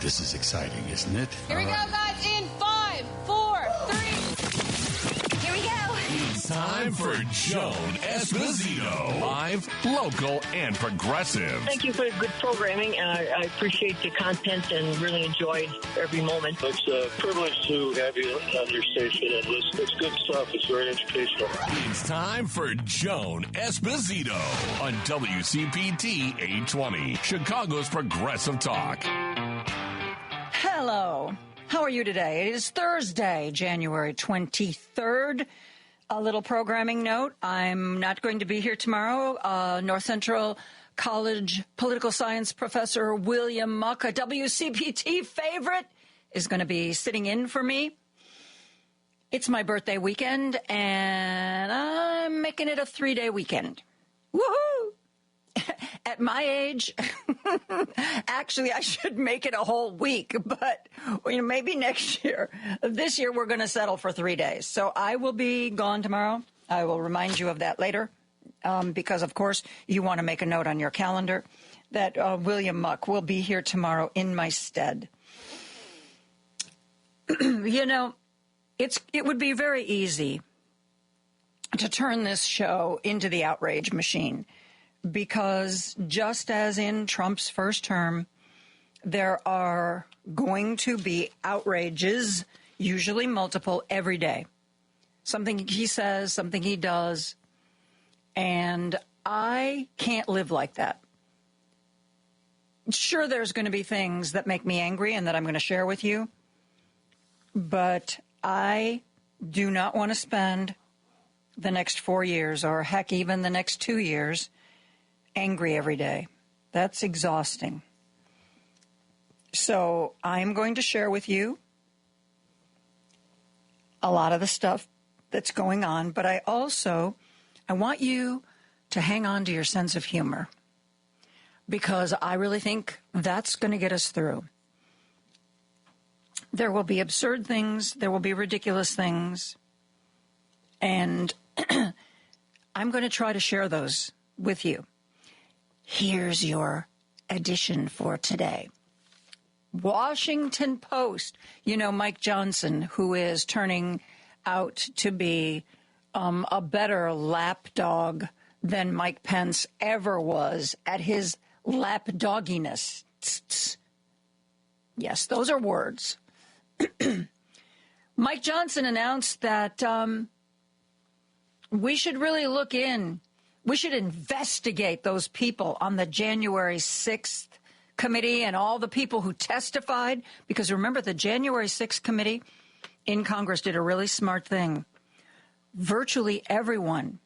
This is exciting, isn't it? Here we go, guys, in 5, 4, 3. Here we go. It's time for Joan Esposito. Live, local, and progressive. Thank you for the good programming, and I appreciate the content and really enjoyed every moment. It's a privilege to have you on your station and listen. It's good stuff. It's very educational. It's time for Joan Esposito on WCPT 820, Chicago's Progressive Talk. Hello. How are you today? It is Thursday, January 23rd. A little programming note. I'm not going to be here tomorrow. North Central College political science professor William Muck, a WCPT favorite, is going to be sitting in for me. It's my birthday weekend, and I'm making it a 3-day weekend. Woohoo! At my age, actually, I should make it a whole week, but maybe next year. This year, we're going to settle for 3 days. So I will be gone tomorrow. I will remind you of that later, because, of course, you want to make a note on your calendar that William Muck will be here tomorrow in my stead. It would be very easy to turn this show into the outrage machine. Because just as in Trump's first term, there are going to be outrages, usually multiple, every day. Something he says, something he does. And I can't live like that. Sure, there's going to be things that make me angry and that I'm going to share with you. But I do not want to spend the next 4 years, or heck, even the next 2 years, angry every day. That's exhausting. So I'm going to share with you a lot of the stuff that's going on, but I want you to hang on to your sense of humor, because I really think that's going to get us through. There will be absurd things, there will be ridiculous things, and I'm going to try to share those with you. Here's your edition for today. Washington Post. Mike Johnson, who is turning out to be a better lapdog than Mike Pence ever was at his lapdogginess. Yes, those are words. Mike Johnson announced that we should really look in. We should investigate those people on the January 6th committee and all the people who testified. Because remember, the January 6th committee in Congress did a really smart thing. Virtually everyone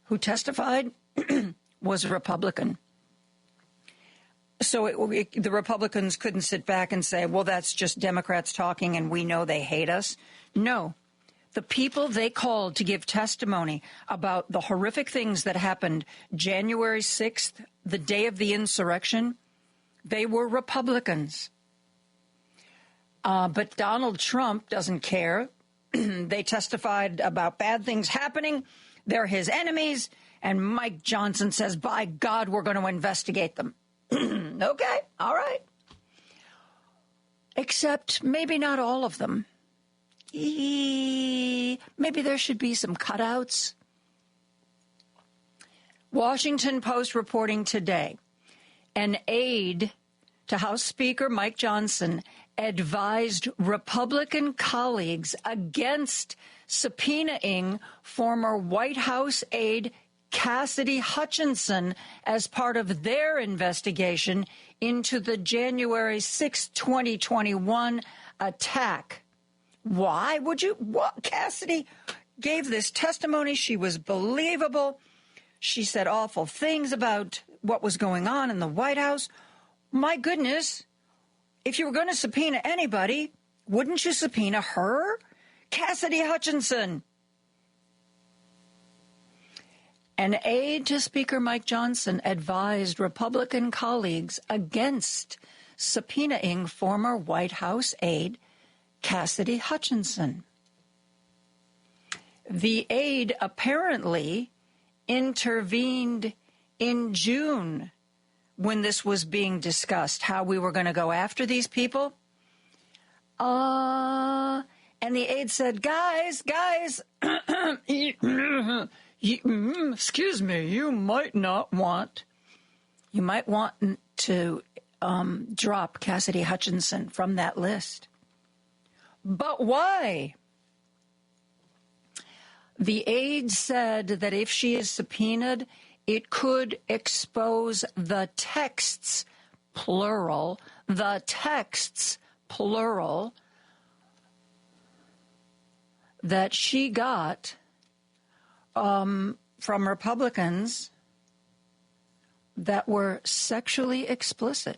who testified was a Republican. So the Republicans couldn't sit back and say, well, that's just Democrats talking and we know they hate us. No. The people they called to give testimony about the horrific things that happened January 6th, the day of the insurrection, they were Republicans. But Donald Trump doesn't care. They testified about bad things happening. They're his enemies. And Mike Johnson says, by God, we're going to investigate them. Okay, all right. Except maybe not all of them. Maybe there should be some cutouts. Washington Post reporting today. An aide to House Speaker Mike Johnson advised Republican colleagues against subpoenaing former White House aide Cassidy Hutchinson as part of their investigation into the January 6, 2021 attack. Why would you? What? Cassidy gave this testimony. She was believable. She said awful things about what was going on in the White House. My goodness, if you were going to subpoena anybody, wouldn't you subpoena her? Cassidy Hutchinson. An aide to Speaker Mike Johnson advised Republican colleagues against subpoenaing former White House aide Cassidy Hutchinson. The aide apparently intervened in June when this was being discussed, how we were going to go after these people. And the aide said, guys, excuse me, you might want to drop Cassidy Hutchinson from that list. But why? The aide said that if she is subpoenaed, it could expose the texts, plural, that she got from Republicans that were sexually explicit.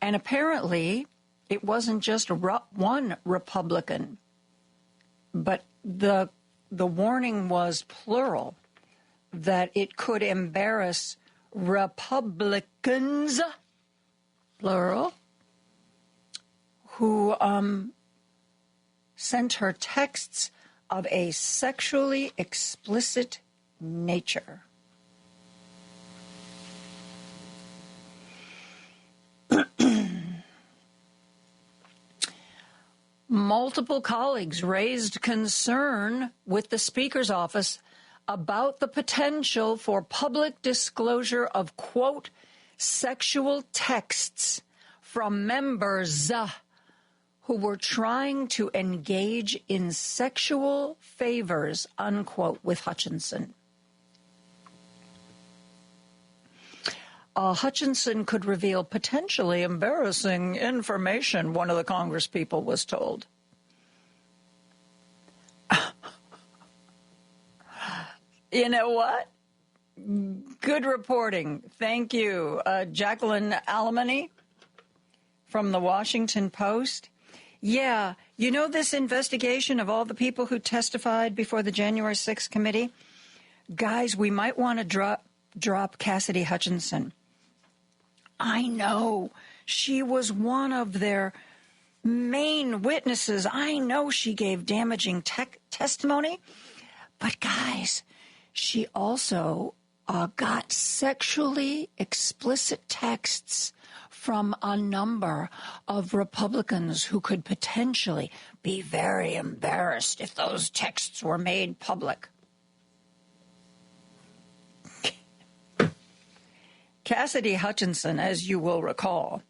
And apparently, it wasn't just one Republican, but the warning was plural, that it could embarrass Republicans, plural, who sent her texts of a sexually explicit nature. Multiple colleagues raised concern with the Speaker's office about the potential for public disclosure of, quote, sexual texts from members who were trying to engage in sexual favors, unquote, with Hutchinson. Hutchinson could reveal potentially embarrassing information, one of the Congress people was told. You know what? Good reporting. Thank you, Jacqueline Alamany from the Washington Post. Yeah, you know this investigation of all the people who testified before the January 6th committee? Guys, we might want to drop Cassidy Hutchinson. I know. She was one of their main witnesses. I know she gave damaging testimony. But guys, she also got sexually explicit texts from a number of Republicans who could potentially be very embarrassed if those texts were made public. Cassidy Hutchinson, as you will recall,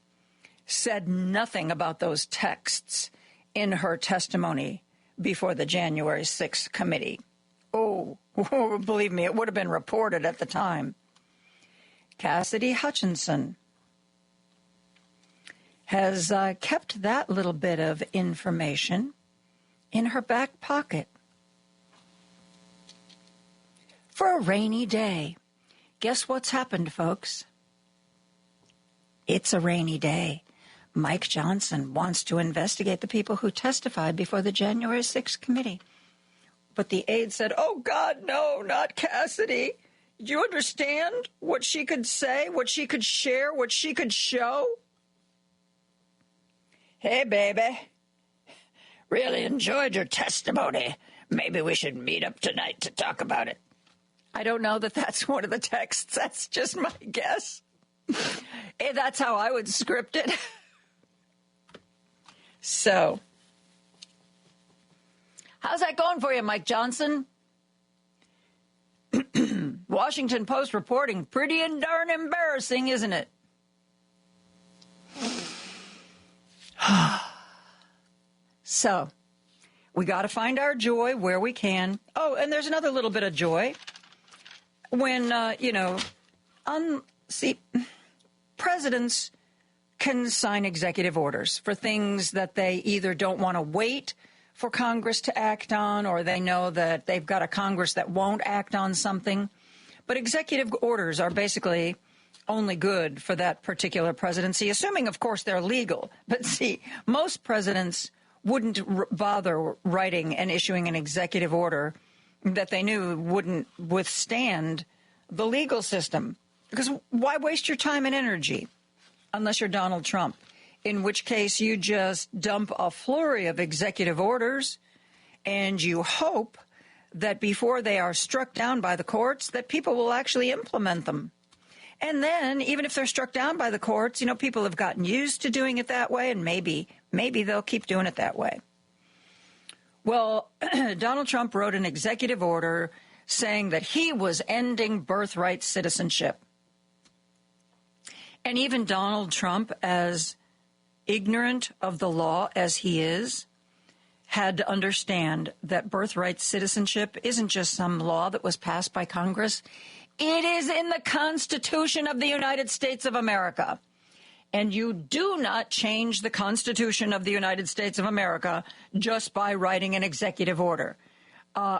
said nothing about those texts in her testimony before the January 6th committee. Oh, believe me, it would have been reported at the time. Cassidy Hutchinson has kept that little bit of information in her back pocket for a rainy day. Guess what's happened, folks? It's a rainy day. Mike Johnson wants to investigate the people who testified before the January 6th committee. But the aide said, oh, God, no, not Cassidy. Do you understand what she could say, what she could share, what she could show? Hey, baby, really enjoyed your testimony. Maybe we should meet up tonight to talk about it. I don't know that that's one of the texts. That's just my guess. Hey, that's how I would script it. So, how's that going for you, Mike Johnson? Washington Post reporting, pretty and darn embarrassing, isn't it? So, we got to find our joy where we can. Oh, and there's another little bit of joy. When, presidents can sign executive orders for things that they either don't want to wait for Congress to act on, or they know that they've got a Congress that won't act on something. But executive orders are basically only good for that particular presidency, assuming, of course, they're legal. But see, most presidents wouldn't bother writing and issuing an executive order that they knew wouldn't withstand the legal system. Because why waste your time and energy unless you're Donald Trump, in which case you just dump a flurry of executive orders And you hope that before they are struck down by the courts, that people will actually implement them. And then, even if they're struck down by the courts, people have gotten used to doing it that way, and maybe they'll keep doing it that way. Well, Donald Trump wrote an executive order saying that he was ending birthright citizenship. And even Donald Trump, as ignorant of the law as he is, had to understand that birthright citizenship isn't just some law that was passed by Congress. It is in the Constitution of the United States of America. And you do not change the Constitution of the United States of America just by writing an executive order.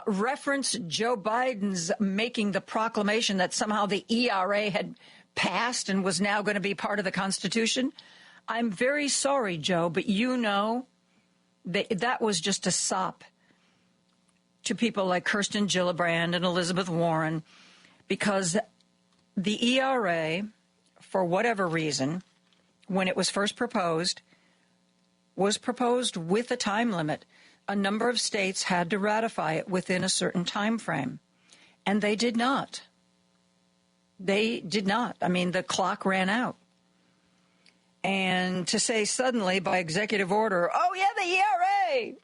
Reference Joe Biden's making the proclamation that somehow the ERA had passed and was now going to be part of the Constitution. I'm very sorry, Joe, but that was just a sop to people like Kirsten Gillibrand and Elizabeth Warren, because the ERA, for whatever reason, when it was first proposed, was proposed with a time limit. A number of states had to ratify it within a certain time frame, and they did not. They did not. I mean, the clock ran out. And to say suddenly by executive order, oh, yeah, the ERA,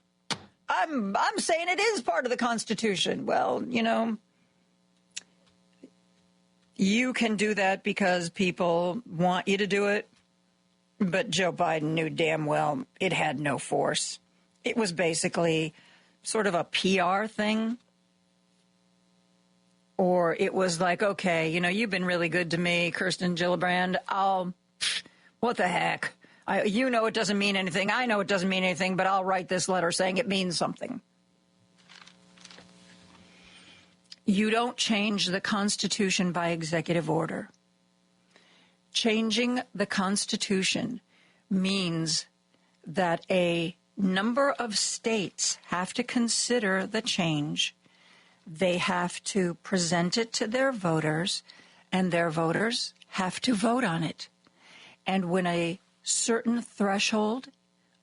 I'm saying it is part of the Constitution. Well, you can do that because people want you to do it. But Joe Biden knew damn well it had no force. It was basically sort of a PR thing. Or it was like, okay, you've been really good to me, Kirsten Gillibrand. What the heck? It doesn't mean anything. I know it doesn't mean anything, but I'll write this letter saying it means something. You don't change the Constitution by executive order. Changing the Constitution means that a number of states have to consider the change. They have to present it to their voters, and their voters have to vote on it. And when a certain threshold,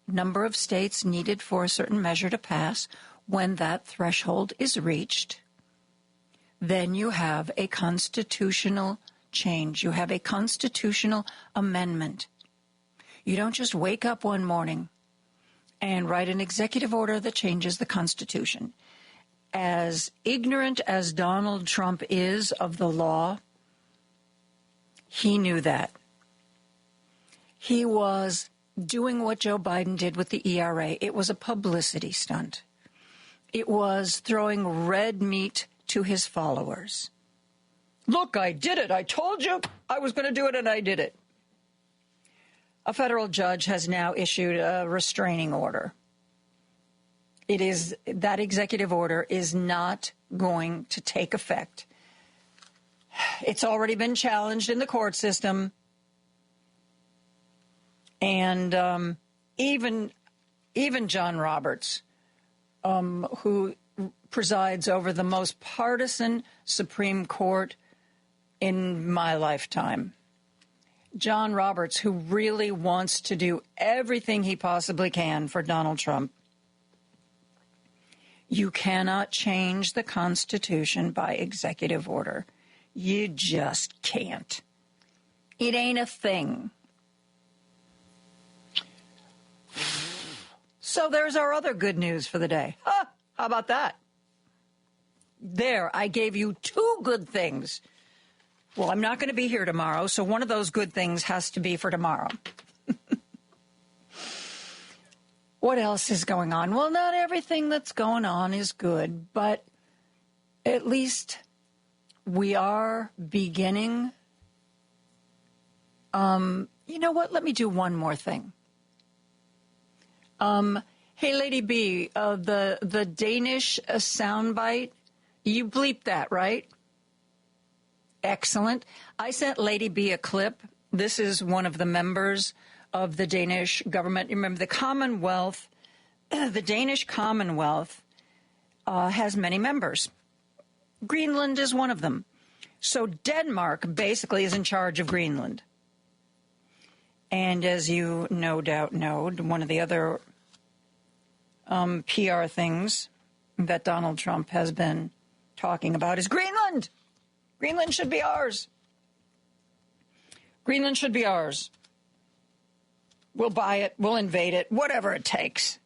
number of states needed for a certain measure to pass, when that threshold is reached, then you have a constitutional change. You have a constitutional amendment. You don't just wake up one morning and write an executive order that changes the Constitution. As ignorant as Donald Trump is of the law, he knew that. He was doing what Joe Biden did with the ERA. It was a publicity stunt. It was throwing red meat to his followers. Look, I did it. I told you I was going to do it, and I did it. A federal judge has now issued a restraining order. That executive order is not going to take effect. It's already been challenged in the court system. And even John Roberts, who presides over the most partisan Supreme Court in my lifetime, John Roberts, who really wants to do everything he possibly can for Donald Trump. You cannot change the Constitution by executive order. You just can't. It ain't a thing. So there's our other good news for the day. How about that? There, I gave you two good things. Well, I'm not going to be here tomorrow, so one of those good things has to be for tomorrow. What else is going on? Well, not everything that's going on is good, but at least we are beginning. You know what? Let me do one more thing. Hey, Lady B, the Danish soundbite, you bleeped that, right? Excellent. I sent Lady B a clip. This is one of the members of the Danish government. Remember, the Commonwealth, the Danish Commonwealth has many members. Greenland is one of them. So Denmark basically is in charge of Greenland. And as you no doubt know, one of the other PR things that Donald Trump has been talking about is Greenland. Greenland should be ours. Greenland should be ours. We'll buy it. We'll invade it. Whatever it takes.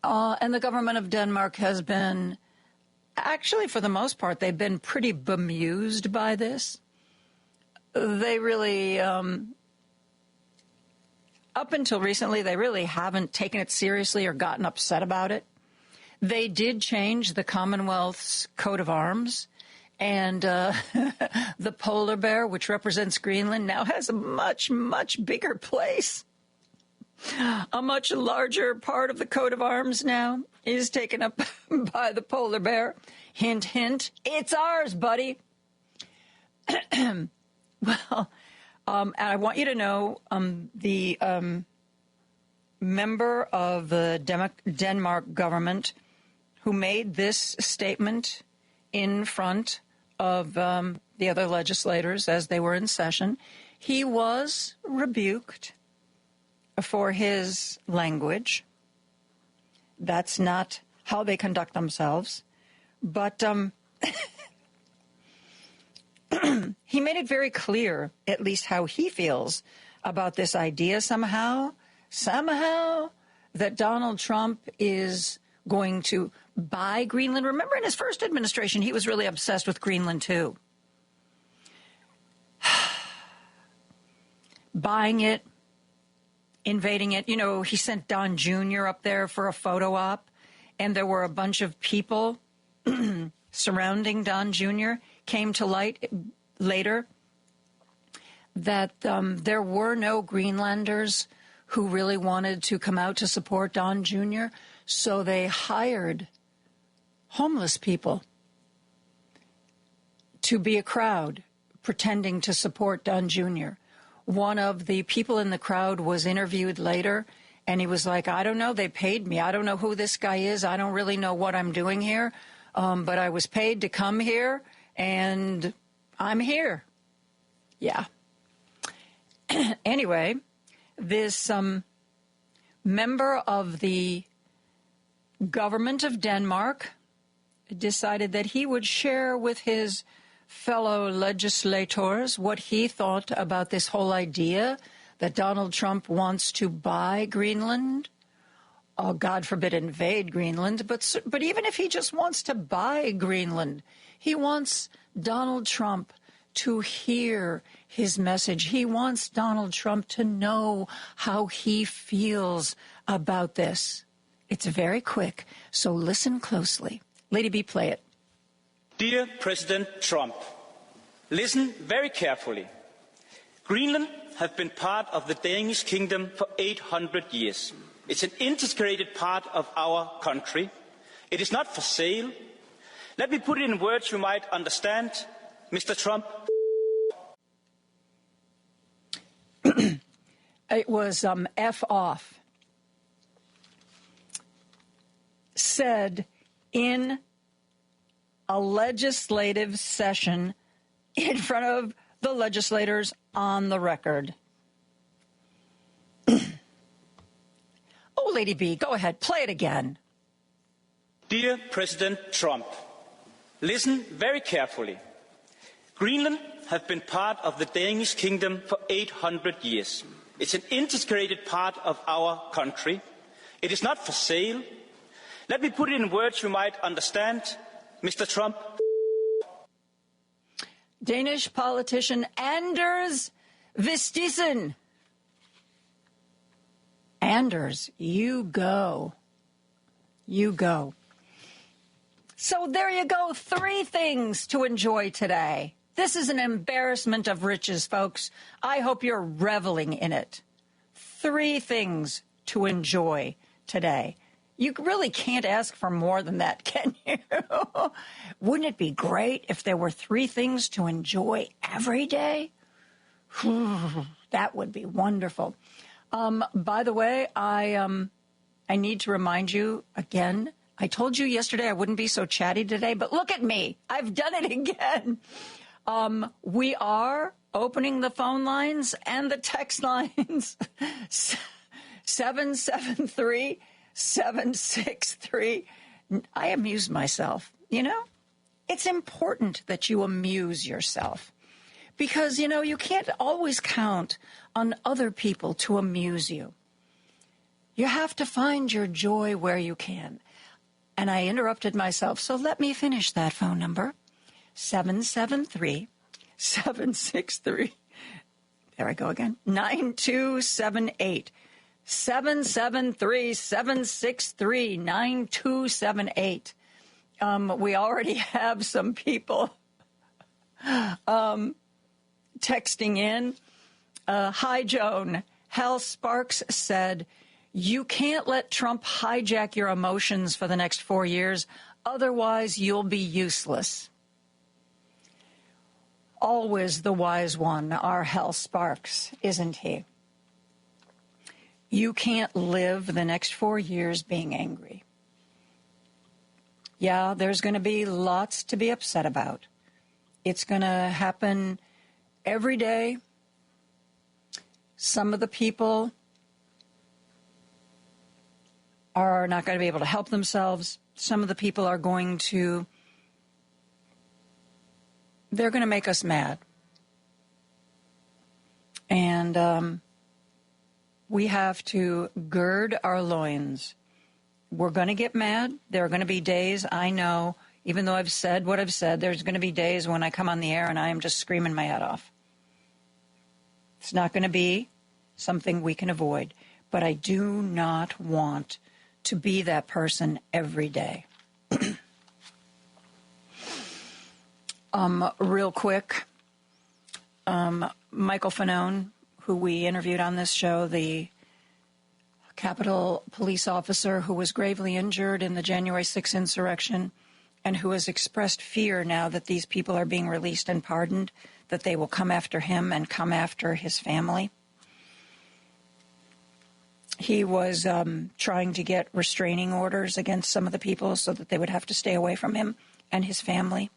And the government of Denmark has been, actually, for the most part, they've been pretty bemused by this. They really, up until recently, they really haven't taken it seriously or gotten upset about it. They did change the Commonwealth's coat of arms, and the polar bear, which represents Greenland, now has a much, much bigger place. A much larger part of the coat of arms now is taken up by the polar bear. Hint, hint, it's ours, buddy. Well, and I want you to know the member of the Denmark government who made this statement in front of the other legislators as they were in session, he was rebuked for his language. That's not how they conduct themselves. But he made it very clear, at least how he feels about this idea somehow, that Donald Trump is going to buy Greenland. Remember, in his first administration, he was really obsessed with Greenland, too. Buying it, invading it. You know, he sent Don Jr. up there for a photo op, and there were a bunch of people surrounding Don Jr. Came to light later that there were no Greenlanders who really wanted to come out to support Don Jr., so they hired homeless people to be a crowd pretending to support Don Jr. One of the people in the crowd was interviewed later, and he was like, I don't know, they paid me. I don't know who this guy is. I don't really know what I'm doing here, but I was paid to come here, and I'm here. Yeah. Anyway, this member of the government of Denmark decided that he would share with his fellow legislators what he thought about this whole idea that Donald Trump wants to buy Greenland, or God forbid invade Greenland, but even if he just wants to buy Greenland, he wants Donald Trump to hear his message. He wants Donald Trump to know how he feels about this. It's very quick, so listen closely. Lady B, play it. Dear President Trump, listen very carefully. Greenland has been part of the Danish kingdom for 800 years. It's an integrated part of our country. It is not for sale. Let me put it in words you might understand, Mr. Trump. It was F off. Said in a legislative session in front of the legislators on the record. Oh, Lady B, go ahead. Play it again. Dear President Trump, listen very carefully. Greenland has been part of the Danish kingdom for 800 years. It's an integrated part of our country. It is not for sale. Let me put it in words you might understand, Mr. Trump. Danish politician Anders Vistisen. Anders, you go. You go. So there you go. 3 things to enjoy today. This is an embarrassment of riches, folks. I hope you're reveling in it. 3 things to enjoy today. You really can't ask for more than that, can you? Wouldn't it be great if there were 3 things to enjoy every day? That would be wonderful. By the way, I need to remind you again, I told you yesterday I wouldn't be so chatty today, but look at me. I've done it again. We are opening the phone lines and the text lines. 773 763. I amuse myself. You know, it's important that you amuse yourself because, you know, you can't always count on other people to amuse you. You have to find your joy where you can. And I interrupted myself, so let me finish that phone number. 773-763. There I go again. 9278. 773-763-9278. We already have some people texting in. Hi, Joan. Hal Sparks said, you can't let Trump hijack your emotions for the next 4 years. Otherwise, you'll be useless. Always the wise one, our Hal Sparks, isn't he? You can't live the next 4 years being angry. Yeah, there's going to be lots to be upset about. It's going to happen every day. Some of the people are not going to be able to help themselves. Some of the people are going to, they're going to make us mad. And we have to gird our loins. We're going to get mad. There are going to be days, I know, even though I've said what I've said, there's going to be days when I come on the air and I am just screaming my head off. It's not going to be something we can avoid. But I do not want to be that person every day. Real quick, Michael Fanone, who we interviewed on this show, the Capitol police officer who was gravely injured in the January 6th insurrection and who has expressed fear now that these people are being released and pardoned, that they will come after him and come after his family. He was trying to get restraining orders against some of the people so that they would have to stay away from him and his family.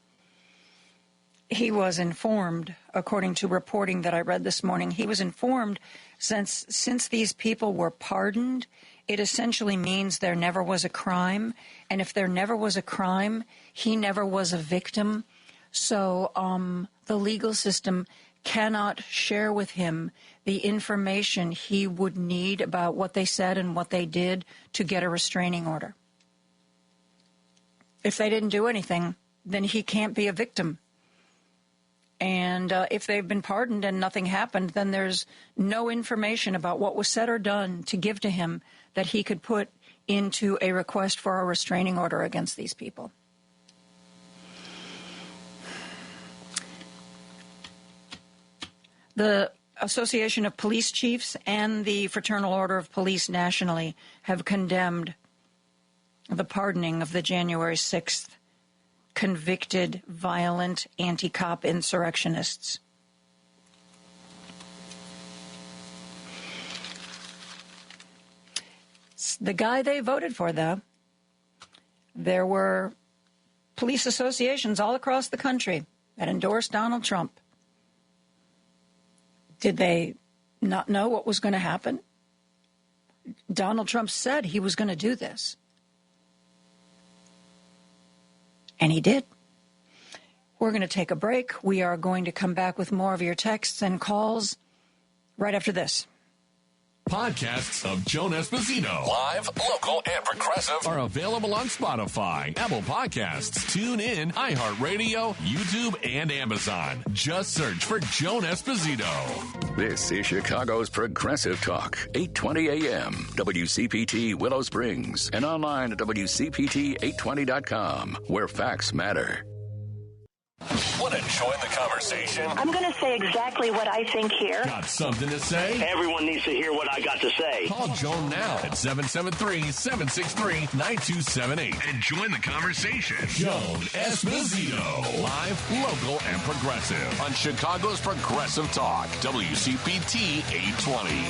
He was informed, according to reporting that I read this morning, he was informed since these people were pardoned, it essentially means there never was a crime. And if there never was a crime, he never was a victim. So the legal system cannot share with him the information he would need about what they said and what they did to get a restraining order. If they didn't do anything, then he can't be a victim. And if they've been pardoned and nothing happened, then there's no information about what was said or done to give to him that he could put into a request for a restraining order against these people. The Association of Police Chiefs and the Fraternal Order of Police nationally have condemned the pardoning of the January 6th convicted, violent, anti-cop insurrectionists. The guy they voted for, though, there were police associations all across the country that endorsed Donald Trump. Did they not know what was going to happen? Donald Trump said he was going to do this. And he did. We're going to take a break. We are going to come back with more of your texts and calls right after this. Podcasts of Joan Esposito, live, local, and progressive, are available on Spotify, Apple Podcasts, TuneIn, iHeartRadio, YouTube, and Amazon. Just search for Joan Esposito. This is Chicago's Progressive Talk, 820 AM, WCPT Willow Springs, and online at WCPT820.com, where facts matter. Want to join the conversation? I'm going to say exactly what I think here. Got something to say? Everyone needs to hear what I got to say. Call Joan now at 773-763-9278 and join the conversation. Joan Esposito, live, local, and progressive on Chicago's Progressive Talk, WCPT 820.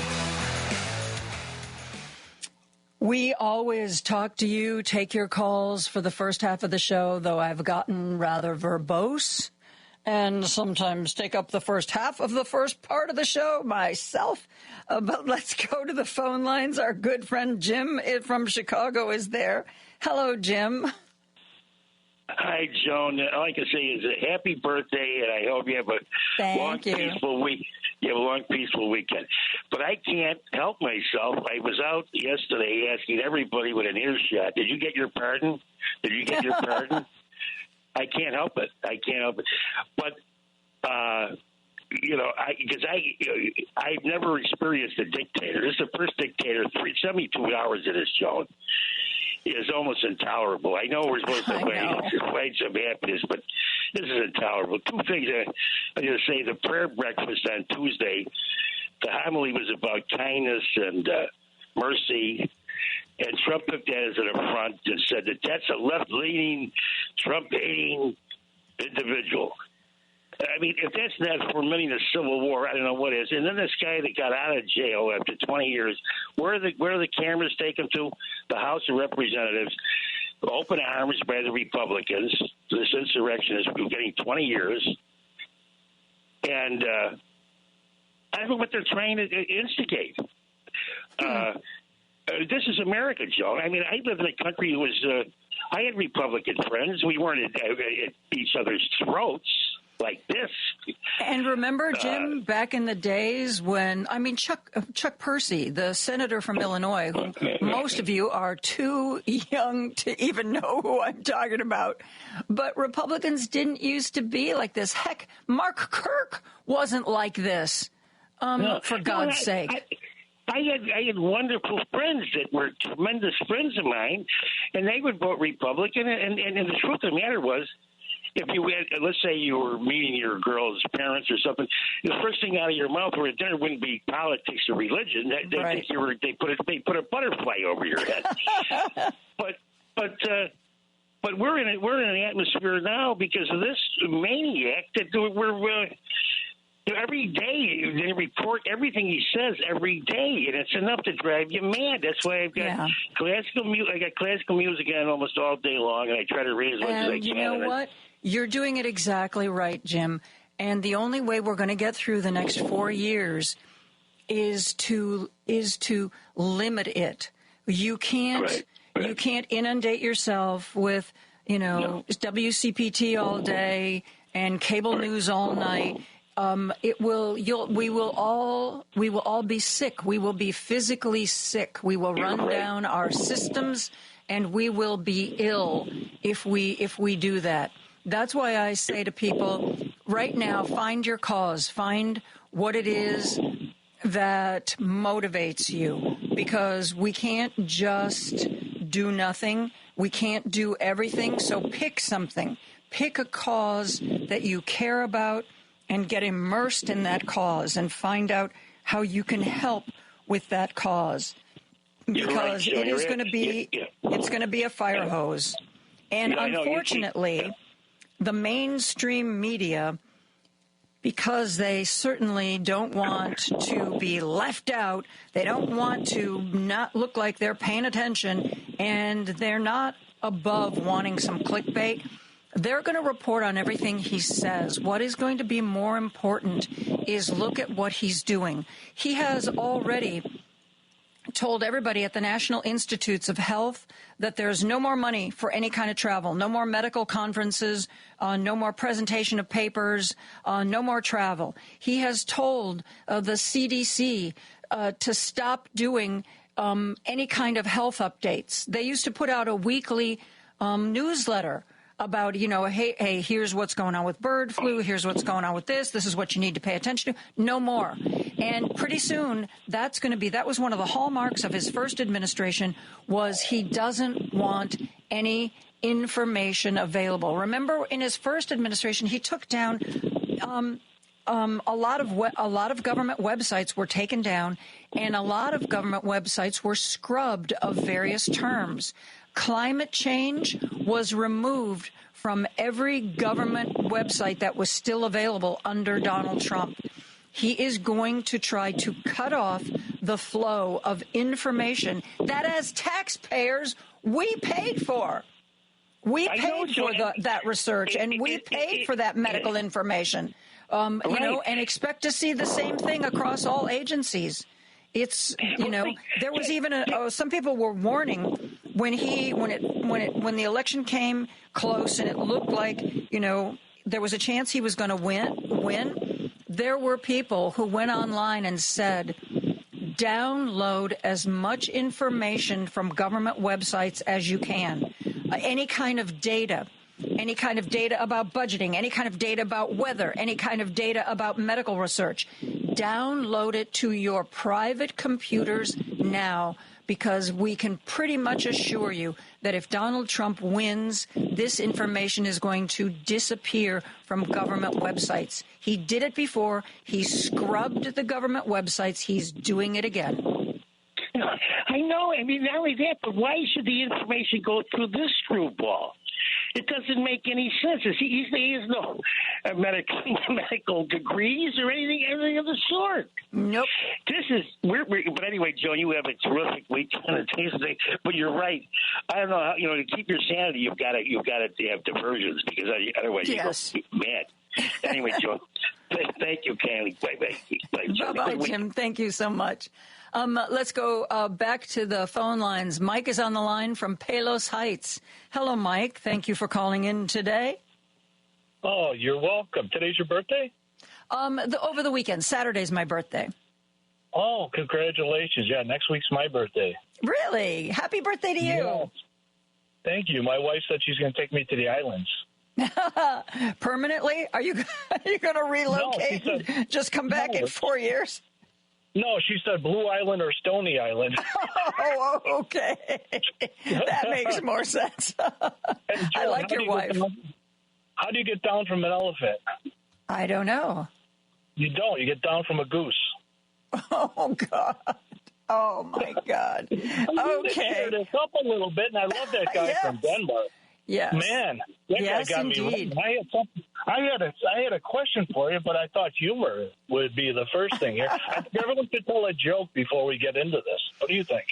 We always talk to you, take your calls for the first half of the show, though I've gotten rather verbose and sometimes take up the first half of the first part of the show myself. But let's go to the phone lines. Our good friend Jim from Chicago is there. Hello, Jim. Hi, Joan. All I can say is a happy birthday, and I hope you have a peaceful week. You have a long, peaceful weekend. But I can't help myself. I was out yesterday asking everybody with an earshot, did you get your pardon? Did you get your pardon? I can't help it. But, I've never experienced a dictator. This is the first dictator, 72 hours of this, Joan. Is almost intolerable. I know we're supposed to find some happiness, but this is intolerable. Two things I'm going to say. The prayer breakfast on Tuesday, the homily was about kindness and mercy, and Trump took that as an affront and said that that's a left-leaning, Trump-hating individual. I mean, if that's not fomenting a civil war, I don't know what is. And then this guy that got out of jail after 20 years, where do the cameras take him to? The House of Representatives, open arms by the Republicans. This insurrection is getting 20 years. And I don't know what they're trying to instigate. This is America, Joe. I mean, I live in a country that was I had Republican friends. We weren't at each other's throats like this. And remember, Jim, back in the days when, Chuck Percy, the senator from Illinois, who most of you are too young to even know who I'm talking about. But Republicans didn't used to be like this. Heck, Mark Kirk wasn't like this, for God's sake. I had wonderful friends that were tremendous friends of mine, and they would vote Republican. And the truth of the matter was, if you had, let's say you were meeting your girl's parents or something, the first thing out of your mouth or at dinner wouldn't be politics or religion. They put a butterfly over your head. But we're in an atmosphere now because of this maniac that we're. Every day they report everything he says every day, and it's enough to drive you mad. That's why I've got classical music. I got classical music on almost all day long, and I try to read as much as I can. You know what? You're doing it exactly right, Jim. And the only way we're going to get through the next 4 years is to limit it. You can't inundate yourself with WCPT all day and cable news all night. We will all be sick. We will be physically sick. We will run down our systems, and we will be ill if we do that. That's why I say to people right now, find your cause, find what it is that motivates you, because we can't just do nothing. We can't do everything. So pick something, pick a cause that you care about, and get immersed in that cause and find out how you can help with that cause, because it is going to be it's going to be a fire hose. And unfortunately, the mainstream media, because they certainly don't want to be left out, they don't want to not look like they're paying attention, and they're not above wanting some clickbait. They're going to report on everything he says. What is going to be more important is look at what he's doing. He has already told everybody at the National Institutes of Health that there's no more money for any kind of travel, no more medical conferences, no more presentation of papers, no more travel. He has told the CDC to stop doing any kind of health updates. They used to put out a weekly newsletter about, hey, here's what's going on with bird flu, here's what's going on with this is what you need to pay attention to. No more. And pretty soon, that was one of the hallmarks of his first administration, was he doesn't want any information available. Remember, in his first administration, he took down a lot of government websites were taken down, and a lot of government websites were scrubbed of various terms. Climate change was removed from every government website that was still available under Donald Trump. He is going to try to cut off the flow of information that, as taxpayers, we paid for. We paid for that research, and we paid for that medical information, you know, and expect to see the same thing across all agencies. It's, you know, there was even some people were warning when the election came close and it looked like, you know, there was a chance he was going to win. There were people who went online and said, download as much information from government websites as you can. Any kind of data about budgeting, any kind of data about weather, any kind of data about medical research. Download it to your private computers now, because we can pretty much assure you that if Donald Trump wins, this information is going to disappear from government websites. He did it before. He scrubbed the government websites. He's doing it again. I know. I mean, not only that, but why should the information go through this screwball? It doesn't make any sense. He has no medical degrees or anything of the sort. Nope. But anyway, Joan, you have a terrific week on a Tuesday. But you're right. I don't know how, you know, to keep your sanity, you've got to have diversions, because otherwise you go mad. Anyway, Joan, thank you, Candy. Bye-bye, Jim. Thank you so much. Let's go back to the phone lines. Mike is on the line from Palos Heights. Hello, Mike. Thank you for calling in today. Oh, you're welcome. Today's your birthday? Over the weekend. Saturday's my birthday. Oh, congratulations. Yeah, next week's my birthday. Really? Happy birthday to you. Yeah. Thank you. My wife said she's going to take me to the islands. Permanently? Are you going to relocate and just come back in 4 years? No, she said Blue Island or Stony Island. Oh, okay. That makes more sense. Joe, I like your wife. How do you get down from an elephant? I don't know. You don't. You get down from a goose. Oh, God. Oh, my God. Okay. This up a little bit, and I love that guy from Denmark. Yes. Man, that guy got indeed. me. I had a question for you, but I thought humor would be the first thing here. Everyone should tell a joke before we get into this. What do you think?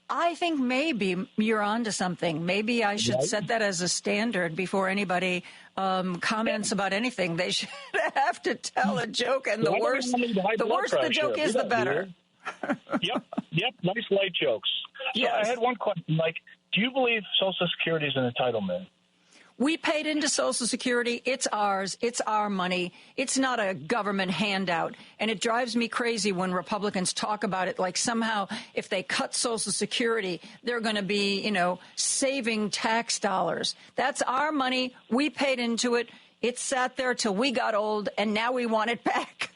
I think maybe you're onto something. Maybe I should set that as a standard before anybody comments about anything. They should have to tell a joke, and the worse the joke is, the better. Yep. Nice light jokes. So I had one question, Mike. Do you believe Social Security is an entitlement? We paid into Social Security. It's ours. It's our money. It's not a government handout. And it drives me crazy when Republicans talk about it like somehow if they cut Social Security, they're going to be, you know, saving tax dollars. That's our money. We paid into it. It sat there till we got old, and now we want it back.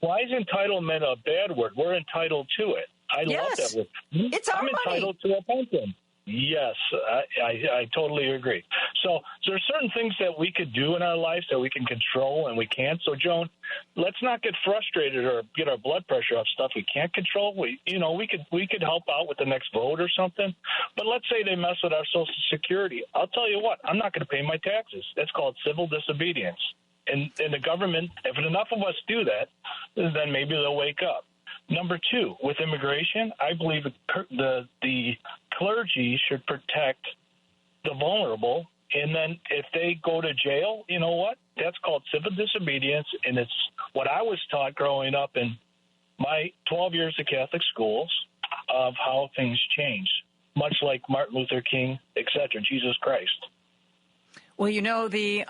Why is entitlement a bad word? We're entitled to it. I love that word. It's our money. I'm entitled to a pension. Yes, I totally agree. So there's certain things that we could do in our lives that we can control and we can't. So, Joan, let's not get frustrated or get our blood pressure up stuff we can't control. We could help out with the next vote or something. But let's say they mess with our Social Security. I'll tell you what, I'm not going to pay my taxes. That's called civil disobedience. And the government, if enough of us do that, then maybe they'll wake up. Number two, with immigration, I believe the clergy should protect the vulnerable. And then if they go to jail, you know what? That's called civil disobedience. And it's what I was taught growing up in my 12 years of Catholic schools of how things change, much like Martin Luther King, et cetera, Jesus Christ. Well, you know, the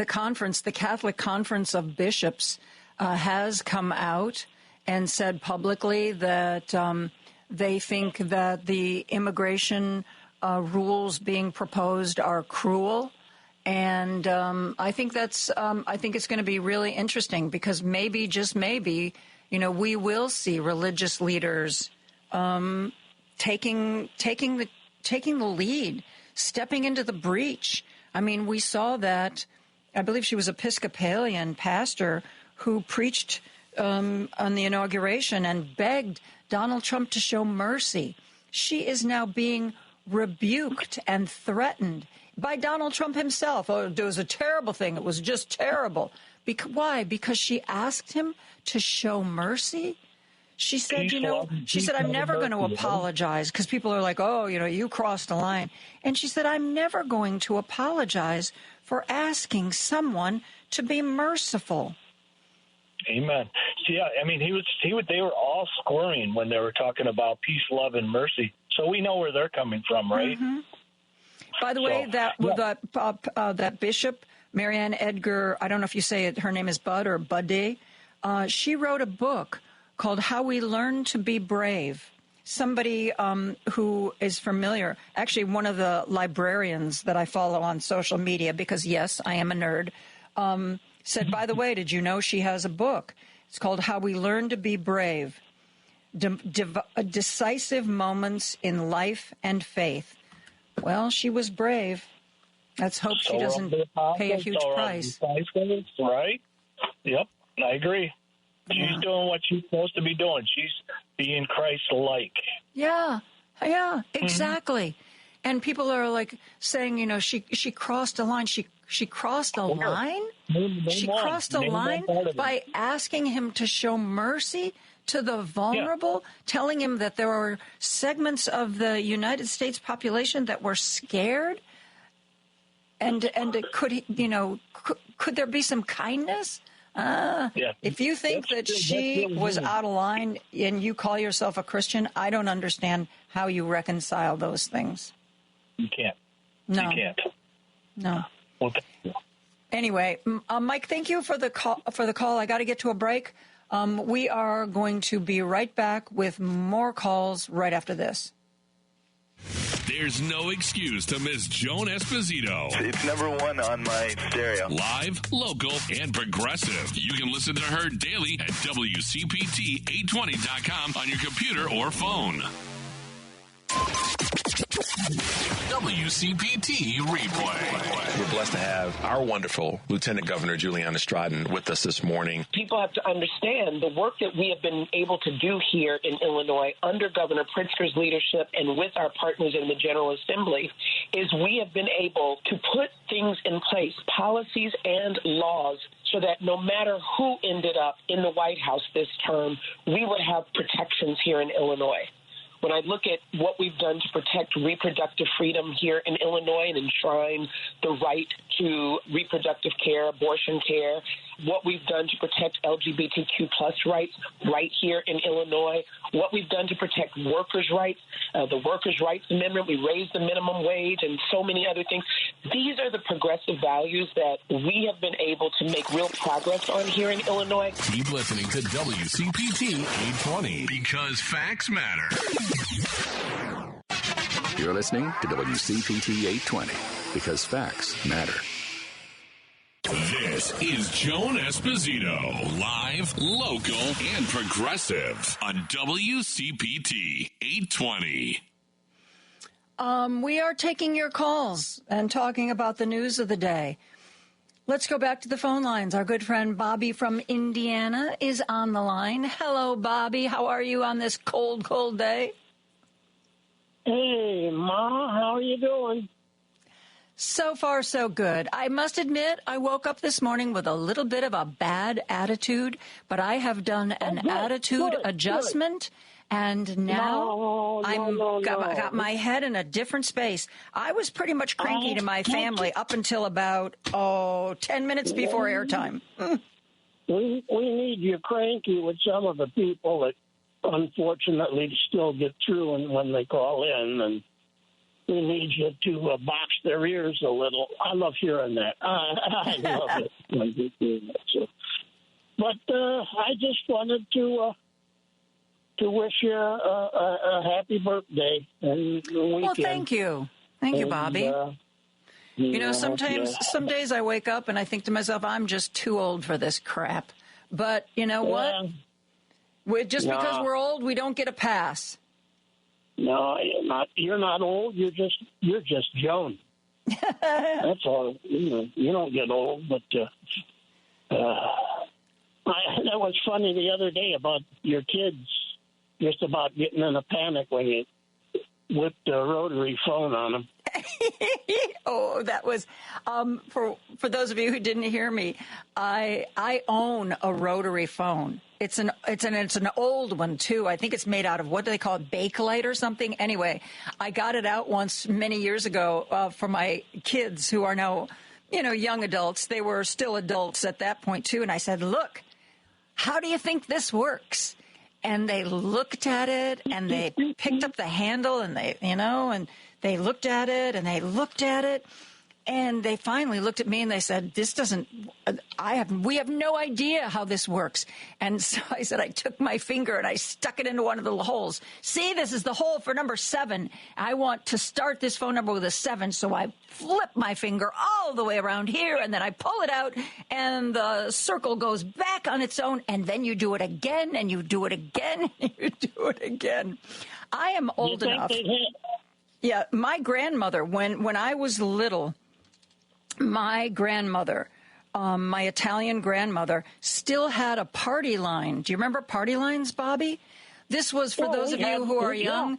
conference, the Catholic Conference of Bishops, has come out and said publicly that they think that the immigration rules being proposed are cruel. And I think it's going to be really interesting because maybe, just maybe, you know, we will see religious leaders taking the lead, stepping into the breach. I mean, we saw that. I believe she was Episcopalian pastor who preached on the inauguration and begged Donald Trump to show mercy. She is now being rebuked and threatened by Donald Trump himself. Oh, it was a terrible thing. It was just terrible. Why? Because she asked him to show mercy? She said, she said, I'm never going to apologize because people are like, oh, you crossed the line. And she said, I'm never going to apologize for asking someone to be merciful. Amen. See, I mean, they were all squirming when they were talking about peace, love, and mercy. So we know where they're coming from, right? Mm-hmm. By the way, that Bishop, Marianne Edgar, I don't know if you say it, her name is Bud or Buddy, she wrote a book called How We Learn to Be Brave. Somebody who is familiar, actually one of the librarians that I follow on social media, because, yes, I am a nerd, said, by the way, did you know she has a book? It's called How We Learn to Be Brave, Decisive Moments in Life and Faith. Well, she was brave. Let's hope she doesn't pay a huge price. Right? Yep, I agree. She's doing what she's supposed to be doing. She's being Christ-like. Yeah, exactly. Mm-hmm. And people are like saying, she crossed a line. She crossed a line? She crossed a line by asking him to show mercy to the vulnerable, telling him that there are segments of the United States population that were scared. And could there be some kindness? If you think that she was out of line and you call yourself a Christian, I don't understand how you reconcile those things. You can't. No. You can't. No. Well, thank you. Anyway, Mike, thank you for the call. I got to get to a break. We are going to be right back with more calls right after this. There's no excuse to miss Joan Esposito. It's number one on my stereo. Live, local, and progressive. You can listen to her daily at WCPT820.com on your computer or phone. WCPT Replay. We're blessed to have our wonderful Lieutenant Governor Juliana Stratton with us this morning. People have to understand the work that we have been able to do here in Illinois under Governor Pritzker's leadership and with our partners in the General Assembly is we have been able to put things in place, policies and laws, so that no matter who ended up in the White House this term, we would have protections here in Illinois. When I look at what we've done to protect reproductive freedom here in Illinois and enshrine the right to reproductive care, abortion care, what we've done to protect LGBTQ plus rights right here in Illinois, what we've done to protect workers' rights, the Workers' Rights Amendment, we raised the minimum wage and so many other things. These are the progressive values that we have been able to make real progress on here in Illinois. Keep listening to WCPT 820 because facts matter. You're listening to WCPT 820 because facts matter. This is Joan Esposito, live, local, and progressive on WCPT 820. We are taking your calls and talking about the news of the day. Let's go back to the phone lines. Our good friend Bobby from Indiana is on the line. Hello, Bobby. How are you on this cold, cold day? Hey, Ma. How are you doing? So far, so good. I must admit, I woke up this morning with a little bit of a bad attitude, but I have done an attitude adjustment, and now I've got my head in a different space. I was pretty much cranky to my family up until about, 10 minutes before airtime. We need you cranky with some of the people that unfortunately still get through and when they call in, and we need you to box their ears a little. I love hearing that. I love it when you do that. So. But I just wanted to wish you a happy birthday and weekend. Well, thank you. Thank you, Bobby. Some days I wake up and I think to myself, I'm just too old for this crap. But you know what? Because we're old, we don't get a pass. No, you're not old. You're just Joan. That's all. You don't get old. But that was funny the other day about your kids. Just about getting in a panic when you whipped a rotary phone on them. Oh, that was for those of you who didn't hear me. I own a rotary phone. It's an old one too. I think it's made out of, what do they call it, Bakelite or something. Anyway, I got it out once many years ago for my kids who are now, young adults. They were still adults at that point too. And I said, "Look, how do you think this works?" And they looked at it, and they picked up the handle, and and they looked at it, and they looked at it, and they finally looked at me, and they said, we have no idea how this works. And so I said, I took my finger and I stuck it into one of the holes. See, this is the hole for number 7. I want to start this phone number with a 7, so I flip my finger all the way around here, and then I pull it out, and the circle goes back on its own, and then you do it again, and you do it again, and you do it again. I am old enough. Yeah, my grandmother, when I was little, my grandmother, my Italian grandmother, still had a party line. Do you remember party lines, Bobby? This was for those of you who are young.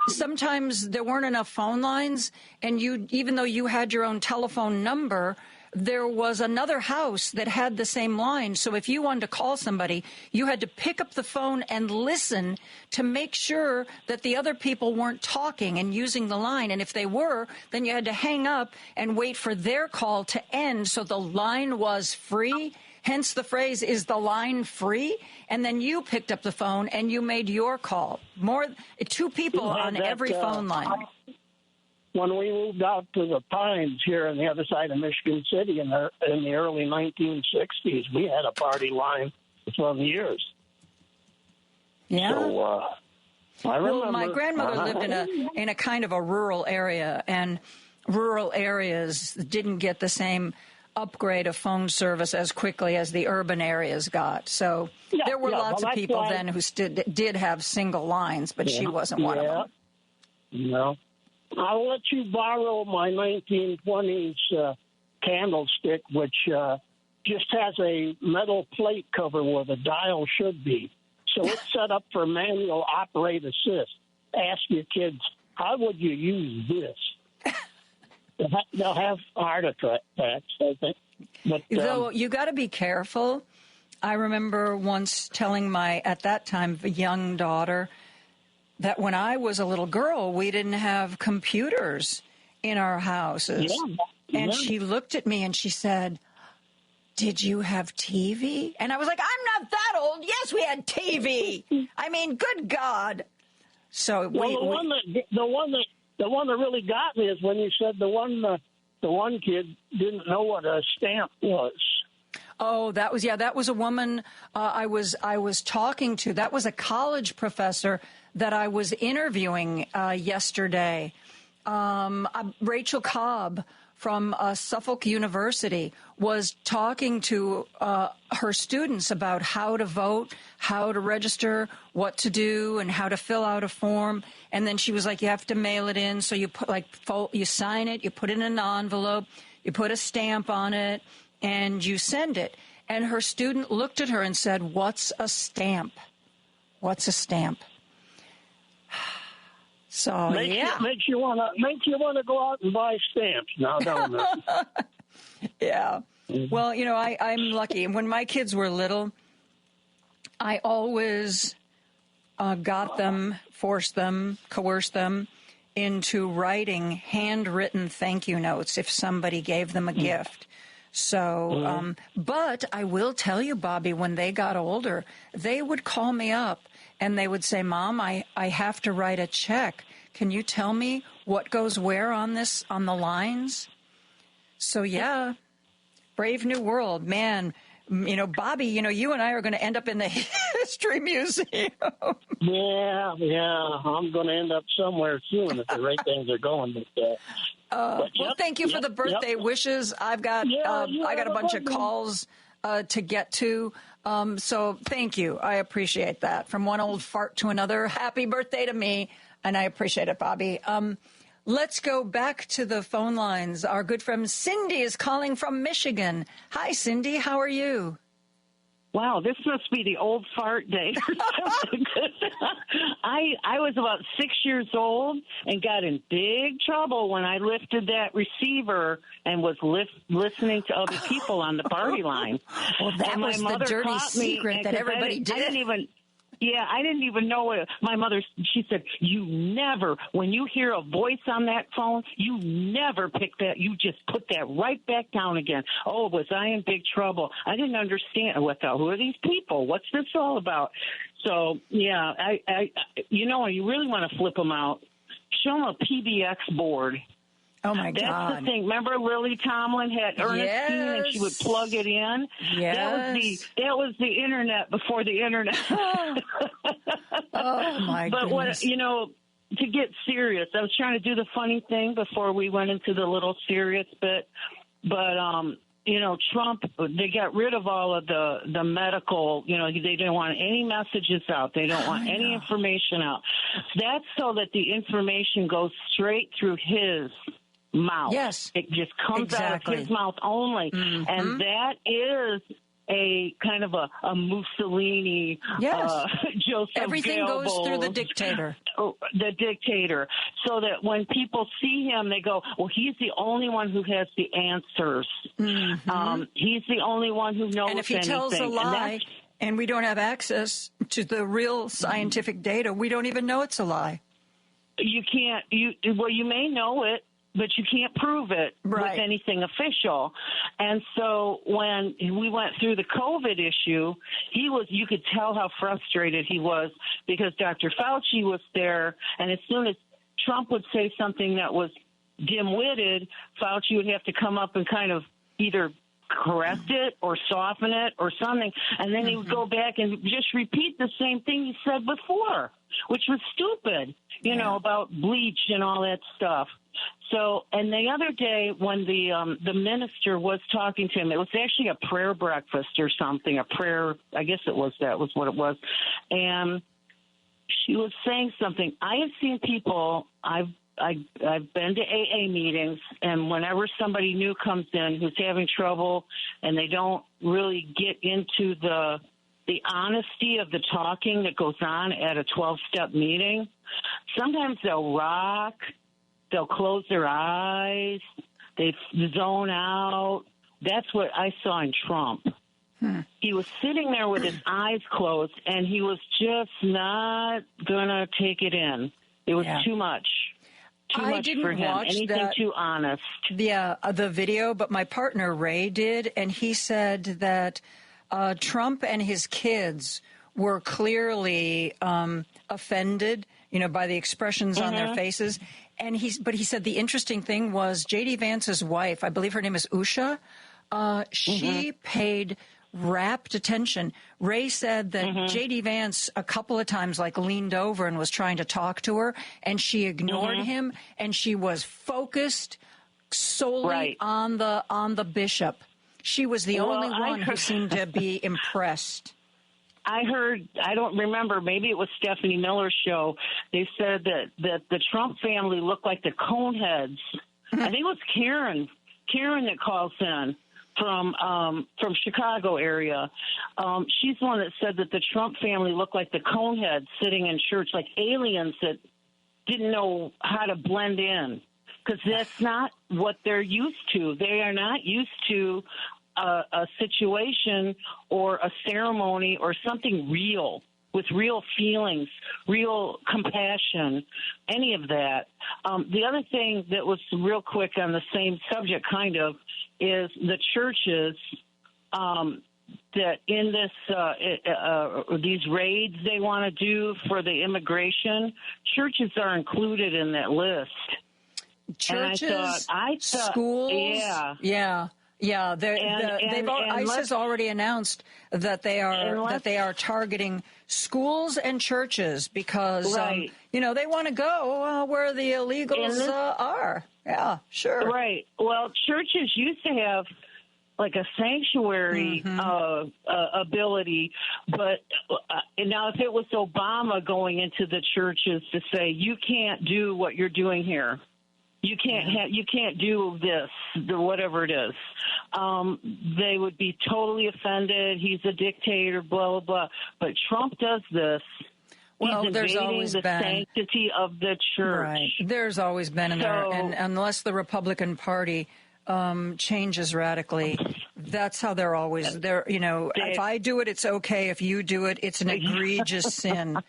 Sometimes there weren't enough phone lines, and even though you had your own telephone number, there was another house that had the same line. So if you wanted to call somebody, you had to pick up the phone and listen to make sure that the other people weren't talking and using the line. And if they were, then you had to hang up and wait for their call to end so the line was free. Hence the phrase, is the line free? And then you picked up the phone and you made your call. 2 people on every phone line. When we moved out to the Pines here on the other side of Michigan City in the early 1960s, we had a party line for years. Yeah. So, I remember. Well, my grandmother lived in a kind of a rural area, and rural areas didn't get the same upgrade of phone service as quickly as the urban areas got. So there were lots of people then who did have single lines, but she wasn't one of them. No. I'll let you borrow my 1920s candlestick, which just has a metal plate cover where the dial should be. So it's set up for manual operate assist. Ask your kids, how would you use this? They'll have artifacts, I think. But, though you got to be careful. I remember once telling my, at that time, young daughter, that when I was a little girl, we didn't have computers in our houses. Yeah. And she looked at me and she said, "Did you have TV?" And I was like, "I'm not that old. Yes, we had TV. I mean, good God." So the one that really got me is when you said the one kid didn't know what a stamp was. Oh, that was a woman I was talking to. That was a college professor that I was interviewing yesterday. Rachel Cobb from Suffolk University was talking to her students about how to vote, how to register, what to do, and how to fill out a form. And then she was like, you have to mail it in. So you put you sign it, you put it in an envelope, you put a stamp on it, and you send it. And her student looked at her and said, "What's a stamp? What's a stamp?" So makes you want to go out and buy stamps now, don't it? Yeah. Well, I'm lucky. When my kids were little, I always forced them, coerced them into writing handwritten thank you notes if somebody gave them a gift. So, but I will tell you, Bobby, when they got older, they would call me up and they would say, "Mom, I have to write a check. Can you tell me what goes where on the lines?" So, yeah, brave new world, man. Bobby, you and I are going to end up in the History Museum. Yeah, I'm going to end up somewhere soon if the right things are going. Well, thank you for the birthday wishes. I've got a bunch of calls to get to. So thank you. I appreciate that. From one old fart to another, happy birthday to me. And I appreciate it, Bobby. Let's go back to the phone lines. Our good friend Cindy is calling from Michigan. Hi, Cindy. How are you? wow, this must be the old fart day or something. I was about 6 years old and got in big trouble when I lifted that receiver and was listening to other people on the party line. Well, that was the dirty secret that everybody did. I didn't even know what my mother, she said, you never, when you hear a voice on that phone, you never pick that, you just put that right back down again. Oh, was I in big trouble? I didn't understand who are these people? What's this all about? So, yeah, I you really want to flip them out. Show them a PBX board. Oh, my God. That's the thing. Remember Lily Tomlin had Ernestine and she would plug it in? Yes. That was the Internet before the Internet. Oh, my But goodness. To get serious, I was trying to do the funny thing before we went into the little serious bit. But Trump, they got rid of all of the medical, they didn't want any messages out. They don't want any information out. That's so that the information goes straight through his mouth. Yes. It just comes out of his mouth only. Mm-hmm. And that is a kind of a Mussolini, Joseph Everything Goebbels, goes through the dictator. The dictator. So that when people see him, they go, well, he's the only one who has the answers. Mm-hmm. He's the only one who knows anything. And if he tells a lie and we don't have access to the real scientific data, we don't even know it's a lie. You can't, you may know it, but you can't prove it with anything official. And so when we went through the COVID issue, you could tell how frustrated he was because Dr. Fauci was there. And as soon as Trump would say something that was dim-witted, Fauci would have to come up and kind of either correct it or soften it or something. And then he would go back and just repeat the same thing he said before, which was stupid, about bleach and all that stuff. So, and the other day when the minister was talking to him, it was actually a prayer breakfast or something, I guess that was what it was. And she was saying something. I have seen people, I've been to AA meetings, and whenever somebody new comes in who's having trouble and they don't really get into the honesty of the talking that goes on at a 12-step meeting, sometimes they'll rock, they'll close their eyes, they zone out. That's what I saw in Trump. He was sitting there with his eyes closed, and he was just not going to take it in. It was too much. Too much for him. Anything too honest. The video, but my partner Ray did, and he said that Trump and his kids were clearly offended, by the expressions on their faces. And he said the interesting thing was J.D. Vance's wife, I believe her name is Usha, she paid rapt attention. Ray said that J.D. Vance a couple of times leaned over and was trying to talk to her, and she ignored him, and she was focused solely on the bishop. She was the only one who seemed to be impressed. I heard, I don't remember, maybe it was Stephanie Miller's show. They said that the Trump family looked like the Coneheads. I think it was Karen that calls in from Chicago area. She's the one that said that the Trump family looked like the Coneheads sitting in church, like aliens that didn't know how to blend in. Because that's not what they're used to. They are not used to a situation or a ceremony or something real, with real feelings, real compassion, any of that. The other thing that was real quick on the same subject kind of is the churches that in this these raids they want to do for the immigration, churches are included in that list. Churches, schools, ICE has already announced that they are targeting schools and churches because they want to go where the illegals are. Yeah, sure. Right. Well, churches used to have like a sanctuary ability, but now if it was Obama going into the churches to say you can't do what you're doing here. You can't do this, whatever it is. they would be totally offended. He's a dictator, blah, blah, blah. But Trump does this. Well, He's there's invading always the been sanctity of the church. Right. There's always been in there, and unless the Republican Party changes radically, that's how they're always there. You know, if I do it, it's okay. If you do it, it's an egregious sin.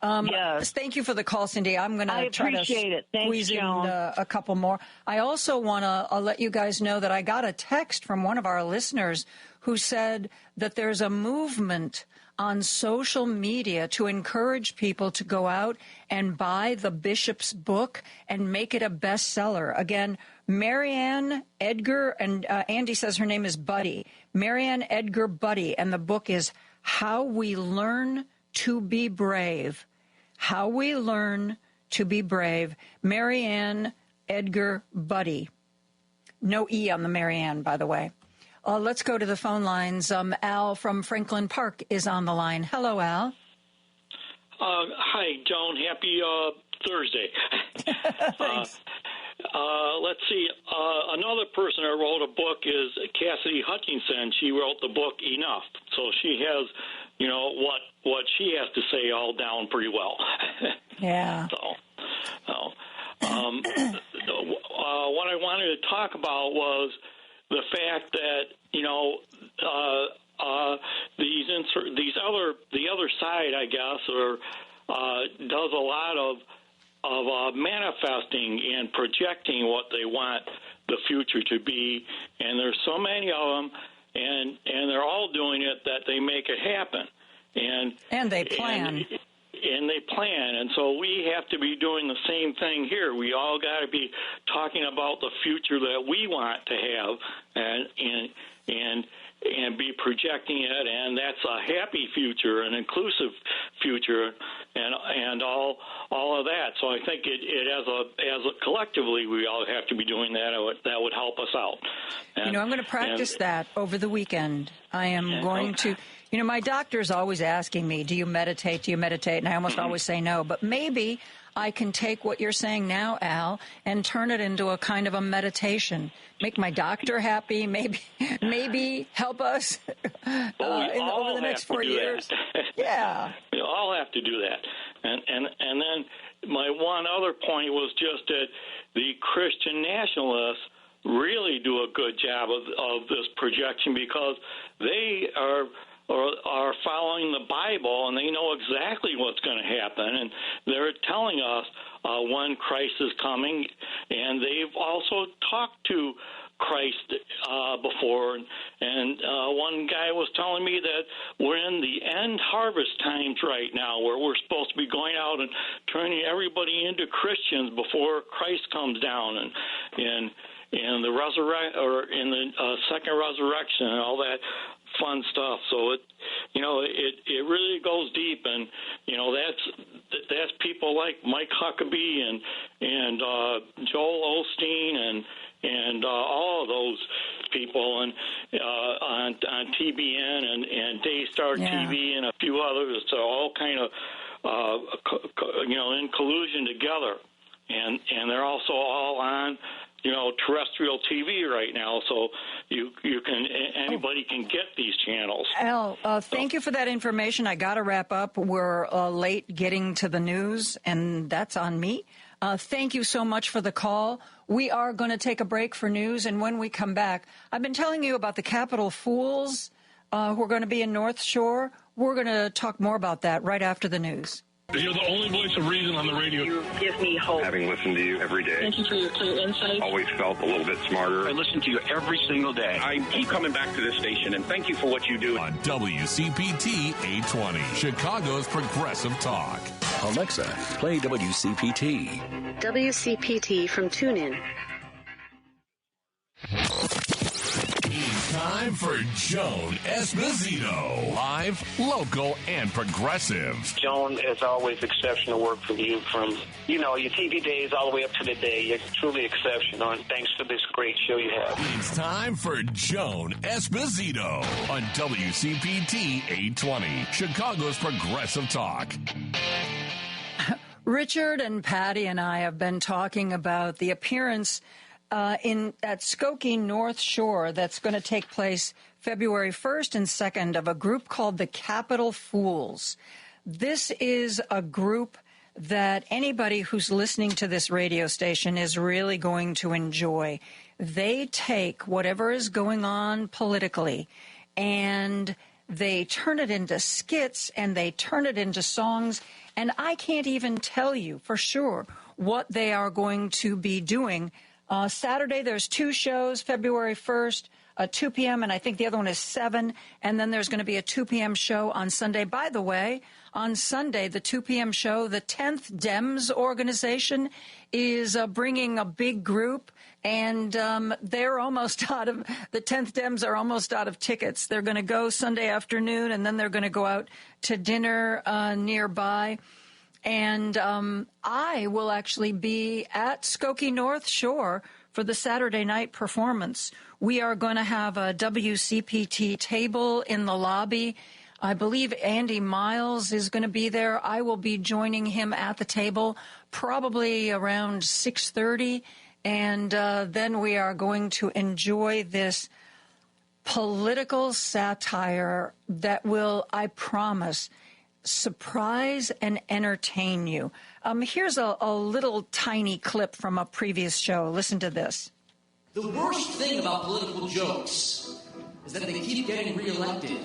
Yes. Thank you for the call, Cindy. I'm going to try to squeeze in a couple more. I also want to let you guys know that I got a text from one of our listeners who said that there's a movement on social media to encourage people to go out and buy the bishop's book and make it a bestseller. Again, Marianne Edgar, and Andy says her name is Buddy. Marianne Edgar Buddy, and the book is How We Learn to Be Brave. How We Learn to Be Brave. Marianne Edgar Buddy. No E on the Marianne, by the way. Let's go to the phone lines. Al from Franklin Park is on the line. Hello, Al. Hi, Joan. Happy Thursday. Thanks. Let's see. Another person that wrote a book is Cassidy Hutchinson. She wrote the book Enough. So she has, you know, what she has to say all down pretty well. Yeah. What I wanted to talk about was the fact that, you know, the other side, I guess, does a lot of manifesting and projecting what they want the future to be, and there's so many of them, and they're all doing it that they make it happen, and they plan. And they plan, and so we have to be doing the same thing here. We all got to be talking about the future that we want to have, and be projecting it, and that's a happy future, an inclusive future, and all of that. So I think as a collectively, we all have to be doing that. That would help us out. And, I'm going to practice that over the weekend. I am going to. My doctor's always asking me, do you meditate? Do you meditate? And I almost always say no. But maybe I can take what you're saying now, Al, and turn it into a kind of a meditation. Make my doctor happy, maybe help us over the next 4 years. Yeah. We all have to do that. And then my one other point was just that the Christian nationalists really do a good job of this projection, because they are following the Bible, and they know exactly what's going to happen, and they're telling us when Christ is coming, and they've also talked to Christ before, and one guy was telling me that we're in the end harvest times right now, where we're supposed to be going out and turning everybody into Christians before Christ comes down, and in the second resurrection and all that fun stuff. So it really goes deep, and that's people like Mike Huckabee and Joel Osteen and all of those people, and on TBN and Daystar TV and a few others. So all kind of in collusion together, and they're also all on terrestrial TV right now, so anybody can get these channels. Al, thank you for that information. I got to wrap up. We're late getting to the news, and that's on me. Thank you so much for the call. We are going to take a break for news, and when we come back, I've been telling you about the Capitol Fools who are going to be in North Shore. We're going to talk more about that right after the news. You're the only voice of reason on the radio. You give me hope. Having listened to you every day. Thank you for your clear insight. Always felt a little bit smarter. I listen to you every single day. I keep coming back to this station, and thank you for what you do. On WCPT 820, Chicago's Progressive Talk. Alexa, play WCPT. WCPT from TuneIn. It's time for Joan Esposito. Live, local, and progressive. Joan, as always, exceptional work from you, from, your TV days all the way up to today. You're truly exceptional, and thanks for this great show you have. It's time for Joan Esposito on WCPT 820, Chicago's Progressive Talk. Richard and Patty and I have been talking about the appearance at Skokie North Shore that's going to take place February 1st and 2nd of a group called the Capitol Fools. This is a group that anybody who's listening to this radio station is really going to enjoy. They take whatever is going on politically and they turn it into skits and they turn it into songs. And I can't even tell you for sure what they are going to be doing. Saturday, there's 2 shows, February 1st, 2 p.m., and I think the other one is 7. And then there's going to be a 2 p.m. show on Sunday. By the way, on Sunday, the 2 p.m. show, the 10th Dems organization is bringing a big group, and they're almost out of, the 10th Dems are almost out of tickets. They're going to go Sunday afternoon, and then they're going to go out to dinner nearby. And I will actually be at Skokie North Shore for the Saturday night performance. We are going to have a WCPT table in the lobby. I believe Andy Miles is going to be there. I will be joining him at the table probably around 6:30. And then we are going to enjoy this political satire that will, I promise, surprise and entertain you. Here's a little tiny clip from a previous show. Listen to this. The worst thing about political jokes is that they keep getting reelected.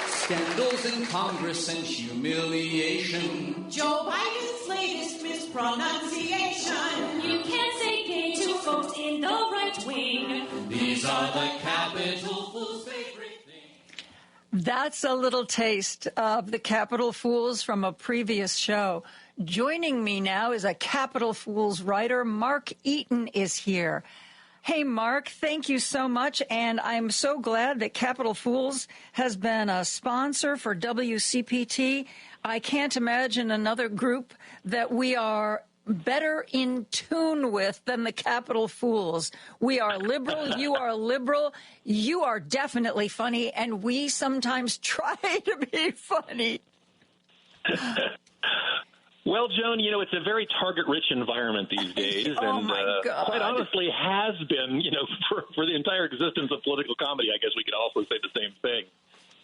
Scandals in Congress and humiliation. Joe Biden's latest mispronunciation. You can't say gay to folks in the right wing. These are the Capitol Fools' favorite things. That's a little taste of the Capitol Fools from a previous show. Joining me now is a Capitol Fools writer. Mark Eaton is here. Hey, Mark, thank you so much. And I'm so glad that Capitol Fools has been a sponsor for WCPT. I can't imagine another group that we are better in tune with than the Capitol Fools. We are liberal. You are liberal. You are definitely funny. And we sometimes try to be funny. Well, Joan, you know, it's a very target-rich environment these days, and quite honestly has been, you know, for the entire existence of political comedy. I guess we could also say the same thing.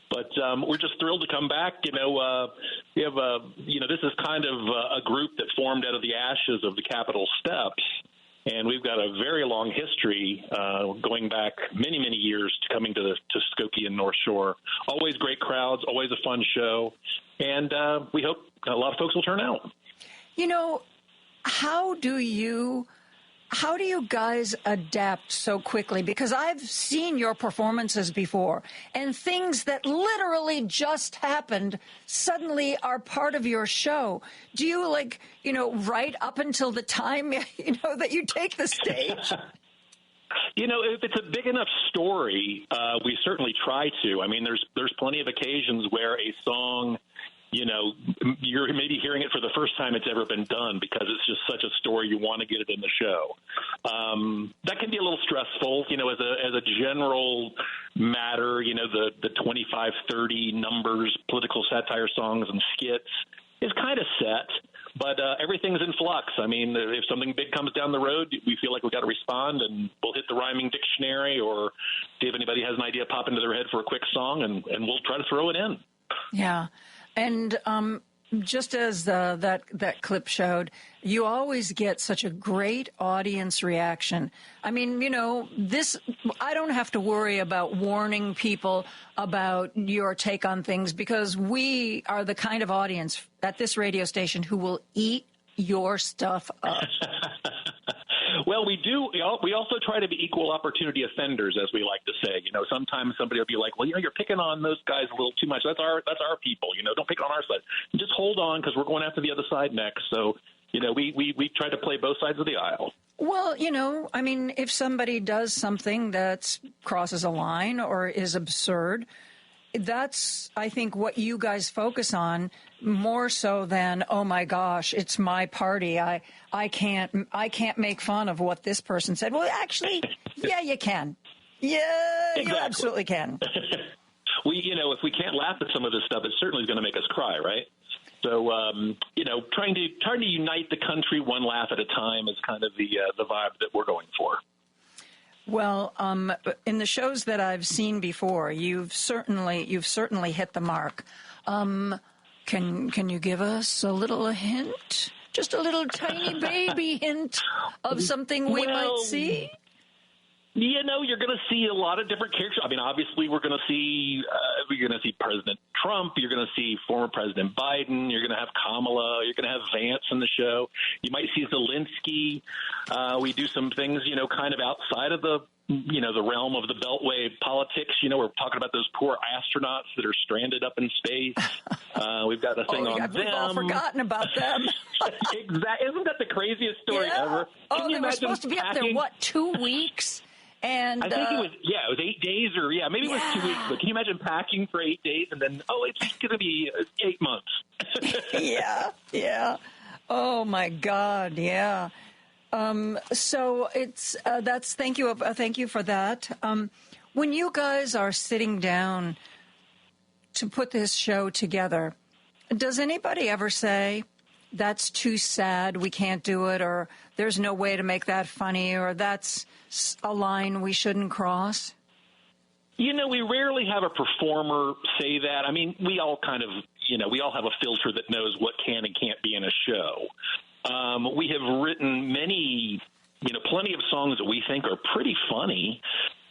But we're just thrilled to come back. You know, we have this is kind of a group that formed out of the ashes of the Capitol steps, and we've got a very long history going back many, many years to coming to Skokie and North Shore. Always great crowds, always a fun show, and we hope a lot of folks will turn out. You know, how do you guys adapt so quickly? Because I've seen your performances before, and things that literally just happened suddenly are part of your show. Do you, write up until the time, that you take the stage? You know, if it's a big enough story, we certainly try to. I mean, there's plenty of occasions where a song, you know, you're maybe hearing it for the first time it's ever been done because it's just such a story you want to get it in the show. That can be a little stressful, you know, as a general matter. You know, the 25, 30 numbers, political satire songs and skits is kind of set, but everything's in flux. I mean, if something big comes down the road, we feel like we've got to respond, and we'll hit the rhyming dictionary or see if anybody has an idea pop into their head for a quick song, and we'll try to throw it in. Yeah. And just as that clip showed, you always get such a great audience reaction. I mean, you know, I don't have to worry about warning people about your take on things because we are the kind of audience at this radio station who will eat your stuff up. Well, we do. We also try to be equal opportunity offenders, as we like to say. You know, sometimes somebody will be like, well, you know, you're picking on those guys a little too much. That's our people. You know, don't pick on our side. Just hold on because we're going after the other side next. So, you know, we try to play both sides of the aisle. Well, you know, I mean, if somebody does something that crosses a line or is absurd, that's, I think, what you guys focus on more so than, oh my gosh, it's my party. I can't make fun of what this person said. Well, actually, yeah, you can. Yeah, exactly. You absolutely can. If we can't laugh at some of this stuff, it certainly is going to make us cry, right? So, trying to unite the country one laugh at a time is kind of the vibe that we're going for. Well, in the shows that I've seen before, you've certainly hit the mark. Can you give us a little hint? Just a little tiny baby hint of something we might see? You're going to see a lot of different characters. I mean, obviously, we're going to see President Trump. You're going to see former President Biden. You're going to have Kamala. You're going to have Vance in the show. You might see Zelensky. We do some things, kind of outside of the realm of the Beltway politics. We're talking about those poor astronauts that are stranded up in space. We've got a thing on them. We've all forgotten about them. Exactly. Isn't that the craziest story ever? They were supposed to be up there, 2 weeks? And I think it was 8 days maybe it was 2 weeks. But can you imagine packing for 8 days and then, it's going to be 8 months? Yeah. Oh, my God, yeah. So it's thank you for that. When you guys are sitting down to put this show together, does anybody ever say, that's too sad, we can't do it, or there's no way to make that funny, or that's a line we shouldn't cross? We rarely have a performer say that. I mean, we all kind of, we all have a filter that knows what can and can't be in a show. We have written plenty of songs that we think are pretty funny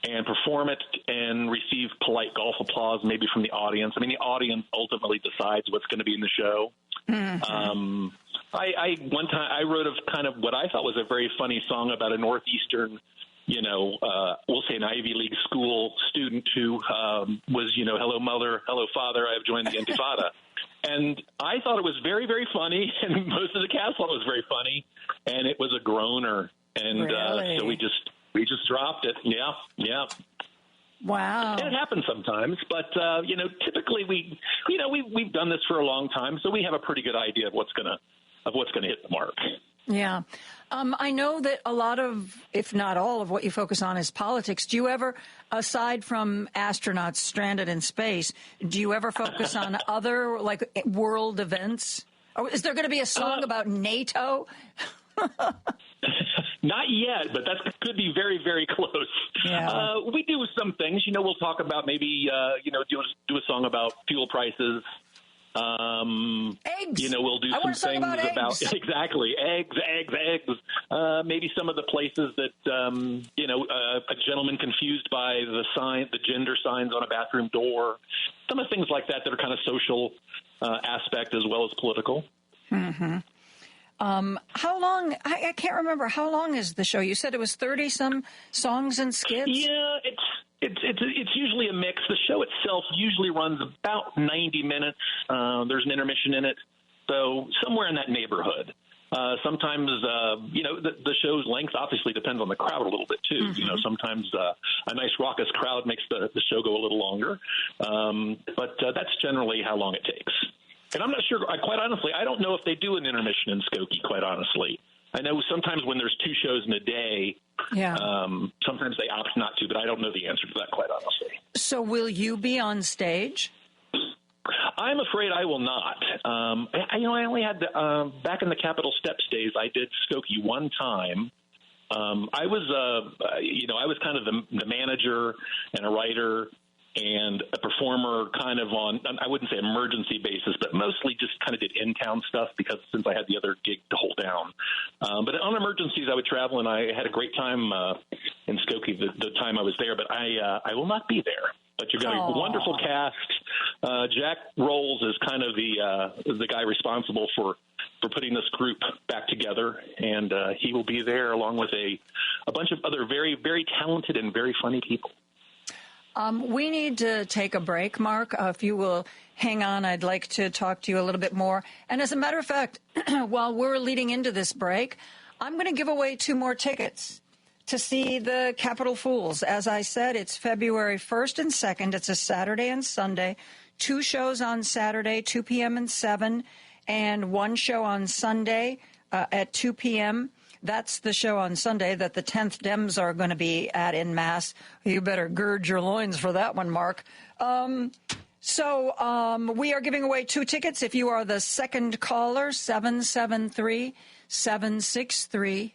and perform it and receive polite golf applause maybe from the audience. I mean, the audience ultimately decides what's going to be in the show. Mm-hmm. One time I wrote kind of what I thought was a very funny song about a Northeastern, we'll say an Ivy League school student who was, hello, mother, hello, father, I have joined the Intifada. And I thought it was very, very funny, and most of the cast thought it was very funny, and it was a groaner. And really? So we just dropped it. Yeah. Wow. And it happens sometimes, but typically we've done this for a long time, so we have a pretty good idea of what's gonna hit the mark. Yeah. I know that a lot of, if not all of what you focus on is politics. Do you ever, aside from astronauts stranded in space, do you ever focus on other world events? Or is there going to be a song about NATO? Not yet, but that could be very, very close. Yeah. We do some things. We'll talk about maybe, do a song about fuel prices. Eggs. We'll do some things about exactly eggs. Maybe some of the places that a gentleman confused by the gender signs on a bathroom door. Some of the things like that are kind of social aspect as well as political. Mm-hmm. How long? I can't remember. How long is the show? You said it was 30-some songs and skits? Yeah, it's usually a mix. The show itself usually runs about 90 minutes. There's an intermission in it, so somewhere in that neighborhood. Sometimes, the show's length obviously depends on the crowd a little bit too. Mm-hmm. Sometimes a nice raucous crowd makes the show go a little longer, but that's generally how long it takes. And I'm not sure, quite honestly, I don't know if they do an intermission in Skokie, quite honestly. I know sometimes when there's 2 shows in a day, sometimes they opt not to, but I don't know the answer to that, quite honestly. So will you be on stage? I'm afraid I will not. I only had, back in the Capitol Steps days, I did Skokie one time. I was kind of the manager and a writer and a performer kind of on, I wouldn't say emergency basis, but mostly just kind of did in-town stuff because since I had the other gig to hold down. But on emergencies, I would travel, and I had a great time in Skokie the time I was there, but I will not be there. But you've got a wonderful cast. Jack Rolls is kind of the guy responsible for putting this group back together, and he will be there along with a bunch of other very, very talented and very funny people. We need to take a break, Mark. If you will hang on, I'd like to talk to you a little bit more. And as a matter of fact, while we're leading into this break, I'm going to give away 2 more tickets to see the Capitol Fools. As I said, it's February 1st and 2nd. It's a Saturday and Sunday. 2 shows on Saturday, 2 p.m. and 7, and 1 show on Sunday at 2 p.m. That's the show on Sunday that the 10th Dems are going to be at en masse. You better gird your loins for that one, Mark. So we are giving away 2 tickets. If you are the second caller, 773-763-9278,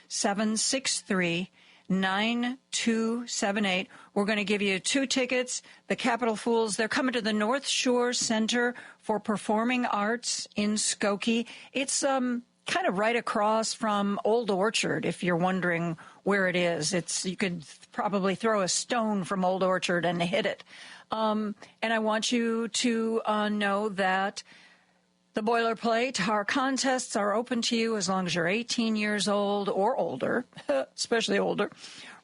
773-763-9278. We're going to give you 2 tickets. The Capitol Fools, they're coming to the North Shore Center for Performing Arts in Skokie. It's kind of right across from Old Orchard, if you're wondering where it is. You could probably throw a stone from Old Orchard and hit it. And I want you to know that the boilerplate, our contests are open to you as long as you're 18 years old or older, especially older,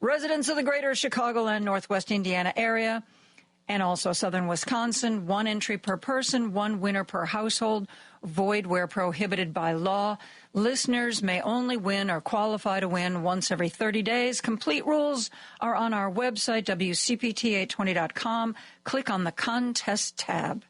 residents of the greater Chicagoland, Northwest Indiana area, and also southern Wisconsin. 1 entry per person, 1 winner per household, void where prohibited by law. Listeners may only win or qualify to win once every 30 days. Complete rules are on our website, WCPT820.com. Click on the contest tab.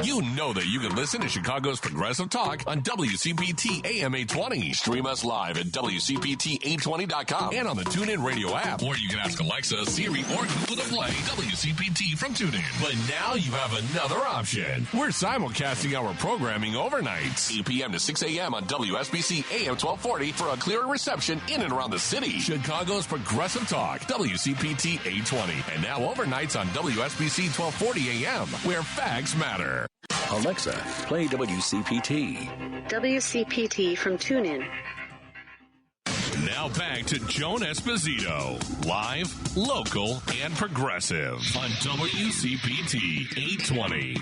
You know that you can listen to Chicago's Progressive Talk on WCPT AM 820. Stream us live at WCPT820.com and on the TuneIn Radio app. Or you can ask Alexa, Siri, or Google to play WCPT from TuneIn. But now you have another option. We're simulcasting our programming overnights, 8 p.m. to 6 a.m. on WSBC AM 1240 for a clearer reception in and around the city. Chicago's Progressive Talk, WCPT 820. And now overnights on WSBC 1240 AM, where facts matter. Alexa, play WCPT. WCPT from TuneIn. Now back to Joan Esposito, live, local, and progressive on WCPT 820.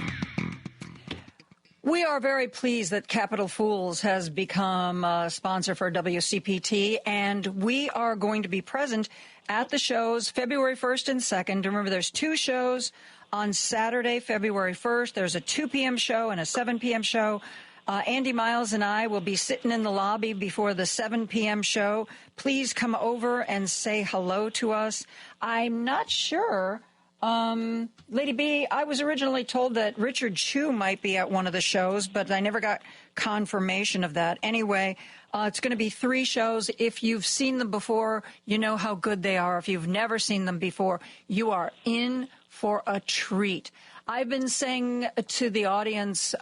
We are very pleased that Capitol Fools has become a sponsor for WCPT, and we are going to be present at the shows February 1st and 2nd. Remember, there's 2 shows. On Saturday, February 1st, there's a 2 p.m. show and a 7 p.m. show. Andy Miles and I will be sitting in the lobby before the 7 p.m. show. Please come over and say hello to us. I'm not sure. Lady B, I was originally told that Richard Chu might be at one of the shows, but I never got confirmation of that. Anyway, it's going to be 3 shows. If you've seen them before, you know how good they are. If you've never seen them before, you are in for a treat. I've been saying to the audience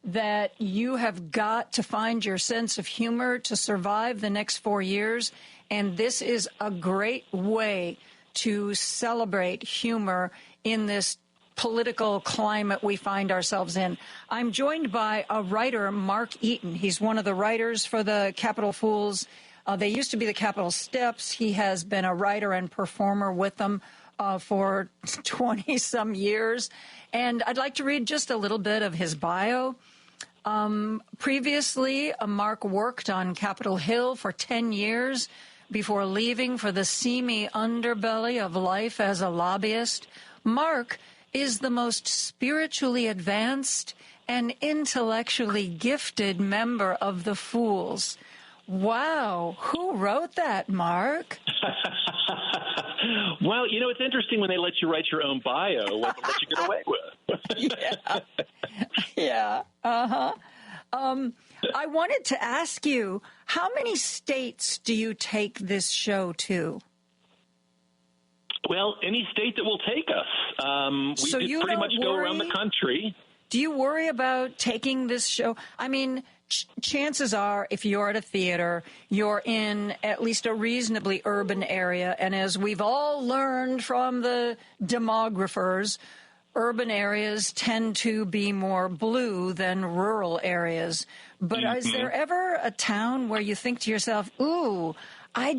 that you have got to find your sense of humor to survive the next 4 years, and this is a great way to celebrate humor in this political climate we find ourselves in. I'm joined by a writer, Mark Eaton. He's one of the writers for the Capitol Fools. They used to be the Capitol Steps. He has been a writer and performer with them for 20-some years. And I'd like to read just a little bit of his bio. Previously, Mark worked on Capitol Hill for 10 years before leaving for the seamy underbelly of life as a lobbyist. Mark is the most spiritually advanced and intellectually gifted member of the Fools. Wow. Who wrote that, Mark? Well, you know, it's interesting when they let you write your own bio, what they let you get away with. Yeah. Uh-huh. I wanted to ask you, how many states do you take this show to? Well, any state that will take us. We pretty much go around the country. Do you worry about taking this show? I mean, chances are, if you're at a theater, you're in at least a reasonably urban area. And as we've all learned from the demographers, urban areas tend to be more blue than rural areas. But is there ever a town where you think to yourself, ooh, I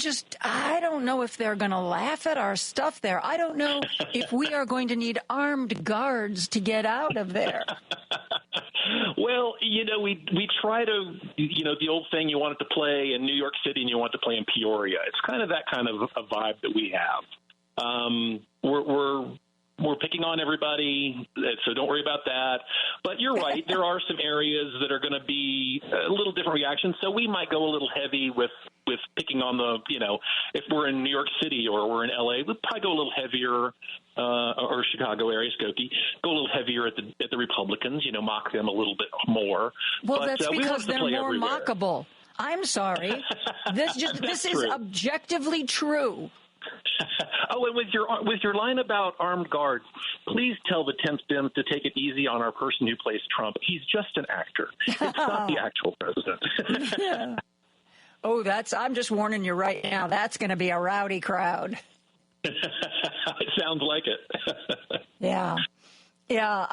don't know if they're going to laugh at our stuff there. I don't know if we are going to need armed guards to get out of there. Well, you know, we try to, you know, the old thing, you want it to play in New York City and you want it to play in Peoria. It's kind of that kind of a vibe that we have. We're picking on everybody, so don't worry about that. But you're right. There are some areas that are going to be a little different reactions. So we might go a little heavy with picking on the, you know, if we're in New York City or we're in L.A., we'll probably go a little heavier, or Chicago area, Skokie, go a little heavier at the Republicans, you know, mock them a little bit more. Well, but, that's because they're more everywhere. mockable. I'm sorry. This is objectively true. Oh, and with your line about armed guards, please tell the 10th Dem to take it easy on our person who plays Trump. He's just an actor. It's not the actual president. Yeah. Oh, I'm just warning you right now. That's going to be a rowdy crowd. It sounds like it. Yeah. Yeah,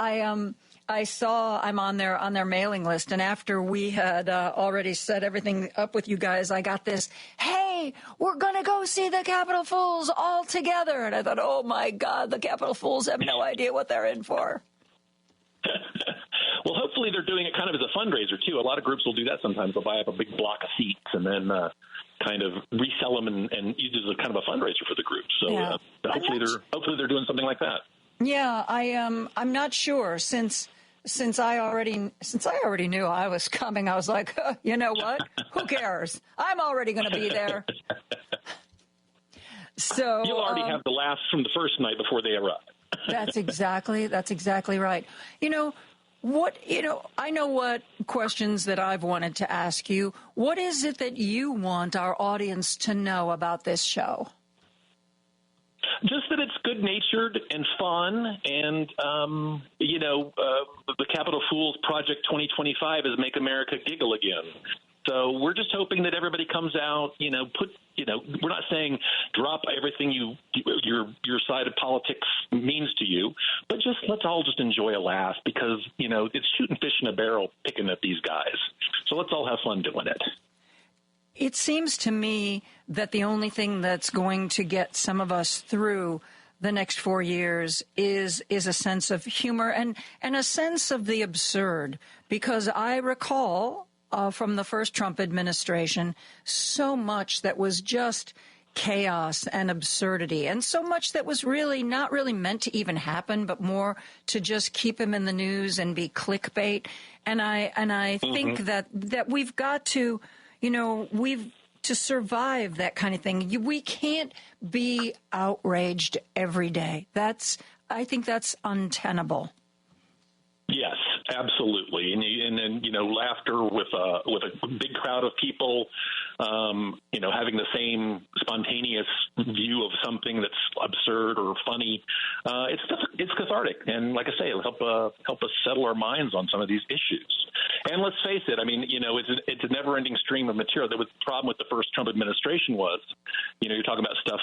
I saw I'm on their mailing list, and after we had already set everything up with you guys, I got this, hey, we're going to go see the Capitol Fools all together. And I thought, oh, my God, the Capitol Fools have no idea what they're in for. Well, hopefully they're doing it kind of as a fundraiser, too. A lot of groups will do that sometimes. They'll buy up a big block of seats and then kind of resell them and use it as a kind of a fundraiser for the group. So Yeah. Hopefully they're doing something like that. Yeah, I'm not sure since I already knew I was coming. I was like, you know what? Who cares? I'm already going to be there. So you'll already have the laughs from the first night before they arrive. That's exactly right. I know what questions that I've wanted to ask you. What is it that you want our audience to know about this show? Just that it's good-natured and fun, and, the Capitol Fools Project 2025 is Make America Giggle Again. So we're just hoping that everybody comes out, we're not saying drop everything your side of politics means to you, but just let's all just enjoy a laugh because, it's shooting fish in a barrel picking at these guys. So let's all have fun doing it. It seems to me that the only thing that's going to get some of us through the next 4 years is a sense of humor and a sense of the absurd, because I recall from the first Trump administration so much that was just chaos and absurdity, and so much that was really not really meant to even happen, but more to just keep him in the news and be clickbait. And I think that we've got to, to survive that kind of thing. We can't be outraged every day. I think that's untenable. Yes, absolutely. And then, laughter with a big crowd of people, having the same spontaneous view of something that's absurd or funny. It's cathartic. And like I say, it'll help us settle our minds on some of these issues. And let's face it, it's a never-ending stream of material. The problem with the first Trump administration was, you're talking about stuff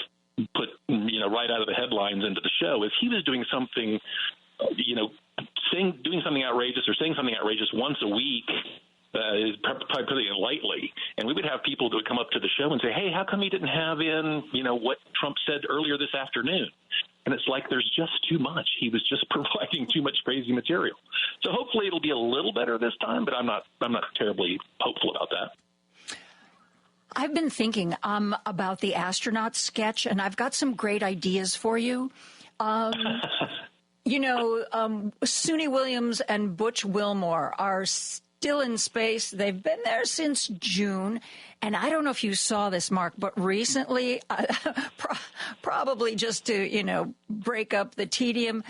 put, right out of the headlines into the show, is he was doing something, doing something outrageous or saying something outrageous once a week is probably putting it lightly. And we would have people that would come up to the show and say, hey, how come you didn't have in, what Trump said earlier this afternoon? And it's like there's just too much. He was just providing too much crazy material. So hopefully it'll be a little better this time, but I'm not terribly hopeful about that. I've been thinking about the astronaut sketch, and I've got some great ideas for you. Suni Williams and Butch Wilmore are still in space. They've been there since June. And I don't know if you saw this, Mark, but recently, probably just to, break up the tedium,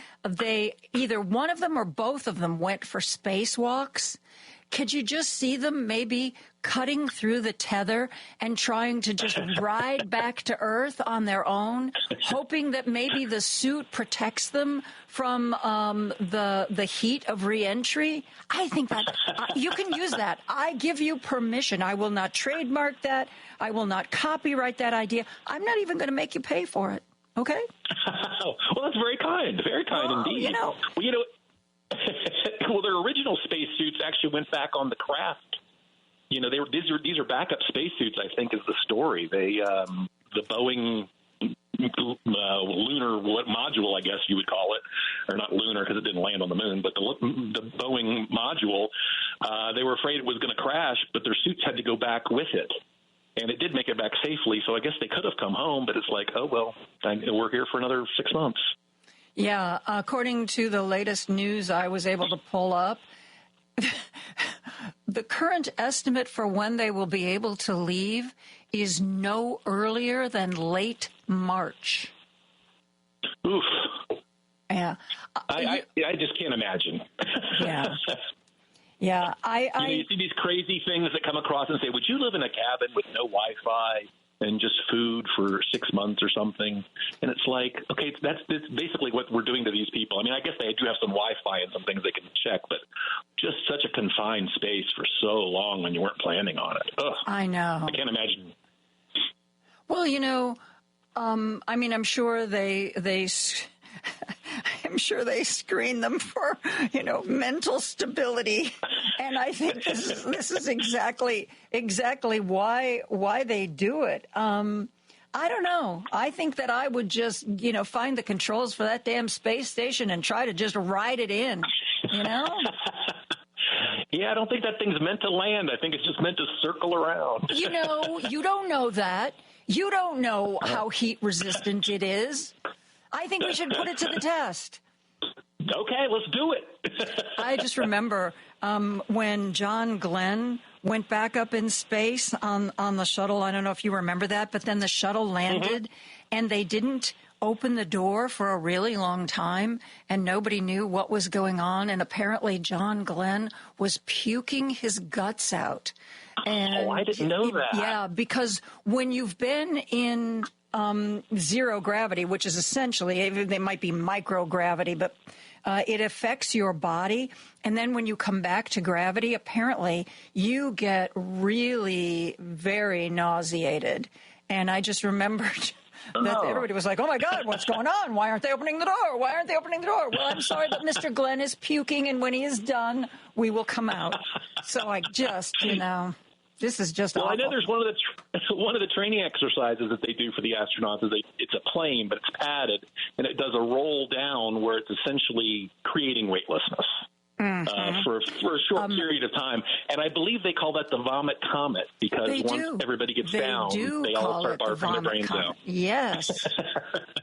either one of them or both of them went for spacewalks. Could you just see them maybe cutting through the tether and trying to just ride back to Earth on their own, hoping that maybe the suit protects them from the heat of reentry? I think that you can use that. I give you permission. I will not trademark that. I will not copyright that idea. I'm not even going to make you pay for it. Okay? Well, that's very kind. Very kind indeed. Well, their original spacesuits actually went back on the craft. These are backup spacesuits, I think, is the story. They the Boeing lunar module, I guess you would call it, or not lunar because it didn't land on the moon, but the Boeing module, they were afraid it was going to crash, but their suits had to go back with it. And it did make it back safely, so I guess they could have come home, but it's like, oh, well, we're here for another 6 months. Yeah, according to the latest news I was able to pull up, the current estimate for when they will be able to leave is no earlier than late March. Oof. Yeah. I just can't imagine. Yeah. Yeah. You see these crazy things that come across and say, would you live in a cabin with no Wi-Fi? and just food for 6 months or something. And it's like, okay, that's basically what we're doing to these people. I mean, I guess they do have some Wi-Fi and some things they can check, but just such a confined space for so long when you weren't planning on it. Ugh. I know. I can't imagine. Well, I mean, I'm sure I'm sure they screen them for, mental stability, and I think this is exactly why they do it. I don't know. I think that I would just, find the controls for that damn space station and try to just ride it in, Yeah, I don't think that thing's meant to land. I think it's just meant to circle around. You don't know that. You don't know how heat resistant it is. I think we should put it to the test. Okay, let's do it. I just remember when John Glenn went back up in space on the shuttle. I don't know if you remember that, but then the shuttle landed and they didn't open the door for a really long time and nobody knew what was going on. And apparently John Glenn was puking his guts out. And I didn't know that. Yeah, because when you've been in zero gravity, which is essentially, they might be microgravity, but it affects your body. And then when you come back to gravity, apparently you get really very nauseated. And I just remembered that everybody was like, oh, my God, what's going on? Why aren't they opening the door? Why aren't they opening the door? Well, I'm sorry, but Mr. Glenn is puking, and when he is done, we will come out. So I just, this is just awful. I know there's one of the training exercises that they do for the astronauts is it's a plane, but it's padded, and it does a roll down where it's essentially creating weightlessness. For a short period of time. And I believe they call that the vomit comet because once everybody gets down, they all start barfing their brains out. Yes.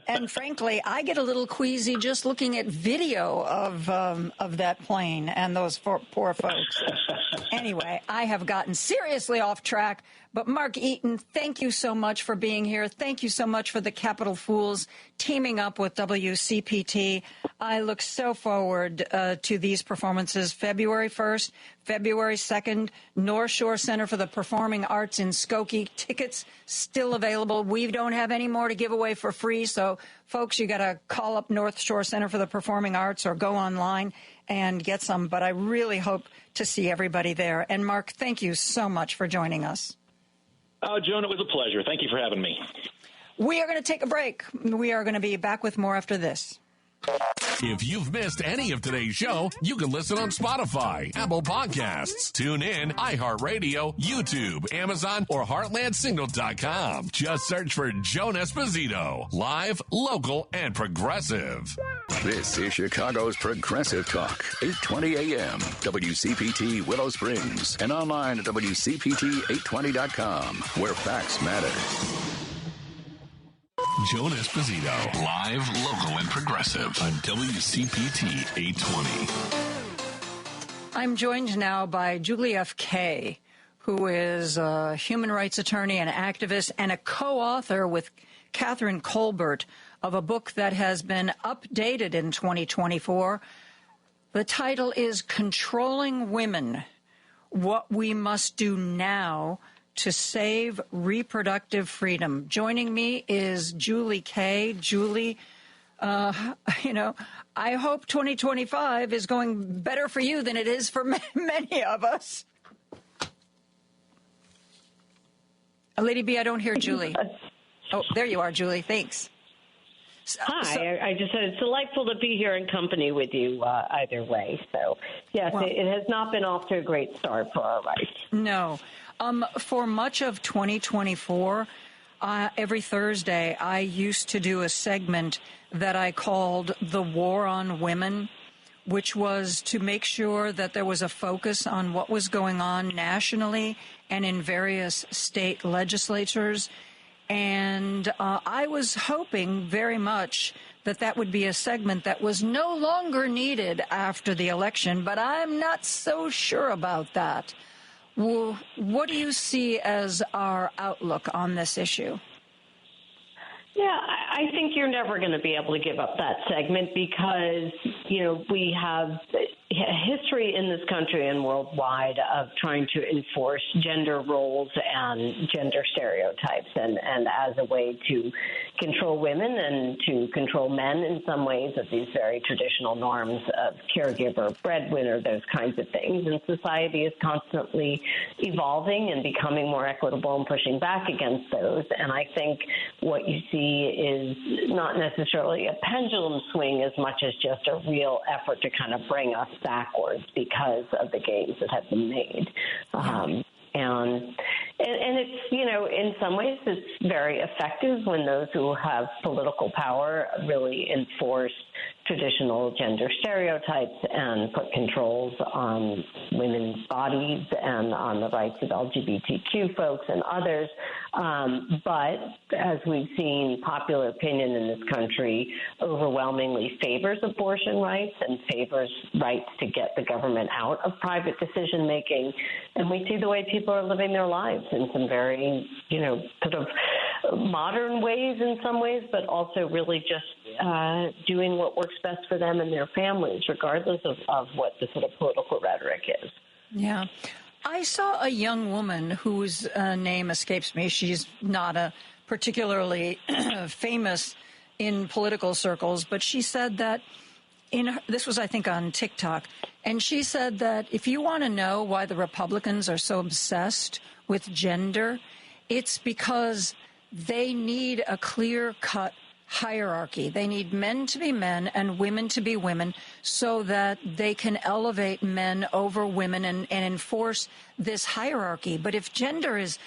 And frankly, I get a little queasy just looking at video of that plane and those poor folks. Anyway, I have gotten seriously off track. But Mark Eaton, thank you so much for being here. Thank you so much for the Capitol Fools teaming up with WCPT. I look so forward to these performances. February 1st, February 2nd, North Shore Center for the Performing Arts in Skokie. Tickets still available. We don't have any more to give away for free. So, folks, you got to call up North Shore Center for the Performing Arts or go online and get some. But I really hope to see everybody there. And, Mark, thank you so much for joining us. Oh, Joan, it was a pleasure. Thank you for having me. We are going to take a break. We are going to be back with more after this. If you've missed any of today's show, you can listen on Spotify, Apple Podcasts, TuneIn, iHeartRadio, YouTube, Amazon, or HeartlandSignal.com. Just search for Joan Esposito. Live, local, and progressive. This is Chicago's Progressive Talk, 820 AM, WCPT Willow Springs, and online at WCPT820.com, where facts matter. Joan Esposito, live, local, and progressive on WCPT 820. I'm joined now by Julie F. Kay, who is a human rights attorney and activist and a co-author with Catherine Colbert of a book that has been updated in 2024. The title is Controlling Women, What We Must Do Now to Save Reproductive Freedom. Joining me is Julie Kay. Julie, I hope 2025 is going better for you than it is for many of us. Lady B, I don't hear Julie. Oh, there you are, Julie. Thanks. Hi. I just said it's delightful to be here in company with you either way. So, yes, it has not been off to a great start for our rights. No. For much of 2024, every Thursday, I used to do a segment that I called The War on Women, which was to make sure that there was a focus on what was going on nationally and in various state legislatures. And I was hoping very much that that would be a segment that was no longer needed after the election, but I'm not so sure about that. Well, what do you see as our outlook on this issue? Yeah, I think you're never going to be able to give up that segment because, we have history in this country and worldwide of trying to enforce gender roles and gender stereotypes, and as a way to control women and to control men in some ways of these very traditional norms of caregiver, breadwinner, those kinds of things. And society is constantly evolving and becoming more equitable and pushing back against those. And I think what you see is not necessarily a pendulum swing as much as just a real effort to kind of bring us backwards because of the gains that have been made. And it's, you know, in some ways it's very effective when those who have political power really enforce traditional gender stereotypes and put controls on women's bodies and on the rights of LGBTQ folks and others. But as we've seen, popular opinion in this country overwhelmingly favors abortion rights and favors rights to get the government out of private decision making. And we see the way people are living their lives in some very, you know, sort of modern ways in some ways, but also really just doing what works best for them and their families, regardless of what the sort of political rhetoric is. Yeah. I saw a young woman whose name escapes me. She's not a particularly famous in political circles, but she said that this was, I think, on TikTok, and she said that if you want to know why the Republicans are so obsessed with gender, it's because they need a clear-cut hierarchy. They need men to be men and women to be women so that they can elevate men over women and enforce this hierarchy. But if gender is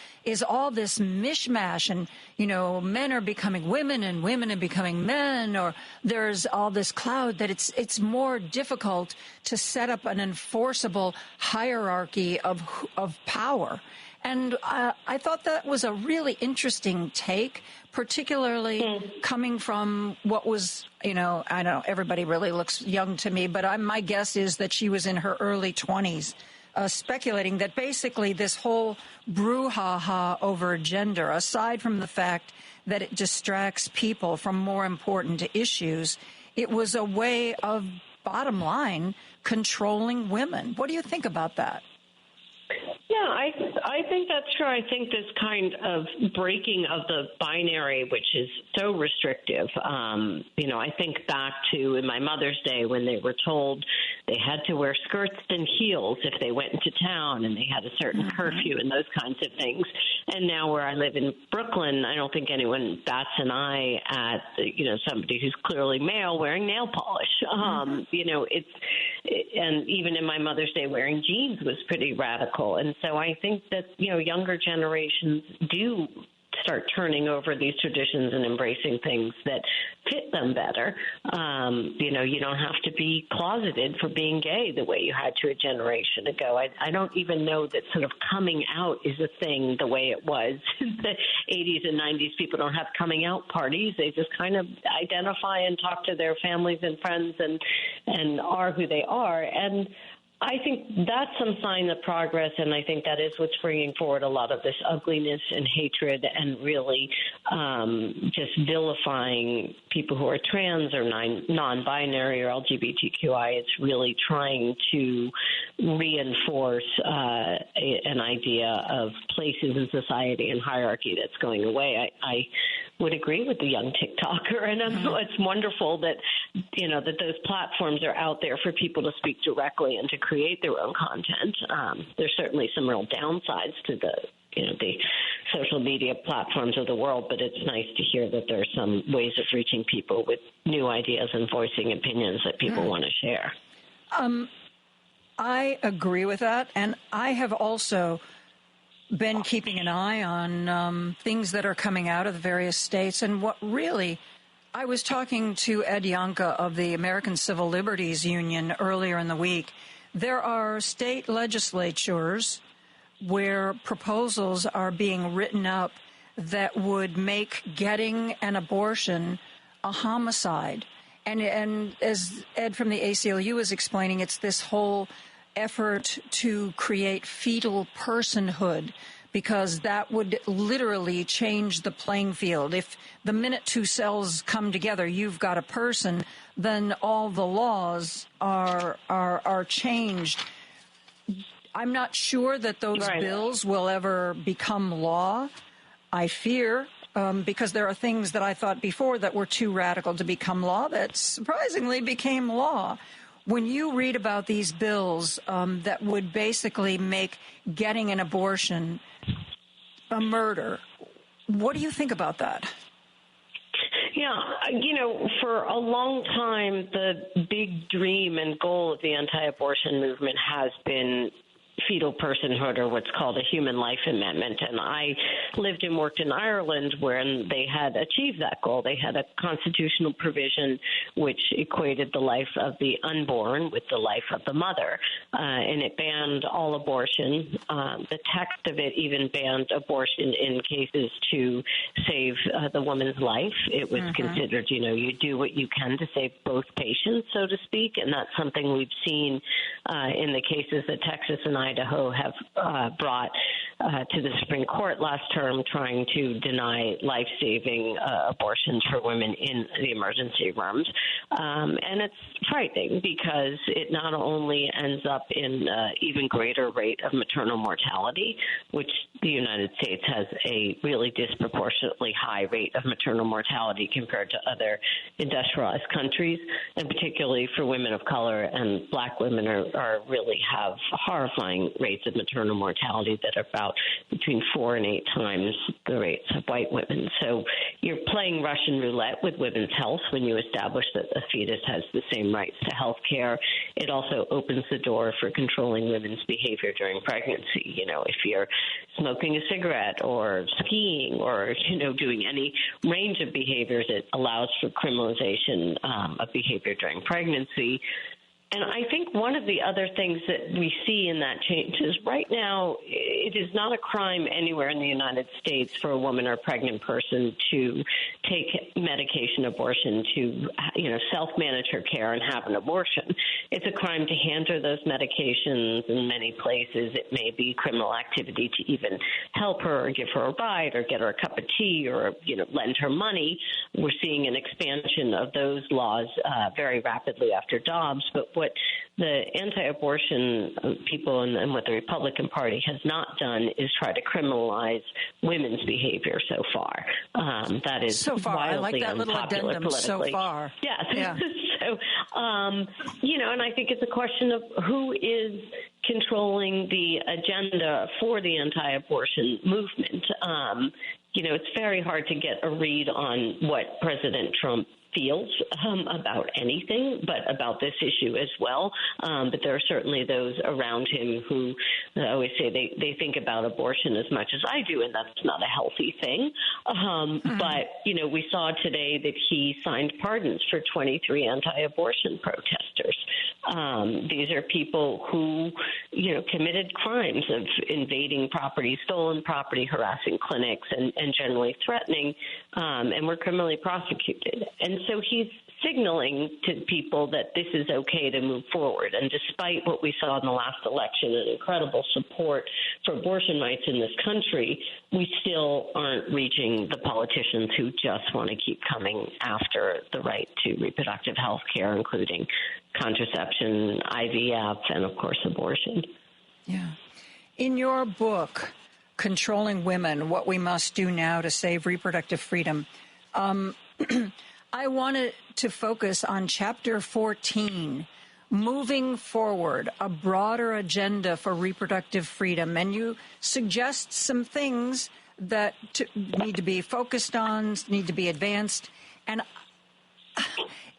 all this mishmash and, you know, men are becoming women and women are becoming men, or there's all this cloud, that it's more difficult to set up an enforceable hierarchy of power. And I thought that was a really interesting take, particularly coming from what was, you know, I don't know, everybody really looks young to me, but my guess is that she was in her early 20s, speculating that basically this whole brouhaha over gender, aside from the fact that it distracts people from more important issues, it was a way of, bottom line, controlling women. What do you think about that? Yeah, I think that's true. I think this kind of breaking of the binary, which is so restrictive, you know, I think back to in my mother's day when they were told they had to wear skirts and heels if they went into town and they had a certain curfew and those kinds of things. And now where I live in Brooklyn, I don't think anyone bats an eye at, you know, somebody who's clearly male wearing nail polish. You know, and even in my mother's day, wearing jeans was pretty radical. And so I think that, you know, younger generations do start turning over these traditions and embracing things that fit them better. You know, you don't have to be closeted for being gay the way you had to a generation ago. I don't even know that sort of coming out is a thing the way it was in the 80s and 90s. People don't have coming out parties. They just kind of identify and talk to their families and friends and are who they are. And I think that's some sign of progress, and I think that is what's bringing forward a lot of this ugliness and hatred and really just vilifying people who are trans or non-binary or LGBTQI. It's really trying to reinforce an idea of places in society and hierarchy that's going away. I would agree with the young TikToker, and it's wonderful that, you know, that those platforms are out there for people to speak directly and to create their own content. There's certainly some real downsides to the social media platforms of the world, but it's nice to hear that there are some ways of reaching people with new ideas and voicing opinions that people want to share. I agree with that, and I have also been keeping an eye on things that are coming out of the various states. And what really, I was talking to Ed Yonka of the American Civil Liberties Union earlier in the week. There are state legislatures where proposals are being written up that would make getting an abortion a homicide. And as Ed from the ACLU is explaining, it's this whole effort to create fetal personhood, because that would literally change the playing field. If the minute two cells come together, you've got a person, then all the laws are changed. I'm not sure that those bills will ever become law. I fear, because there are things that I thought before that were too radical to become law that surprisingly became law. When you read about these bills that would basically make getting an abortion a murder, what do you think about that? Yeah, for a long time, the big dream and goal of the anti-abortion movement has been fetal personhood, or what's called a human life amendment. And I lived and worked in Ireland when they had achieved that goal. They had a constitutional provision which equated the life of the unborn with the life of the mother. And it banned all abortion. The text of it even banned abortion in cases to save the woman's life. It was considered, you do what you can to save both patients, so to speak. And that's something we've seen in the cases that Texas and Idaho have brought to the Supreme Court last term, trying to deny life-saving abortions for women in the emergency rooms. And it's frightening because it not only ends up in an even greater rate of maternal mortality, which the United States has a really disproportionately high rate of maternal mortality compared to other industrialized countries, and particularly for women of color and black women are really have horrifying rates of maternal mortality that are about between 4 and 8 times the rates of white women. So you're playing Russian roulette with women's health when you establish that a fetus has the same rights to health care. It also opens the door for controlling women's behavior during pregnancy. If you're smoking a cigarette or skiing or, doing any range of behaviors, it allows for criminalization of behavior during pregnancy. And I think one of the other things that we see in that change is right now it is not a crime anywhere in the United States for a woman or pregnant person to take medication abortion, to self-manage her care and have an abortion. It's a crime to hand her those medications. In many places it may be criminal activity to even help her or give her a ride or get her a cup of tea or lend her money. We're seeing an expansion of those laws very rapidly after Dobbs, but what the anti-abortion people and what the Republican Party has not done is try to criminalize women's behavior so far. That is so far. I like that little addendum. So far, yes. Yeah. So, and I think it's a question of who is controlling the agenda for the anti-abortion movement. It's very hard to get a read on what President Trump feels about anything, but about this issue as well. But there are certainly those around him who always say they think about abortion as much as I do, and that's not a healthy thing. But, we saw today that he signed pardons for 23 anti-abortion protesters. These are people who, committed crimes of invading property, stolen property, harassing clinics, and generally threatening, and were criminally prosecuted. And so he's signaling to people that this is okay to move forward. And despite what we saw in the last election, an incredible support for abortion rights in this country, we still aren't reaching the politicians who just want to keep coming after the right to reproductive health care, including contraception, IVF, and, of course, abortion. Yeah. In your book, Controlling Women, What We Must Do Now to Save Reproductive Freedom, I wanted to focus on Chapter 14, Moving Forward, a broader agenda for reproductive freedom. And you suggest some things that need to be focused on, need to be advanced. And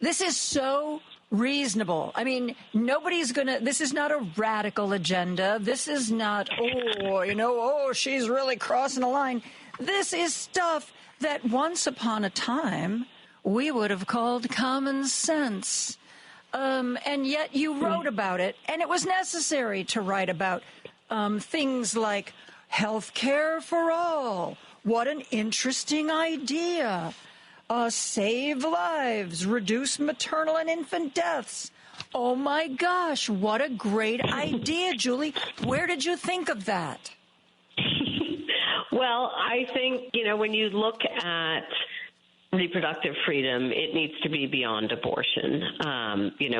this is so reasonable. I mean, this is not a radical agenda. This is not, she's really crossing a line. This is stuff that once upon a time we would have called common sense. And yet you wrote about it, and it was necessary to write about things like health care for all. What an interesting idea. Save lives, reduce maternal and infant deaths. Oh, my gosh, what a great idea, Julie. Where did you think of that? Well, I think, when you look at reproductive freedom, it needs to be beyond abortion.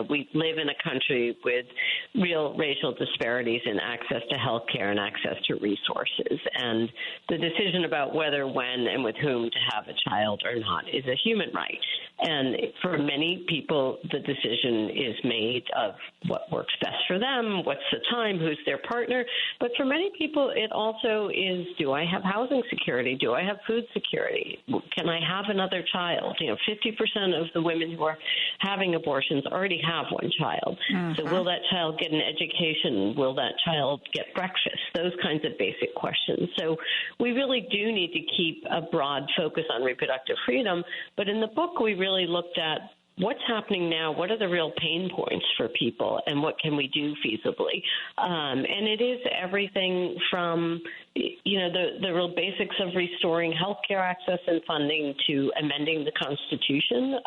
We live in a country with real racial disparities in access to health care and access to resources. And the decision about whether, when, and with whom to have a child or not is a human right. And for many people, the decision is made of what works best for them, what's the time, who's their partner. But for many people, it also is, do I have housing security? Do I have food security? Can I have another child? 50% of the women who are having abortions already have one child. Mm-hmm. So will that child get an education? Will that child get breakfast? Those kinds of basic questions. So we really do need to keep a broad focus on reproductive freedom. But in the book, we really looked at what's happening now, what are the real pain points for people, and what can we do feasibly? And it is everything from, the real basics of restoring healthcare access and funding to amending the Constitution.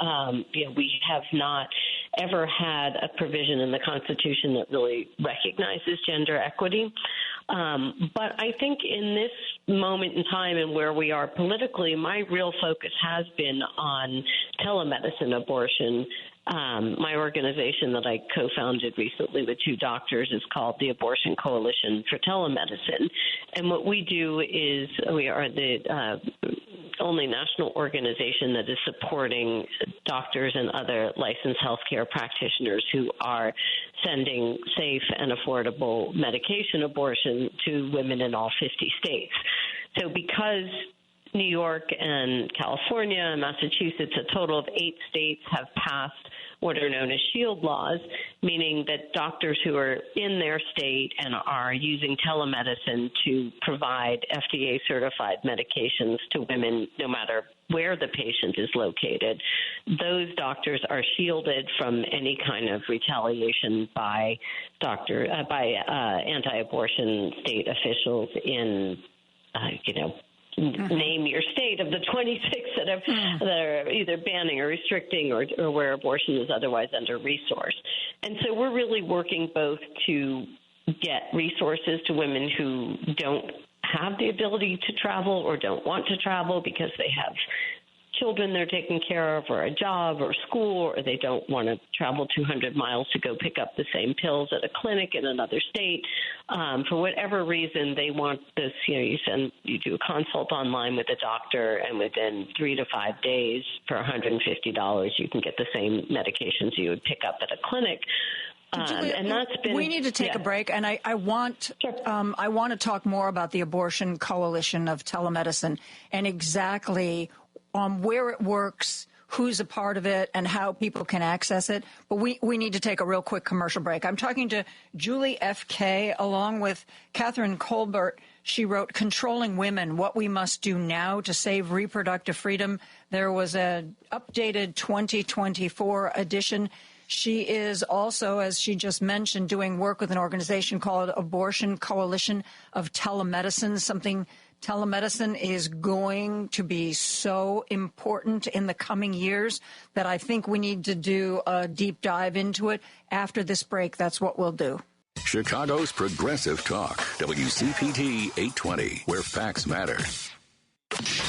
We have not ever had a provision in the Constitution that really recognizes gender equity. But I think in this moment in time and where we are politically, my real focus has been on telemedicine abortion. My organization that I co-founded recently with two doctors is called the Abortion Coalition for Telemedicine. And what we do is we are the only national organization that is supporting doctors and other licensed healthcare practitioners who are sending safe and affordable medication abortion to women in all 50 states. So because New York and California and Massachusetts, a total of 8 states have passed what are known as shield laws, meaning that doctors who are in their state and are using telemedicine to provide FDA-certified medications to women, no matter where the patient is located, those doctors are shielded from any kind of retaliation by anti-abortion state officials in, name your state of the 26 that are either banning or restricting or where abortion is otherwise under-resourced. And so we're really working both to get resources to women who don't have the ability to travel or don't want to travel because they have children they're taking care of or a job or school, or they don't want to travel 200 miles to go pick up the same pills at a clinic in another state. For whatever reason, they want this, you do a consult online with a doctor, and within 3 to 5 days for $150, you can get the same medications you would pick up at a clinic. And that's been, we need to take a break, and I want to talk more about the Abortion Coalition of Telemedicine and exactly where it works, who's a part of it, and how people can access it. But we need to take a real quick commercial break. I'm talking to Julie F.K. along with Catherine Colbert. She wrote Controlling Women, What We Must Do Now to Save Reproductive Freedom. There was an updated 2024 edition. She is also, as she just mentioned, doing work with an organization called Abortion Coalition of Telemedicine, telemedicine is going to be so important in the coming years that I think we need to do a deep dive into it. After this break, that's what we'll do. Chicago's Progressive Talk, WCPT 820, where facts matter.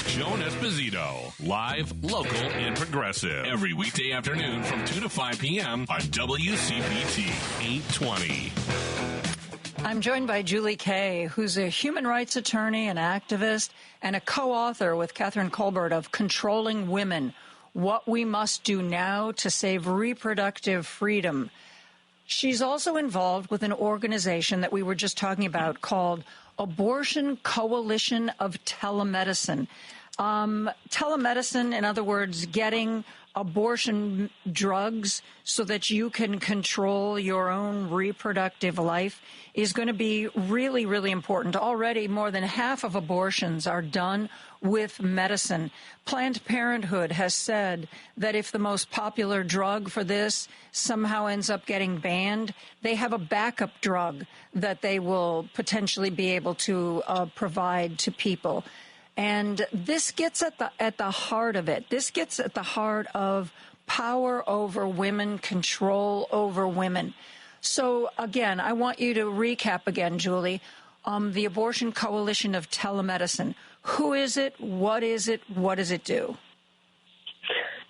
Joan Esposito, live, local, and progressive. Every weekday afternoon from 2 to 5 p.m. on WCPT 820. I'm joined by Julie Kay, who's a human rights attorney and activist and a co-author with Catherine Colbert of Controlling Women, What We Must Do Now to Save Reproductive Freedom. She's also involved with an organization that we were just talking about called Abortion Coalition of Telemedicine. Telemedicine, in other words, getting abortion drugs so that you can control your own reproductive life is going to be really, really important. Already more than half of abortions are done with medicine. Planned Parenthood has said that if the most popular drug for this somehow ends up getting banned, they have a backup drug that they will potentially be able to provide to people. And this gets at the heart of it. This gets at the heart of power over women, control over women. So, again, I want you to recap again, Julie. the Abortion Coalition of Telemedicine. Who is it? What is it? What does it do?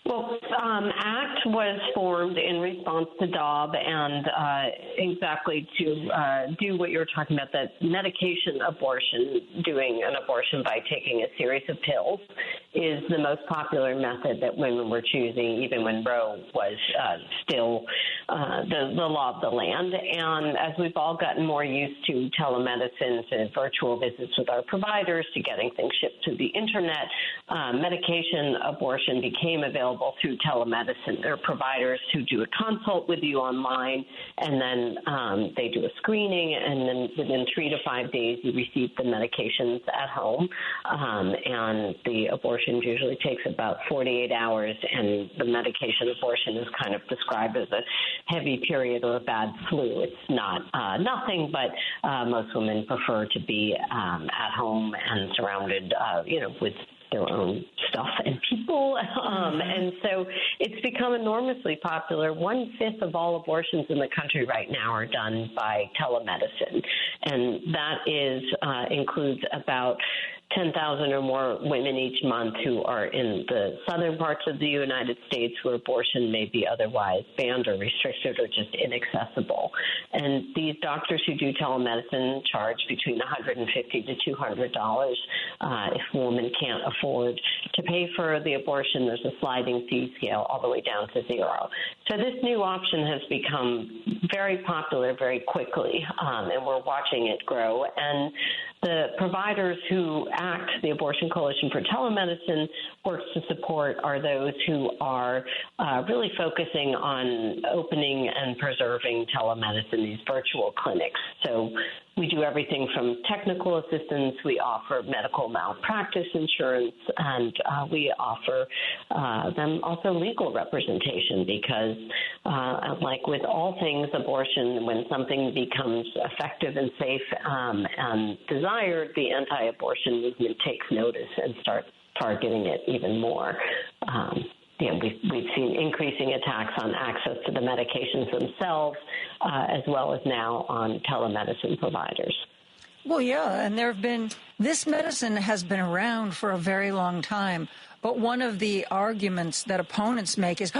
Well, ACT was formed in response to DOB and exactly to do what you were talking about, that medication abortion, doing an abortion by taking a series of pills, is the most popular method that women were choosing, even when Roe was still the law of the land. And as we've all gotten more used to telemedicine, to virtual visits with our providers, to getting things shipped to the internet, medication abortion became available through telemedicine. There are providers who do a consult with you online, and then they do a screening, and then within 3 to 5 days you receive the medications at home. And the abortion usually takes about 48 hours, and the medication abortion is kind of described as a heavy period or a bad flu. It's not nothing, but most women prefer to be at home and surrounded, with their own stuff and people. And so it's become enormously popular. 1/5 of all abortions in the country right now are done by telemedicine. And that includes about 10,000 or more women each month who are in the southern parts of the United States where abortion may be otherwise banned or restricted or just inaccessible. And these doctors who do telemedicine charge between $150 to $200. If a woman can't afford to pay for the abortion, there's a sliding fee scale all the way down to $0. So this new option has become very popular very quickly, and we're watching it grow. And the providers who ACT, the Abortion Coalition for Telemedicine, works to support are those who are really focusing on opening and preserving telemedicine, these virtual clinics. So we do everything from technical assistance, we offer medical malpractice insurance, and we offer them also legal representation because, like with all things abortion, when something becomes effective and safe and desired, the anti-abortion movement takes notice and starts targeting it even more. We've seen increasing attacks on access to the medications themselves, as well as now on telemedicine providers. Well, yeah, and this medicine has been around for a very long time. But one of the arguments that opponents make is,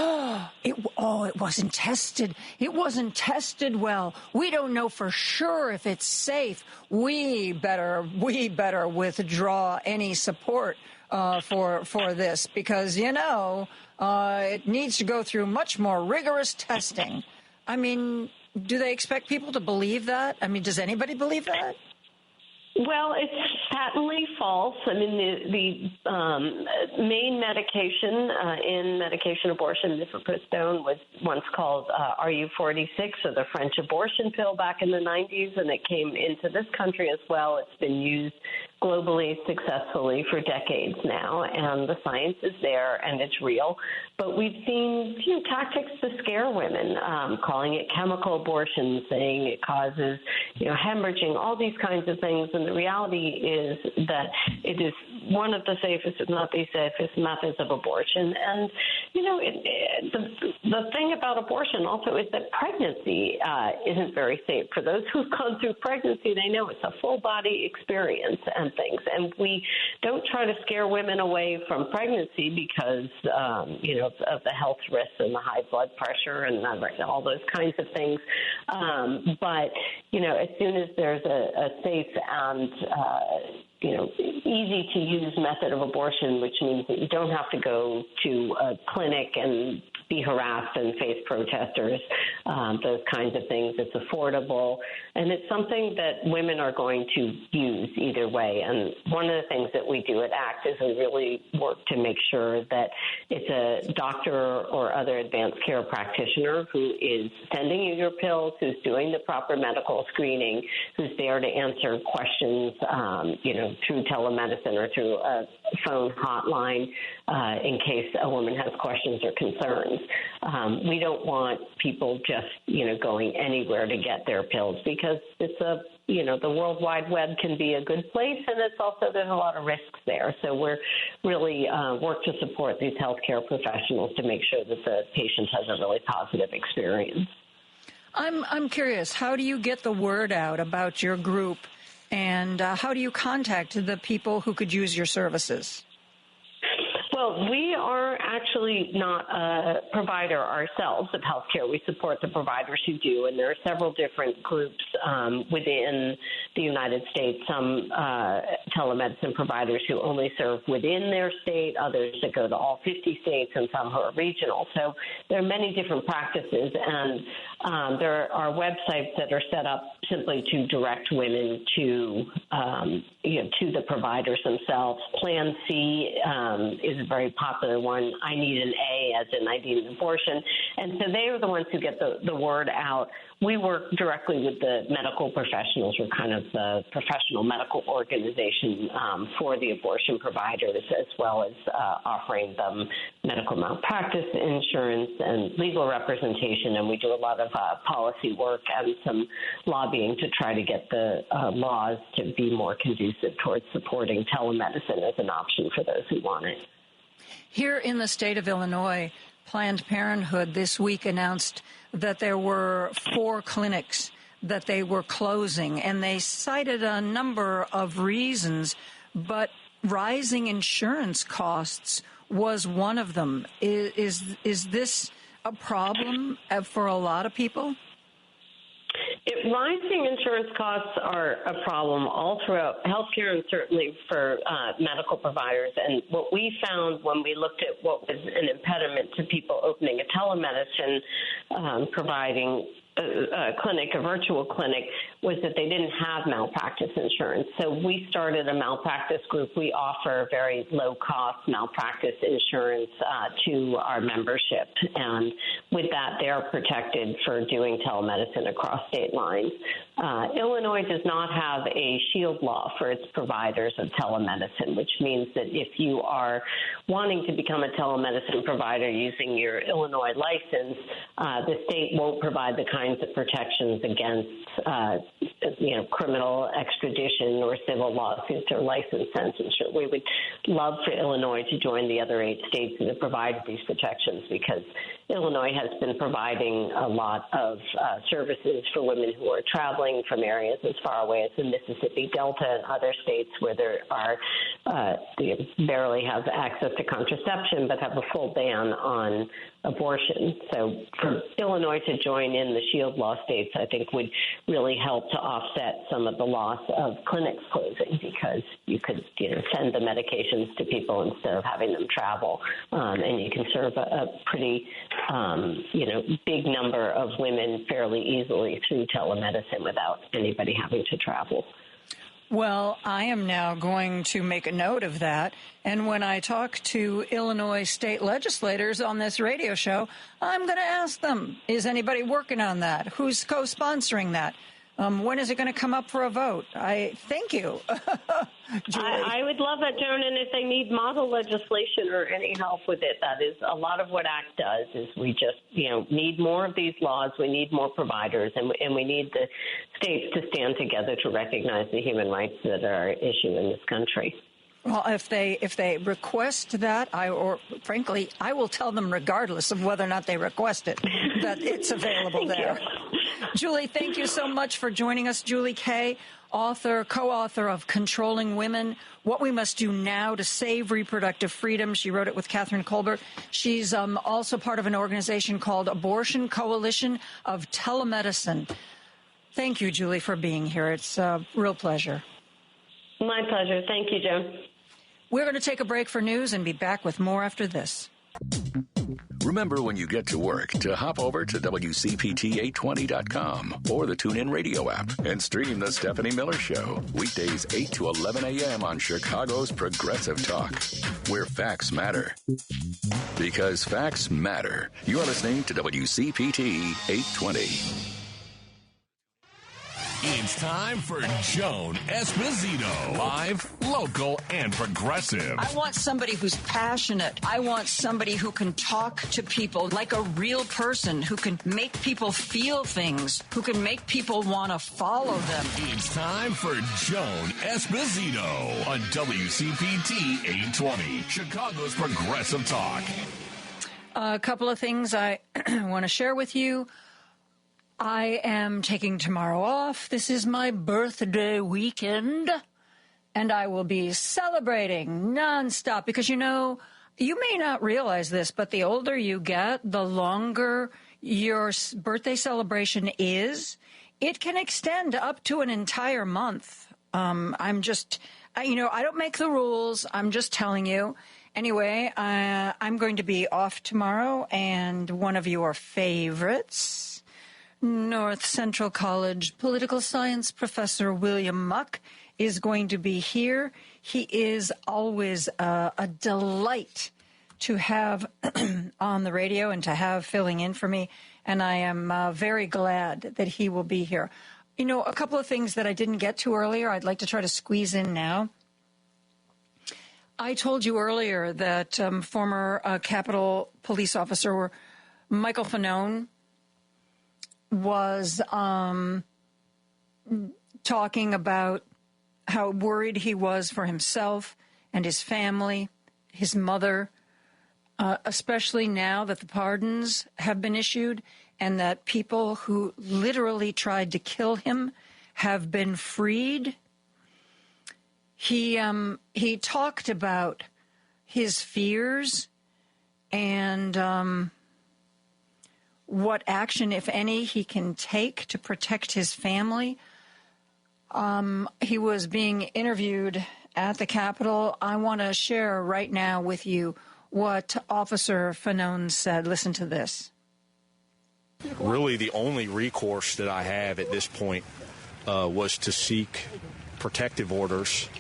it wasn't tested. It wasn't tested well. We don't know for sure if it's safe. We better withdraw any support for this because, it needs to go through much more rigorous testing. I mean, do they expect people to believe that? I mean, does anybody believe that? Well, it's patently false. I mean, the main medication in medication abortion, mifepristone, was once called RU46, or the French abortion pill, back in the 90s, and it came into this country as well. It's been used globally successfully for decades now, and the science is there and it's real. But we've seen tactics to scare women, calling it chemical abortion, saying it causes hemorrhaging, all these kinds of things. And the reality is that it is one of the safest, if not the safest, methods of abortion. And the thing about abortion also is that pregnancy isn't very safe. For those who've gone through pregnancy, they know it's a full body experience and things. And we don't try to scare women away from pregnancy because of the health risks and the high blood pressure and all those kinds of things. But as soon as there's a safe and easy to use method of abortion, which means that you don't have to go to a clinic and be harassed and face protesters, those kinds of things. It's affordable, and it's something that women are going to use either way. And one of the things that we do at ACT is we really work to make sure that it's a doctor or other advanced care practitioner who is sending you your pills, who's doing the proper medical screening, who's there to answer questions, through telemedicine or through a phone hotline in case a woman has questions or concerns. We don't want people just, going anywhere to get their pills because it's the World Wide Web can be a good place, and it's also, there's a lot of risks there. So we're really work to support these healthcare professionals to make sure that the patient has a really positive experience. I'm curious, how do you get the word out about your group And how do you contact the people who could use your services? Well, we are actually not a provider ourselves of healthcare. We support the providers who do, and there are several different groups within the United States, some telemedicine providers who only serve within their state, others that go to all 50 states, and some who are regional. So there are many different practices, and there are websites that are set up simply to direct women to the providers themselves. Plan C is a very popular one. I need an A, as in I need an abortion. And so they are the ones who get the word out. We work directly with the medical professionals. We're kind of the professional medical organization for the abortion providers, as well as offering them medical malpractice insurance and legal representation. And we do a lot of policy work and some lobbying to try to get the laws to be more conducive towards supporting telemedicine as an option for those who want it. Here in the state of Illinois, Planned Parenthood this week announced that there were 4 clinics that they were closing, and they cited a number of reasons, but rising insurance costs was one of them. Is this a problem for a lot of people? Rising insurance costs are a problem all throughout healthcare and certainly for medical providers. And what we found when we looked at what was an impediment to people opening a telemedicine providing a clinic, a virtual clinic, was that they didn't have malpractice insurance. So we started a malpractice group. We offer very low-cost malpractice insurance to our membership. And with that, they are protected for doing telemedicine across state lines. Illinois does not have a shield law for its providers of telemedicine, which means that if you are wanting to become a telemedicine provider using your Illinois license, the state won't provide the kinds of protections against criminal extradition or civil lawsuits or license censorship. We would love for Illinois to join the other 8 states that have provided these protections, because Illinois has been providing a lot of services for women who are traveling from areas as far away as the Mississippi Delta and other states where there are barely have access to contraception but have a full ban on abortion. So for Illinois to join in the shield law states, I think would really help to offset some of the loss of clinics closing, because you could send the medications to people instead of having them travel, and you can serve a pretty big number of women fairly easily through telemedicine without anybody having to travel. Well, I am now going to make a note of that. And when I talk to Illinois state legislators on this radio show, I'm going to ask them, is anybody working on that? Who's co-sponsoring that? When is it going to come up for a vote? Thank you. I would love that, Joan, and if they need model legislation or any help with it, that is a lot of what ACT does. Is we just need more of these laws. We need more providers, and we need the states to stand together to recognize the human rights that are at issue in this country. Well, if they request that, I will tell them, regardless of whether or not they request it, that it's available there. Julie, thank you so much for joining us. Julie Kay, co-author of Controlling Women, What We Must Do Now to Save Reproductive Freedom. She wrote it with Catherine Colbert. She's also part of an organization called Abortion Coalition of Telemedicine. Thank you, Julie, for being here. It's a real pleasure. My pleasure. Thank you, Joan. We're going to take a break for news and be back with more after this. Remember, when you get to work, to hop over to WCPT820.com or the TuneIn Radio app and stream The Stephanie Miller Show. Weekdays 8 to 11 a.m. on Chicago's Progressive Talk, where facts matter. Because facts matter. You're listening to WCPT 820. It's time for Joan Esposito. Live, local, and progressive. I want somebody who's passionate. I want somebody who can talk to people like a real person, who can make people feel things, who can make people want to follow them. It's time for Joan Esposito on WCPT 820, Chicago's Progressive Talk. A couple of things I want to share with you. I am taking tomorrow off. This is my birthday weekend, and I will be celebrating nonstop because, you know, you may not realize this, but the older you get, the longer your birthday celebration is. It can extend up to an entire month. I'm just, I don't make the rules. I'm just telling you. Anyway, I'm going to be off tomorrow, and one of your favorites, North Central College political science professor William Muck, is going to be here. He is always a delight to have on the radio and to have filling in for me, and I am very glad that he will be here. You know, a couple of things that I didn't get to earlier, I'd like to try to squeeze in now. I told you earlier that former Capitol Police Officer Michael Fanone was talking about how worried he was for himself and his family, his mother, especially now that the pardons have been issued and that people who literally tried to kill him have been freed. He talked about his fears and what action, if any, he can take to protect his family. He was being interviewed at the Capitol. I want to share right now with you what Officer Fanone said. Listen to this. Really, the only recourse that I have at this point was to seek protective orders,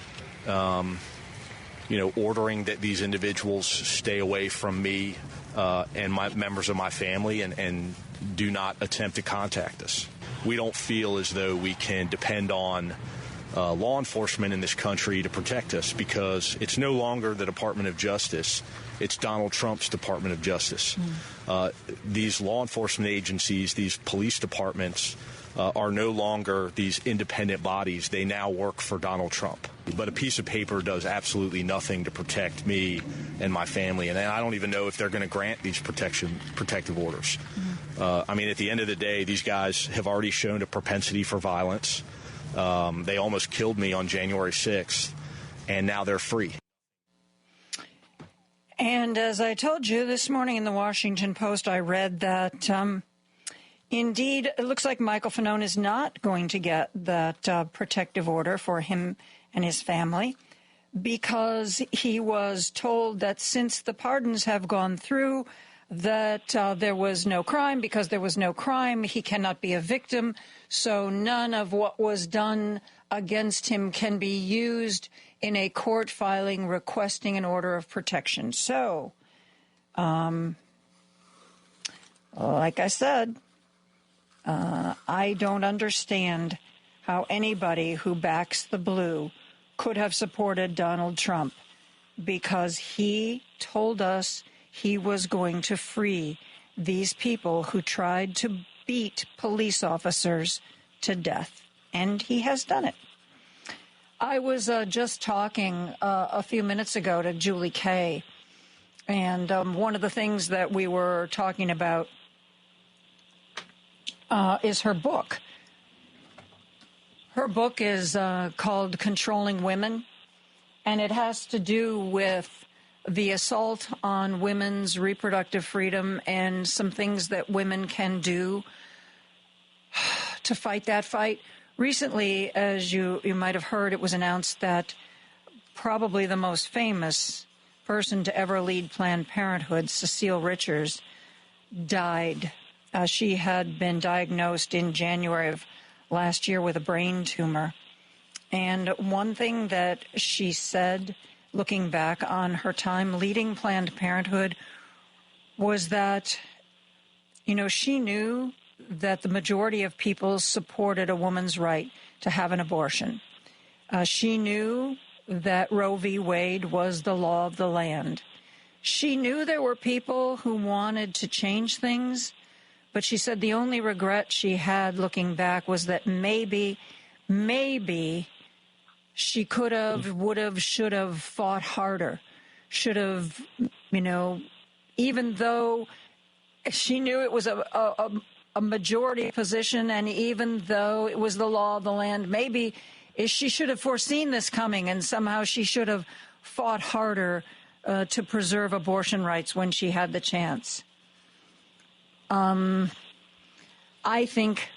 ordering that these individuals stay away from me and my members of my family and do not attempt to contact us. We don't feel as though we can depend on law enforcement in this country to protect us because it's no longer the Department of Justice. It's Donald Trump's Department of Justice. These law enforcement agencies, these police departments, are no longer these independent bodies. They now work for Donald Trump. But a piece of paper does absolutely nothing to protect me and my family. And I don't even know if they're going to grant these protective orders. I mean, at the end of the day, these guys have already shown a propensity for violence. They almost killed me on January 6th, and now they're free. And as I told you this morning in the Washington Post, I read that indeed it looks like Michael Fanone is not going to get that protective order for him and his family because he was told that since the pardons have gone through, that there was no crime. Because there was no crime, he cannot be a victim. So none of what was done against him can be used in a court filing requesting an order of protection. So, like I said, I don't understand how anybody who backs the blue could have supported Donald Trump because he told us he was going to free these people who tried to beat police officers to death, and he has done it. I was just talking a few minutes ago to Julie Kay, and one of the things that we were talking about is her book. Her book is called Controlling Women, and it has to do with the assault on women's reproductive freedom and some things that women can do to fight that fight. Recently, as you might have heard, it was announced that probably the most famous person to ever lead Planned Parenthood, Cecile Richards, died. She had been diagnosed in January of last year with a brain tumor. And one thing that she said, looking back on her time leading Planned Parenthood, was that, she knew that the majority of people supported a woman's right to have an abortion. She knew that Roe v. Wade was the law of the land. She knew there were people who wanted to change things, but she said the only regret she had looking back was that maybe she could have, would have, should have fought harder, should have, even though she knew it was a a majority position, and even though it was the law of the land, maybe she should have foreseen this coming, and somehow she should have fought harder to preserve abortion rights when she had the chance. I think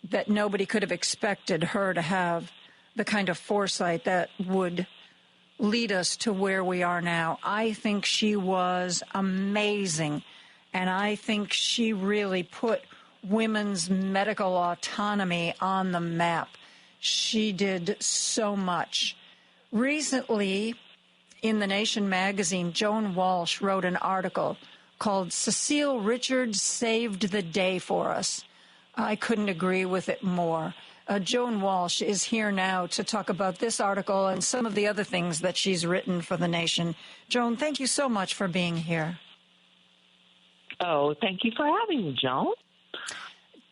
that nobody could have expected her to have the kind of foresight that would lead us to where we are now. I think she was amazing, and I think she really put women's medical autonomy on the map. She did so much. Recently, in The Nation magazine, Joan Walsh wrote an article called "Cecile Richards Saved the Day for Us." I couldn't agree with it more. Joan Walsh is here now to talk about this article and some of the other things that she's written for The Nation. Joan, thank you so much for being here. Oh, thank you for having me, Joan.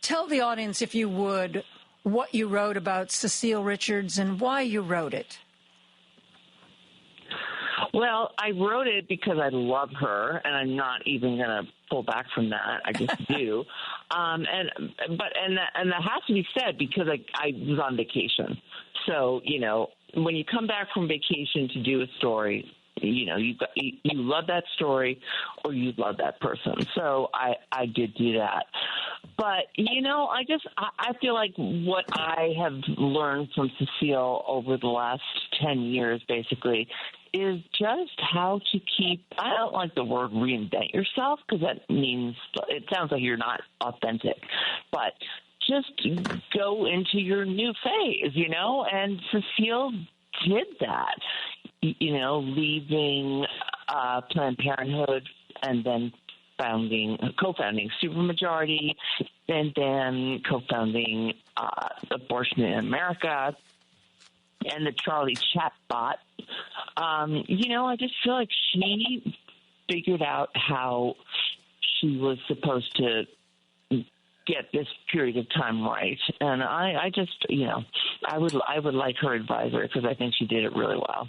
Tell the audience, if you would, what you wrote about Cecile Richards and why you wrote it. Well, I wrote it because I love her, and I'm not even going to pull back from that. I just do. And that has to be said because I was on vacation. So, you know, when you come back from vacation to do a story, you know, you love that story or you love that person. So I did do that. But, you know, I feel like what I have learned from Cecile over the last 10 years, basically, is just how to keep, I don't like the word reinvent yourself because that means, it sounds like you're not authentic, but just go into your new phase, you know, and Cecile did that, you know, leaving Planned Parenthood and then co-founding Supermajority, and then co-founding Abortion in America and the Charlie chatbot. You know, I just feel like she figured out how she was supposed to get this period of time right. And I just, you know, I would like her advisor because I think she did it really well.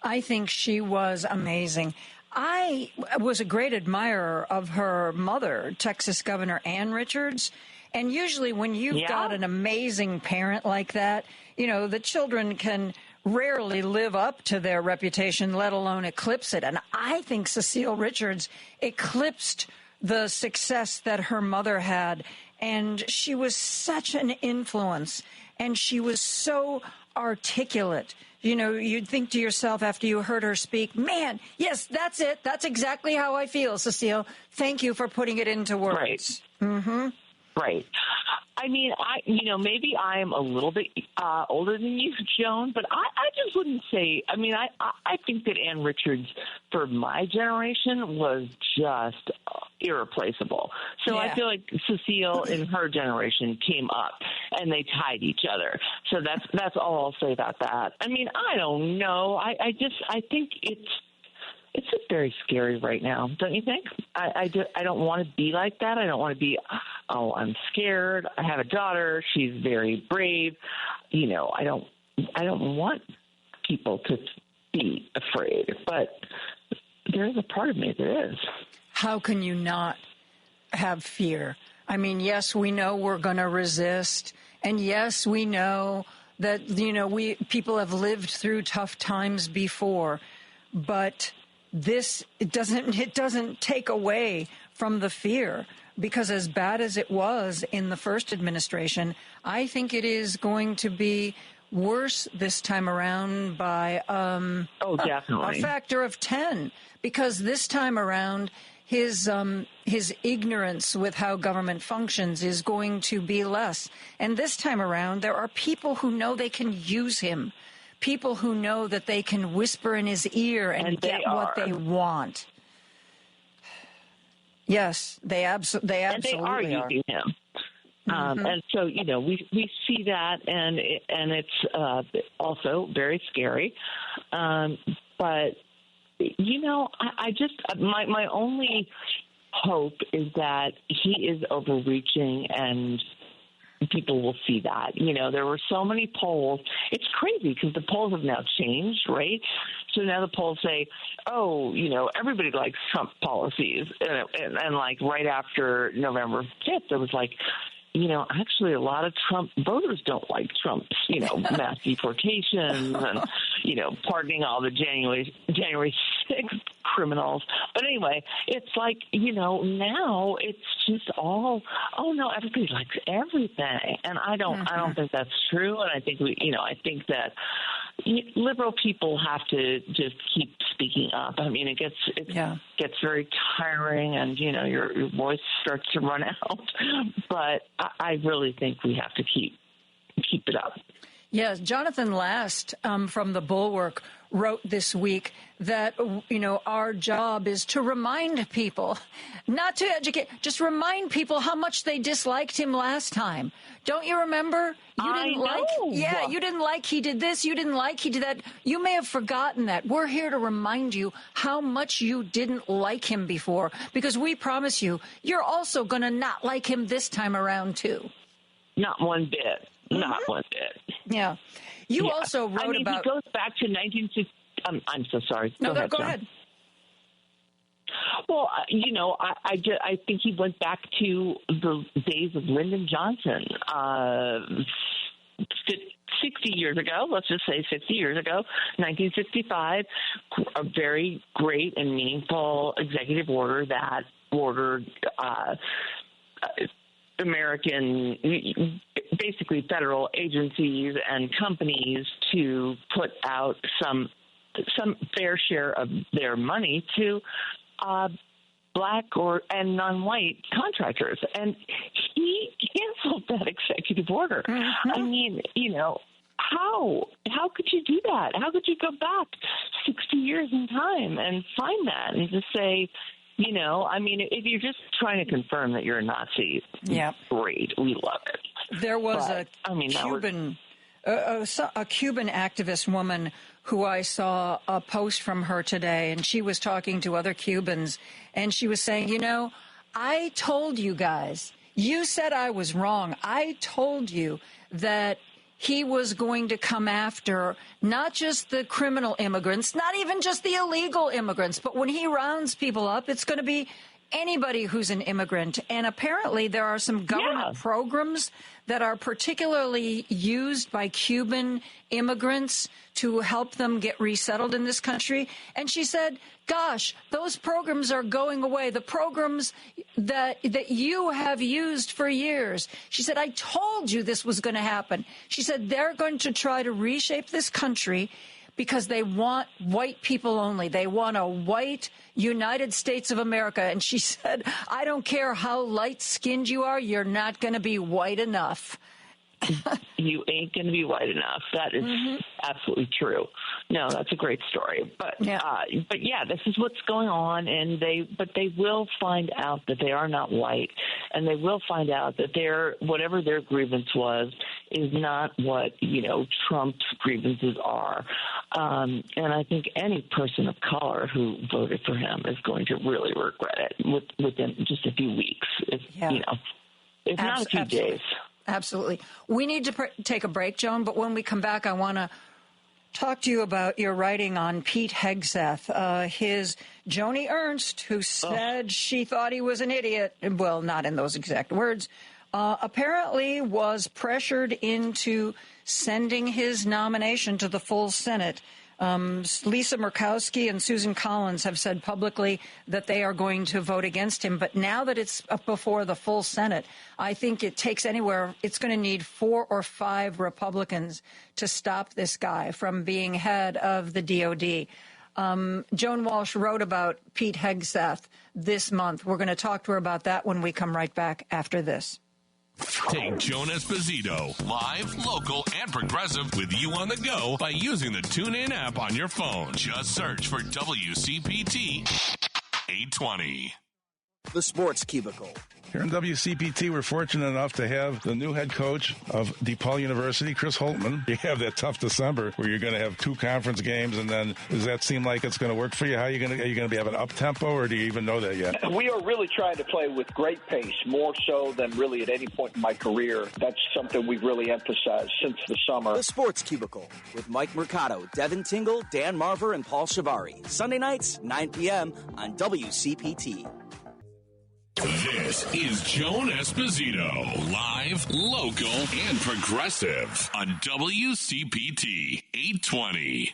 I think she was amazing. I was a great admirer of her mother, Texas Governor Ann Richards. And usually when you've got an amazing parent like that, you know, the children can rarely live up to their reputation, let alone eclipse it. And I think Cecile Richards eclipsed the success that her mother had. And she was such an influence, and she was so articulate. You know, you'd think to yourself after you heard her speak, man, yes, that's it. That's exactly how I feel, Cecile. Thank you for putting it into words. Right. Mm-hmm. Right. I mean, maybe I'm a little bit older than you, Joan, but I just wouldn't say, I mean, I think that Ann Richards, for my generation, was just irreplaceable. So I feel like Cecile in her generation came up and they tied each other. So that's all I'll say about that. I mean, I don't know. I think it's just very scary right now, don't you think? I don't want to be like that. I don't want to be, oh, I'm scared. I have a daughter. She's very brave. You know, I don't want people to be afraid, but there is a part of me that is. How can you not have fear? I mean, yes, we know we're going to resist, and yes, we know that, you know, people have lived through tough times before, but it doesn't take away from the fear, because as bad as it was in the first administration, I think it is going to be worse this time around by definitely a factor of 10, because this time around his ignorance with how government functions is going to be less. And this time around, there are people who know they can use him. People who know that they can whisper in his ear and get what they want. Yes, they absolutely are. And they are using him. And so, you know, we see that, and it's also very scary. But, you know, I just, my only hope is that he is overreaching and people will see that. There were so many polls. It's crazy because the polls have now changed, right? So now the polls say, everybody likes Trump policies. And like right after November 5th, it was like, actually a lot of Trump voters don't like Trump's, mass deportations and, pardoning all the January 6th criminals. But anyway, it's like, now it's just all, everybody likes everything. And I don't think that's true. And I think I think that liberal people have to just keep speaking up. I mean, it gets very tiring, and your voice starts to run out. But I really think we have to keep it up. Yes, Jonathan Last from the Bulwark wrote this week that, our job is to remind people, not to educate, just remind people how much they disliked him last time. Don't you remember? You didn't like he did this. You didn't like he did that. You may have forgotten that. We're here to remind you how much you didn't like him before, because we promise you're also going to not like him this time around, too. Not one bit. Not one bit. Yeah. You also wrote about... He goes back to 1960... I'm so sorry. Go ahead. Well, I think he went back to the days of Lyndon Johnson, 60 years ago. Let's just say 60 years ago, 1965, a very great and meaningful executive order that ordered American, basically federal agencies and companies to put out some fair share of their money to black and non-white contractors, and he canceled that executive order. Mm-hmm. I mean, how could you do that? How could you go back 60 years in time and find that and just say, if you're just trying to confirm that you're a Nazi, great, we love it. There was a Cuban activist woman who I saw a post from her today, and she was talking to other Cubans, and she was saying, I told you guys, you said I was wrong. I told you that he was going to come after not just the criminal immigrants, not even just the illegal immigrants, but when he rounds people up, it's going to be anybody who's an immigrant. And apparently there are some government programs that are particularly used by Cuban immigrants to help them get resettled in this country. And she said, gosh, those programs are going away, the programs that you have used for years. She said, I told you this was going to happen. She said, they're going to try to reshape this country because they want white people only. They want a white United States of America. And she said, I don't care how light-skinned you are, you're not going to be white enough. You ain't going to be white enough. That is absolutely true. No, that's a great story. But this is what's going on, and they will find out that they are not white, and they will find out that whatever their grievance was is not what Trump's grievances are. And I think any person of color who voted for him is going to really regret it within just a few weeks. If not a few days. Absolutely. We need to take a break, Joan, but when we come back, I want to talk to you about your writing on Pete Hegseth, his Joni Ernst, who said she thought he was an idiot. Well, not in those exact words. Apparently was pressured into sending his nomination to the full Senate. Lisa Murkowski and Susan Collins have said publicly that they are going to vote against him. But now that it's up before the full Senate, I think it's going to need 4 or 5 Republicans to stop this guy from being head of the DOD. Joan Walsh wrote about Pete Hegseth this month. We're going to talk to her about that when we come right back after this. Take Joan Esposito, live, local, and progressive, with you on the go by using the TuneIn app on your phone. Just search for WCPT 820. The Sports Cubicle, Here in WCPT, we're fortunate enough to have the new head coach of DePaul University, Chris Holtman. You have that tough December where you're going to have 2 conference games, and then does that seem like it's going to work for you? Are you going to be having up tempo, or do you even know that yet? We are really trying to play with great pace, more so than really at any point in my career. That's something we've really emphasized since the summer. The Sports Cubicle with Mike Mercado, Devin Tingle, Dan Marver, and Paul Shivari. Sunday nights, 9 p.m. on WCPT. This is Joan Esposito, live, local, and progressive on WCPT 820.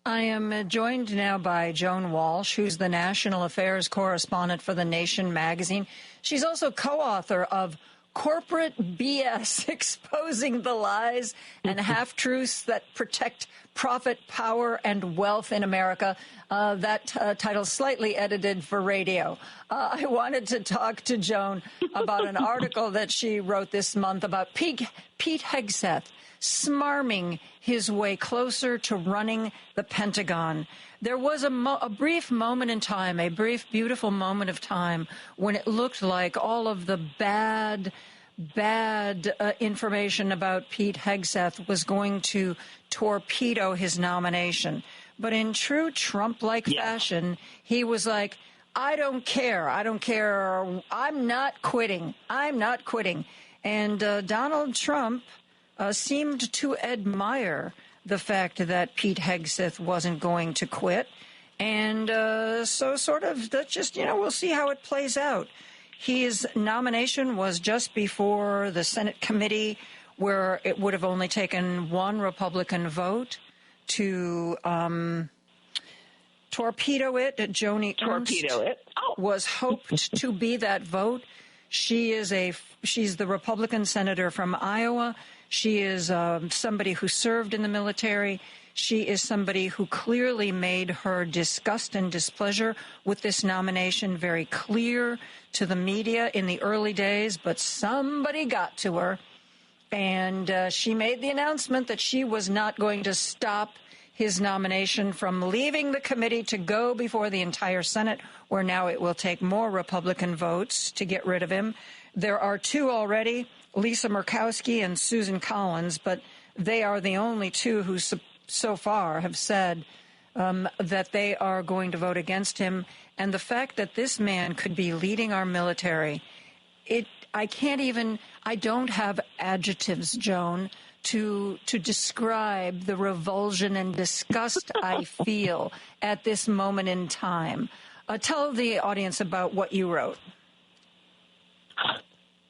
I am joined now by Joan Walsh, who's the national affairs correspondent for The Nation magazine. She's also co-author of Corporate BS, Exposing the Lies and Half-Truths That Protect Profit, Power, and Wealth in America. That title slightly edited for radio. I wanted to talk to Joan about an article that she wrote this month about Pete Hegseth smarming his way closer to running the Pentagon. There was a brief moment in time, a brief, beautiful moment of time when it looked like all of the bad information about Pete Hegseth was going to torpedo his nomination. But in true Trump-like fashion, he was like, I don't care. I'm not quitting. And Donald Trump seemed to admire the fact that Pete Hegseth wasn't going to quit. And so sort of, that just, we'll see how it plays out. His nomination was just before the Senate committee, where it would have only taken one Republican vote to torpedo it. Joni Ernst was hoped to be that vote. She's the Republican senator from Iowa. She is somebody who served in the military. She is somebody who clearly made her disgust and displeasure with this nomination very clear to the media in the early days, but somebody got to her, and she made the announcement that she was not going to stop his nomination from leaving the committee to go before the entire Senate, where now it will take more Republican votes to get rid of him. There are 2 already, Lisa Murkowski and Susan Collins, but they are the only 2 who so far have said that they are going to vote against him. And the fact that this man could be leading our military, I don't have adjectives, Joan, to describe the revulsion and disgust I feel at this moment in time. Tell the audience about what you wrote.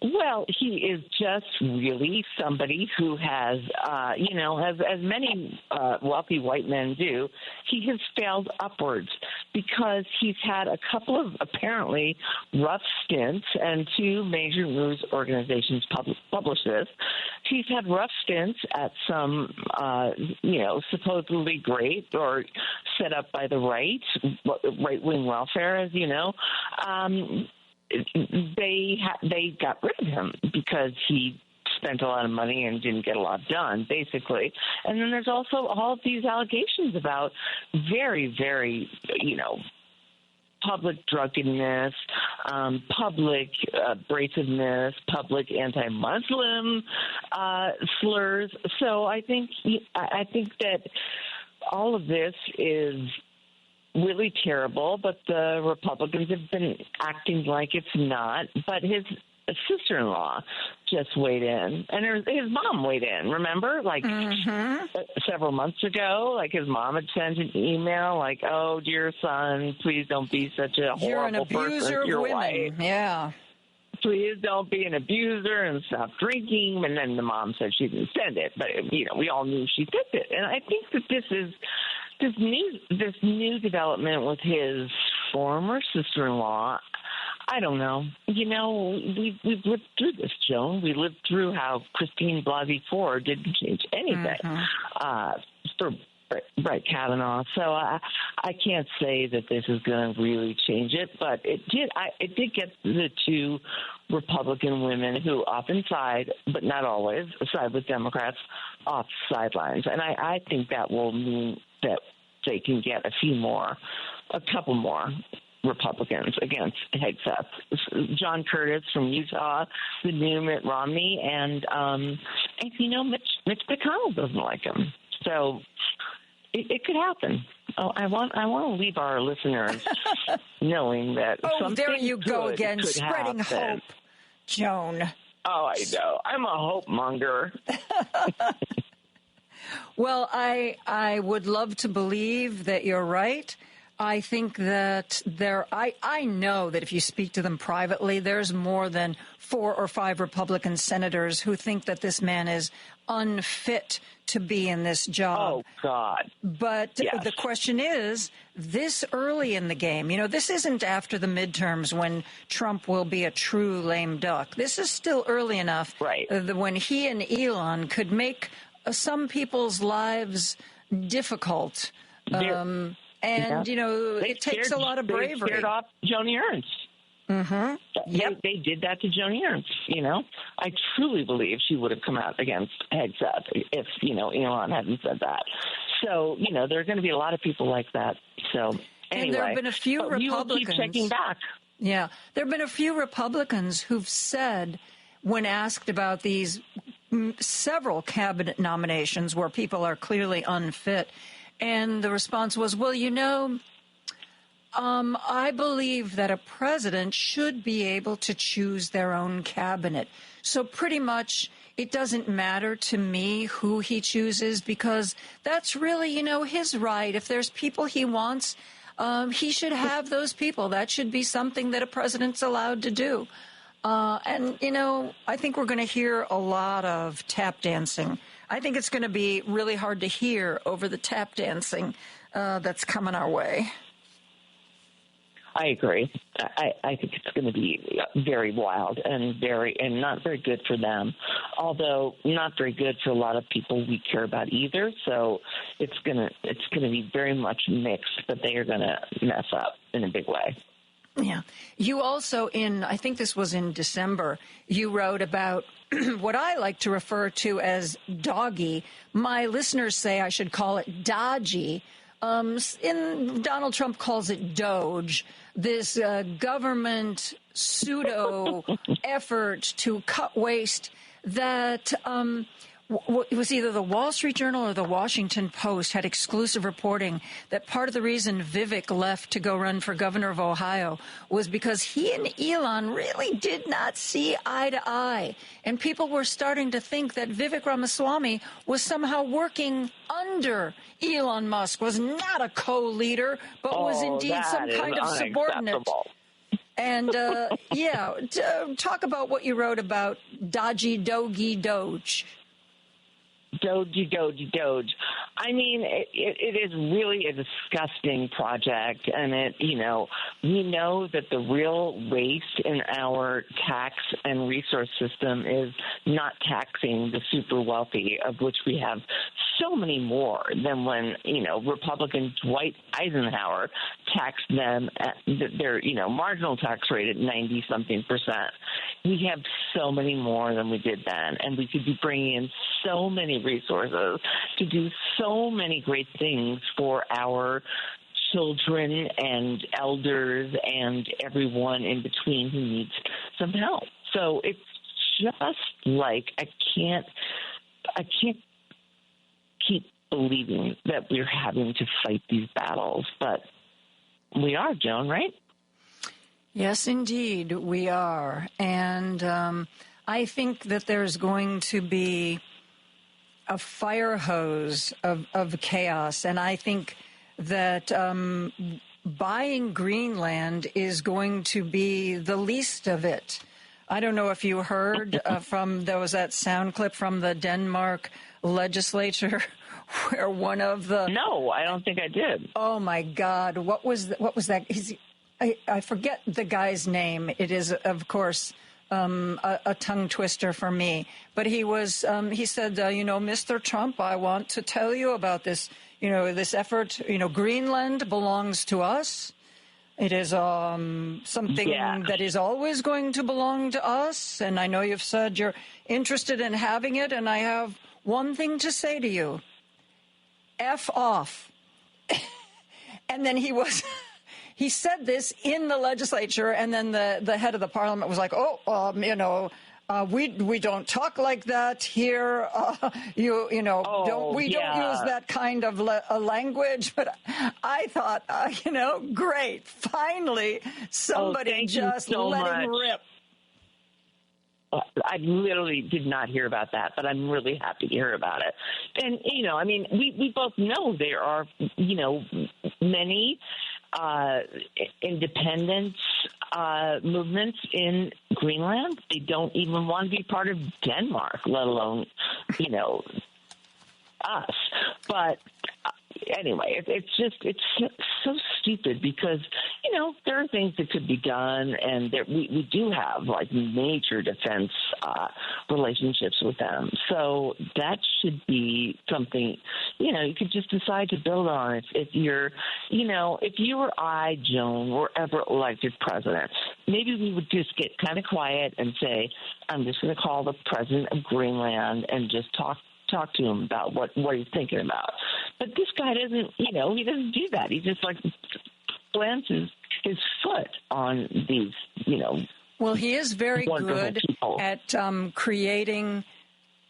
Well, he is just really somebody who has, as many wealthy white men do, he has failed upwards because he's had a couple of apparently rough stints, and 2 major news organizations publish this. He's had rough stints at some, supposedly great or set up by the right-wing welfare, as you know. They got rid of him because he spent a lot of money and didn't get a lot done, basically. And then there's also all of these allegations about very, very, public drunkenness, public abrasiveness, public anti-Muslim slurs. So I think that all of this is really terrible, but the Republicans have been acting like it's not. But his sister-in-law just weighed in, and his mom weighed in, remember? Several months ago, his mom had sent an email like, oh, dear son, please don't be such a horrible person to your wife. Yeah. Please don't be an abuser and stop drinking. And then the mom said she didn't send it, but, we all knew she did it. And I think that this new development with his former sister-in-law, I don't know. We've lived through this, Joan. We lived through how Christine Blasey Ford didn't change anything for Brett Kavanaugh. So I can't say that this is going to really change it, but it did get the 2 Republican women who often side, but not always, side with Democrats off the sidelines. And I think that will mean that they can get a couple more Republicans against Hegseth. John Curtis from Utah, the new Mitt Romney, and Mitch McConnell doesn't like him. So it could happen. Oh, I want to leave our listeners knowing that. Oh, there you go again, spreading hope, Joan. Oh, I know. I'm a hope monger. Well, I would love to believe that you're right. I think that I know that if you speak to them privately, there's more than 4 or 5 Republican senators who think that this man is unfit to be in this job. Oh, God. But yes. The question is, this early in the game, this isn't after the midterms when Trump will be a true lame duck. This is still early enough when he and Elon could make some people's lives difficult. It takes a lot of bravery. They scared off Joni Ernst. Mm-hmm. Yep. They did that to Joni Ernst, I truly believe she would have come out against Hegseth if, Elon hadn't said that. So, there are going to be a lot of people like that. So, anyway. And there have been a few Republicans. We will keep checking back. Yeah. There have been a few Republicans who've said, when asked about these several cabinet nominations where people are clearly unfit, and the response was, well, I believe that a president should be able to choose their own cabinet. So pretty much it doesn't matter to me who he chooses because that's really, his right. If there's people he wants, he should have those people. That should be something that a president's allowed to do. I think we're going to hear a lot of tap dancing. I think it's going to be really hard to hear over the tap dancing that's coming our way. I agree. I think it's going to be very wild and not very good for them, although not very good for a lot of people we care about either. So it's going to be very much mixed, but they are going to mess up in a big way. Yeah. You also, I think this was in December, you wrote about what I like to refer to as doggy. My listeners say I should call it dodgy. Donald Trump calls it Doge, this government pseudo effort to cut waste that it was either the Wall Street Journal or the Washington Post had exclusive reporting that part of the reason Vivek left to go run for governor of Ohio was because he and Elon really did not see eye to eye. And people were starting to think that Vivek Ramaswamy was somehow working under Elon Musk, was not a co-leader, but was indeed some kind of subordinate. And, talk about what you wrote about dodgy, doggy, doge. Doge. I mean, it is really a disgusting project, and we know that the real waste in our tax and resource system is not taxing the super wealthy, of which we have so many more than when, Republican Dwight Eisenhower taxed them at their, marginal tax rate at 90-something%. We have so many more than we did then, and we could be bringing in so many resources to do so many great things for our children and elders and everyone in between who needs some help. So it's just like I can't keep believing that we're having to fight these battles, but we are, Joan, right? Yes, indeed, we are. And I think that there's going to be a fire hose of chaos. And I think that buying Greenland is going to be the least of it. I don't know if you heard there was that sound clip from the Denmark legislature where one of the... No, I don't think I did. Oh, my God. What was that? I forget the guy's name. It is, of course... a tongue twister for me. But he said, Mr. Trump, I want to tell you about this, this effort. Greenland belongs to us. It is something that is always going to belong to us. And I know you've said you're interested in having it. And I have one thing to say to you. F off. And then he he said this in the legislature, and then the head of the parliament was like, we don't talk like that here. We don't use that kind of language. But I thought, great. Finally, somebody just letting rip. I literally did not hear about that, but I'm really happy to hear about it. And, we both know there are, many independence movements in Greenland. They don't even want to be part of Denmark, let alone, us. But anyway, it's so stupid because, there are things that could be done, and we do have like major defense relationships with them. So that should be something, you could just decide to build on. If you're, if you or I, Joan, were ever elected president, maybe we would just get kind of quiet and say, I'm just going to call the president of Greenland and just talk to him about what he's thinking about. But this guy doesn't, he doesn't do that. He just plants his foot on these, Well, he is very good people at creating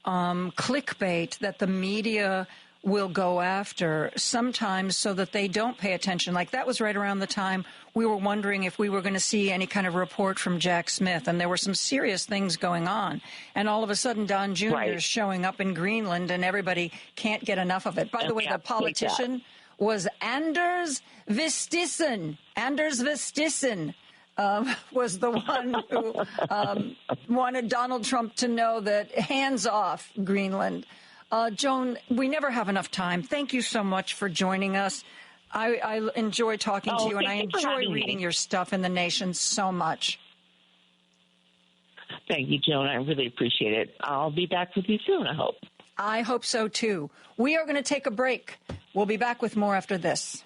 clickbait that the media will go after sometimes so that they don't pay attention. Like that was right around the time we were wondering if we were going to see any kind of report from Jack Smith, and there were some serious things going on. And all of a sudden, Don Jr. is showing up in Greenland, and everybody can't get enough of it. By the way, the politician was Anders Vistisen. Anders Vistisen was the one who wanted Donald Trump to know that hands off Greenland. Joan, we never have enough time. Thank you so much for joining us. I enjoy talking to you, and I enjoy reading your stuff in The Nation so much. Thank you, Joan. I really appreciate it. I'll be back with you soon, I hope. I hope so, too. We are going to take a break. We'll be back with more after this.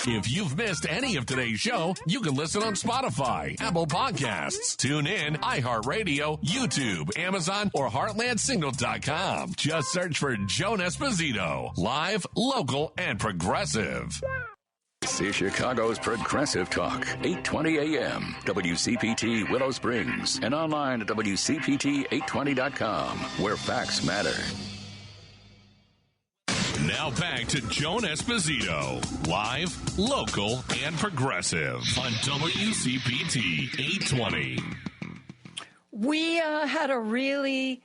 If you've missed any of today's show, you can listen on Spotify, Apple Podcasts, TuneIn, iHeartRadio, YouTube, Amazon, or HeartlandSignal.com. Just search for Joan Esposito. Live, local, and progressive. This is Chicago's Progressive Talk, 820 AM, WCPT Willow Springs, and online at WCPT820.com, where facts matter. Now back to Joan Esposito, live, local, and progressive on WCPT 820. We had a really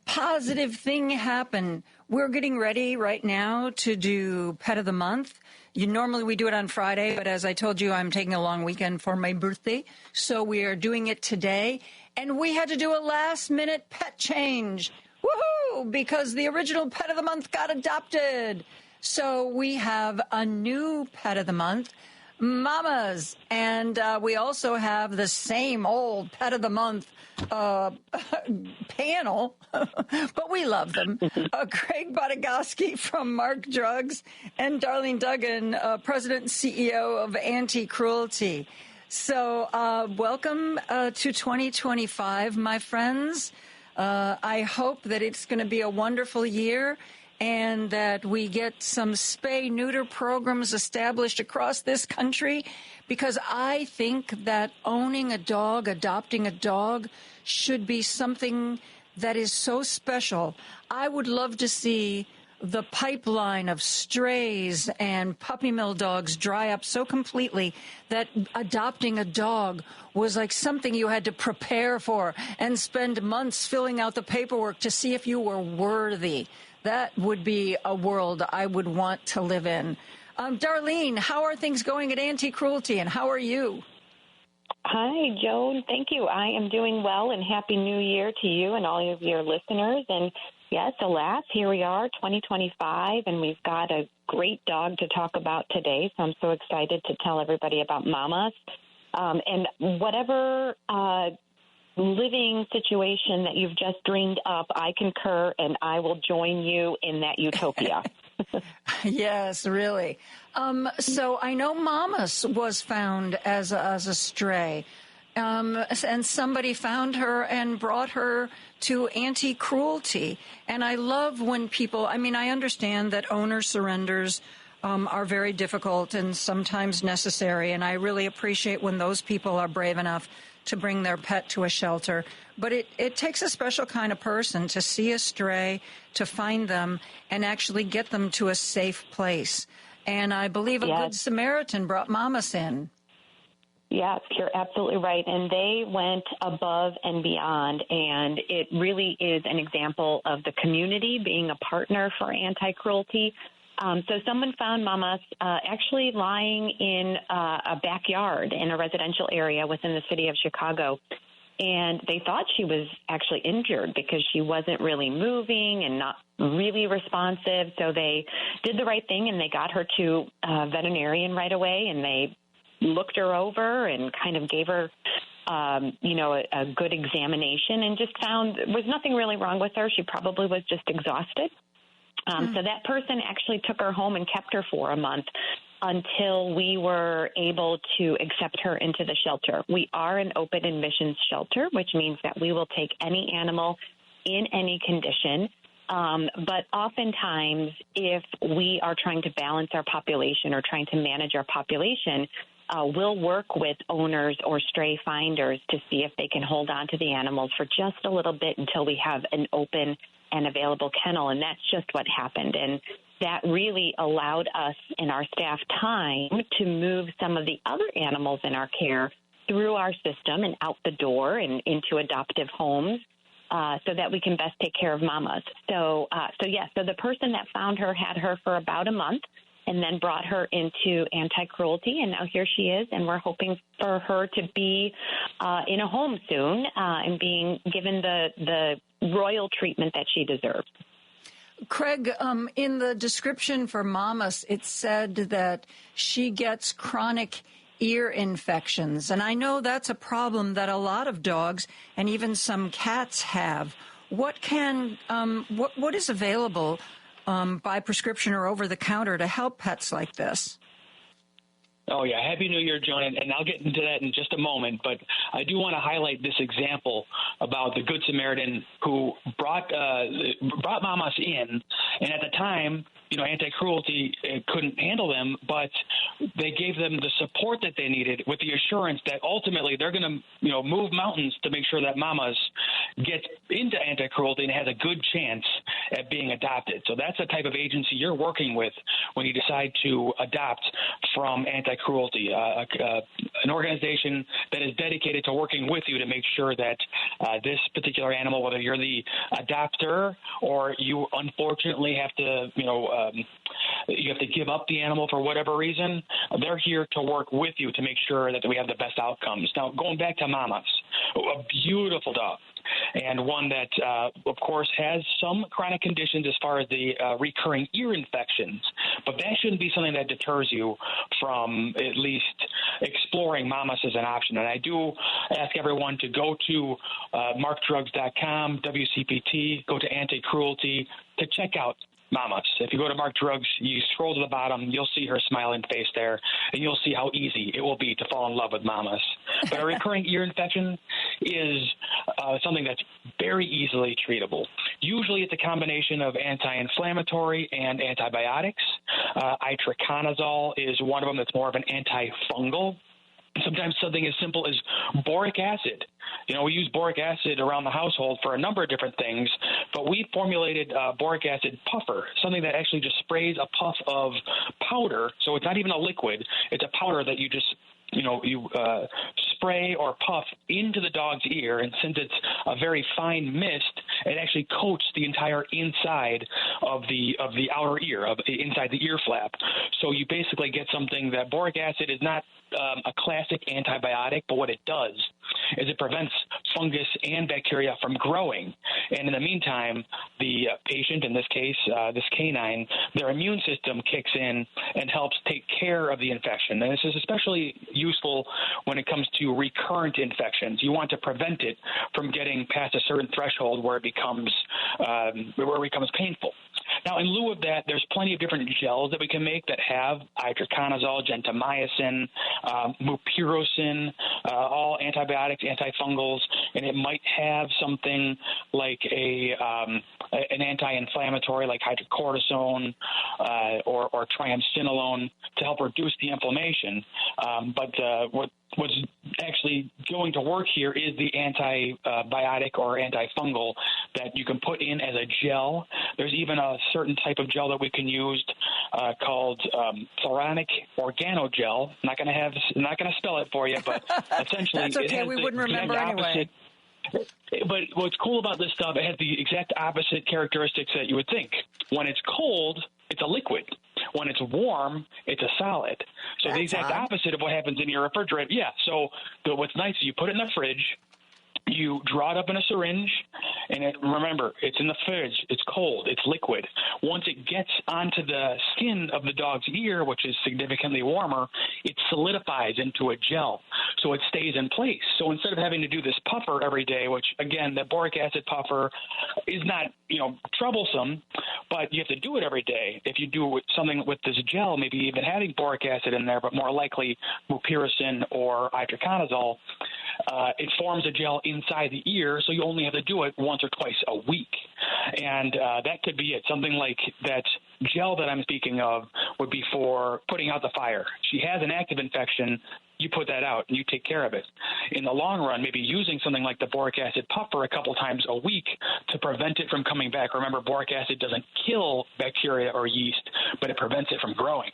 positive thing happen. We're getting ready right now to do Pet of the Month. Normally we do it on Friday, but as I told you, I'm taking a long weekend for my birthday, so we are doing it today. And we had to do a last-minute pet change. Woohoo! Because the original Pet of the Month got adopted. So we have a new Pet of the Month, Mamas. And we also have the same old Pet of the Month panel, but we love them. Craig Bodagoski from Mark Drugs and Darlene Duggan, President and CEO of Anti-Cruelty. So welcome to 2025, my friends. I hope that it's going to be a wonderful year and that we get some spay-neuter programs established across this country, because I think that owning a dog, adopting a dog, should be something that is so special. I would love to see the pipeline of strays and puppy mill dogs dry up so completely that adopting a dog was like something you had to prepare for and spend months filling out the paperwork to see if you were worthy. That would be a world I would want to live in. Darlene, how are things going at Anti-Cruelty, and how are you? Hi, Joan. Thank you. I am doing well, and Happy New Year to you and all of your listeners. And yes, alas, here we are, 2025, and we've got a great dog to talk about today. So I'm so excited to tell everybody about Mamas. And whatever living situation that you've just dreamed up, I concur, and I will join you in that utopia. Yes, really. So I know Mamas was found as a stray, and somebody found her and brought her to Anti-Cruelty. And I love when people, I mean, I understand that owner surrenders are very difficult and sometimes necessary. And I really appreciate when those people are brave enough to bring their pet to a shelter. But it takes a special kind of person to see a stray, to find them, and actually get them to a safe place. And I believe a Good Samaritan brought Mamas in. Yes, you're absolutely right. And they went above and beyond. And it really is an example of the community being a partner for anti-cruelty. So someone found Mamas actually lying in a backyard in a residential area within the city of Chicago. And they thought she was actually injured because she wasn't really moving and not really responsive. So they did the right thing and they got her to a veterinarian right away, and they looked her over and kind of gave her, a good examination, and just found there was nothing really wrong with her. She probably was just exhausted. So that person actually took her home and kept her for a month until we were able to accept her into the shelter. We are an open admissions shelter, which means that we will take any animal in any condition. But oftentimes, if we are trying to balance our population or trying to manage our population, we'll work with owners or stray finders to see if they can hold on to the animals for just a little bit until we have an open and available kennel. And that's just what happened. And that really allowed us and our staff time to move some of the other animals in our care through our system and out the door and into adoptive homes, so that we can best take care of Mamas. So the person that found her had her for about a month and then brought her into anti-cruelty, and now here she is, and we're hoping for her to be in a home soon and being given the royal treatment that she deserves. Craig, in the description for Mamas, it said that she gets chronic ear infections, and I know that's a problem that a lot of dogs and even some cats have. What is available by prescription or over the counter to help pets like this? Oh, yeah. Happy New Year, Joan. And I'll get into that in just a moment. But I do want to highlight this example about the Good Samaritan who brought Mamas in. And at the time, anti-cruelty couldn't handle them, but they gave them the support that they needed with the assurance that ultimately they're going to, move mountains to make sure that Mamas gets into anti-cruelty and has a good chance at being adopted. So that's the type of agency you're working with when you decide to adopt from anti-cruelty, an organization that is dedicated to working with you to make sure that this particular animal, whether you're the adopter or you unfortunately have to, you have to give up the animal for whatever reason, they're here to work with you to make sure that we have the best outcomes. Now, going back to Mamas, a beautiful dog, and one that, of course, has some chronic conditions as far as the recurring ear infections. But that shouldn't be something that deters you from at least exploring Mamas as an option. And I do ask everyone to go to markdrugs.com, WCPT, go to anti-cruelty to check out Mamas. If you go to Mark Drugs, you scroll to the bottom, you'll see her smiling face there, and you'll see how easy it will be to fall in love with Mamas. But a recurring ear infection is something that's very easily treatable. Usually it's a combination of anti-inflammatory and antibiotics. Itraconazole is one of them that's more of an antifungal. Sometimes something as simple as boric acid. We use boric acid around the household for a number of different things, but we formulated boric acid puffer, something that actually just sprays a puff of powder. So it's not even a liquid. It's a powder that you just spray or puff into the dog's ear, and since it's a very fine mist, it actually coats the entire inside of the outer ear, inside the ear flap. So you basically get something that boric acid is not a classic antibiotic, but what it does is it prevents fungus and bacteria from growing. And in the meantime, the patient, in this case, this canine, their immune system kicks in and helps take care of the infection. And this is especially useful when it comes to recurrent infections. You want to prevent it from getting past a certain threshold where it becomes painful. Now, in lieu of that, there's plenty of different gels that we can make that have itraconazole, gentamicin, mupirocin, all antibiotics, antifungals, and it might have something like a an anti-inflammatory like hydrocortisone or triamcinolone to help reduce the inflammation. But what's actually going to work here is the antibiotic or antifungal that you can put in as a gel. There's even a certain type of gel that we can use called Floronic Organogel. I'm not going to spell it for you, but essentially that's okay. We wouldn't remember anyway. But what's cool about this stuff, it has the exact opposite characteristics that you would think. When it's cold, it's a liquid. When it's warm, it's a solid. So the exact opposite of what happens in your refrigerator. Yeah, so what's nice is you put it in the fridge, you draw it up in a syringe, and remember, it's in the fridge, it's cold, it's liquid. Once it gets onto the skin of the dog's ear, which is significantly warmer, it solidifies into a gel, so it stays in place. So instead of having to do this puffer every day, which, again, the boric acid puffer is not, troublesome, but you have to do it every day. If you do something with this gel, maybe even having boric acid in there, but more likely mupirocin or itraconazole, it forms a gel inside the ear, so you only have to do it once or twice a week. And that could be it. Something like that gel that I'm speaking of would be for putting out the fire. She has an active infection, you put that out and you take care of it. In the long run, maybe using something like the boric acid puffer a couple times a week to prevent it from coming back. Remember, boric acid doesn't kill bacteria or yeast, but it prevents it from growing.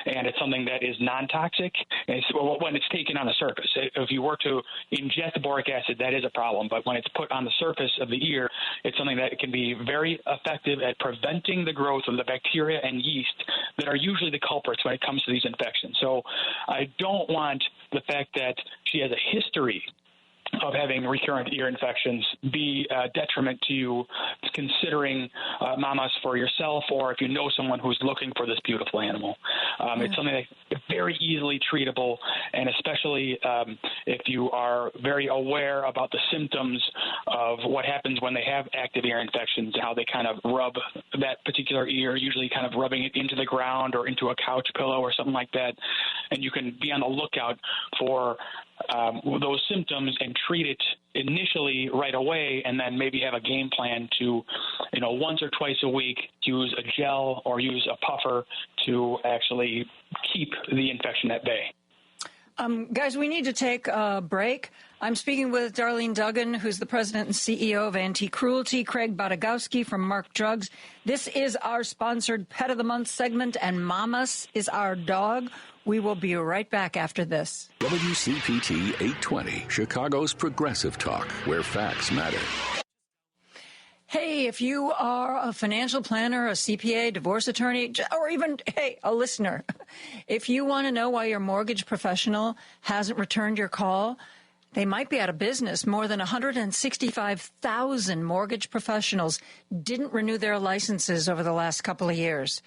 And it's something that is non-toxic when it's taken on the surface. If you were to ingest boric acid, that is a problem. But when it's put on the surface of the ear, it's something that can be very effective at preventing the growth of the bacteria and yeast that are usually the culprits when it comes to these infections. So I don't want the fact that she has a history of having recurrent ear infections be a detriment to you considering mamas for yourself, or if you know someone who's looking for this beautiful animal. It's something that's very easily treatable, and especially if you are very aware about the symptoms of what happens when they have active ear infections, how they kind of rub that particular ear, usually kind of rubbing it into the ground or into a couch pillow or something like that. And you can be on the lookout for those symptoms and treat it initially right away, and then maybe have a game plan to, once or twice a week, use a gel or use a puffer to actually keep the infection at bay. Guys, we need to take a break. I'm speaking with Darlene Duggan, who's the president and CEO of Anti-Cruelty, Craig Badagowski from Mark Drugs. This is our sponsored Pet of the Month segment, and Mamas is our dog. We will be right back after this. WCPT 820, Chicago's Progressive Talk, where facts matter. Hey, if you are a financial planner, a CPA, divorce attorney, or even, a listener, if you want to know why your mortgage professional hasn't returned your call, they might be out of business. More than 165,000 mortgage professionals didn't renew their licenses over the last couple of years.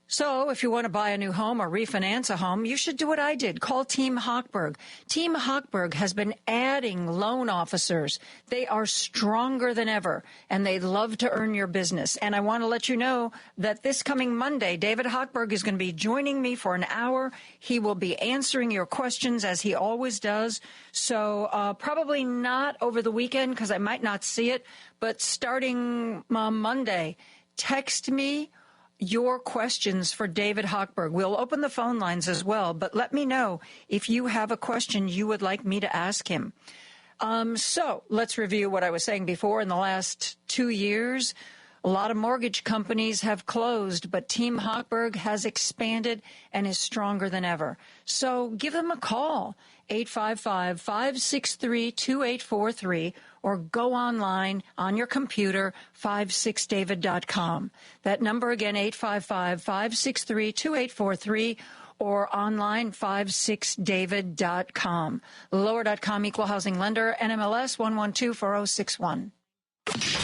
So if you want to buy a new home or refinance a home, you should do what I did. Call Team Hochberg. Team Hochberg has been adding loan officers. They are stronger than ever, and they love to earn your business. And I want to let you know that this coming Monday, David Hochberg is going to be joining me for an hour. He will be answering your questions, as he always does. So probably not over the weekend, because I might not see it, but starting Monday, text me your questions for David Hochberg. We'll open the phone lines as well, but let me know if you have a question you would like me to ask him. So let's review what I was saying before. In the last 2 years, a lot of mortgage companies have closed, but Team Hochberg has expanded and is stronger than ever. So give them a call, 855-563-2843, or go online on your computer, 56david.com. That number again, 855-563-2843, or online, 56david.com. Lower.com, equal housing lender, NMLS 1124061.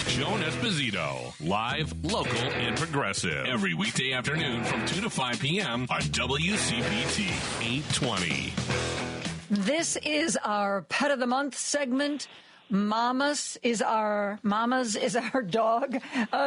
Joan Esposito, live, local, and progressive. Every weekday afternoon from 2 to 5 p.m. on WCPT 820. This is our Pet of the Month segment. Mamas is our dog.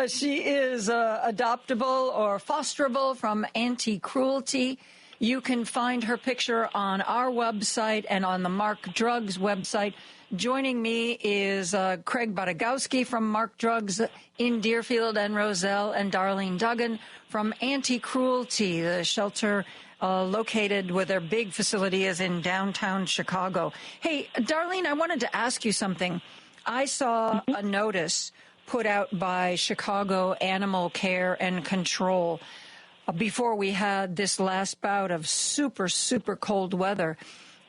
She is adoptable or fosterable from Anti-Cruelty. You can find her picture on our website and on the Mark Drugs website. Joining me is Craig Badagowski from Mark Drugs in Deerfield and Roselle, and Darlene Duggan from Anti-Cruelty, the shelter located where their big facility is in downtown Chicago. Hey, Darlene, I wanted to ask you something. I saw a notice put out by Chicago Animal Care and Control before we had this last bout of super, super cold weather.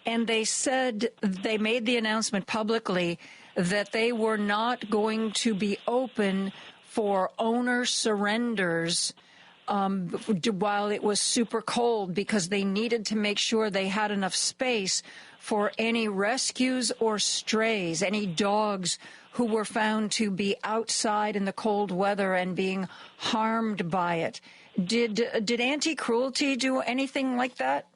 And they said, they made the announcement publicly that they were not going to be open for owner surrenders while it was super cold, because they needed to make sure they had enough space for any rescues or strays, any dogs who were found to be outside in the cold weather and being harmed by it. Did Anti-Cruelty do anything like that?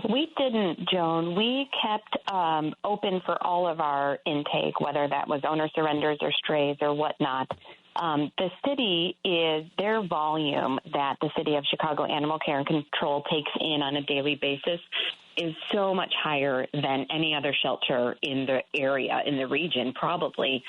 We didn't, Joan. We kept open for all of our intake, whether that was owner surrenders or strays or whatnot. The city is their volume that the City of Chicago Animal Care and Control takes in on a daily basis is so much higher than any other shelter in the area, in the region, probably.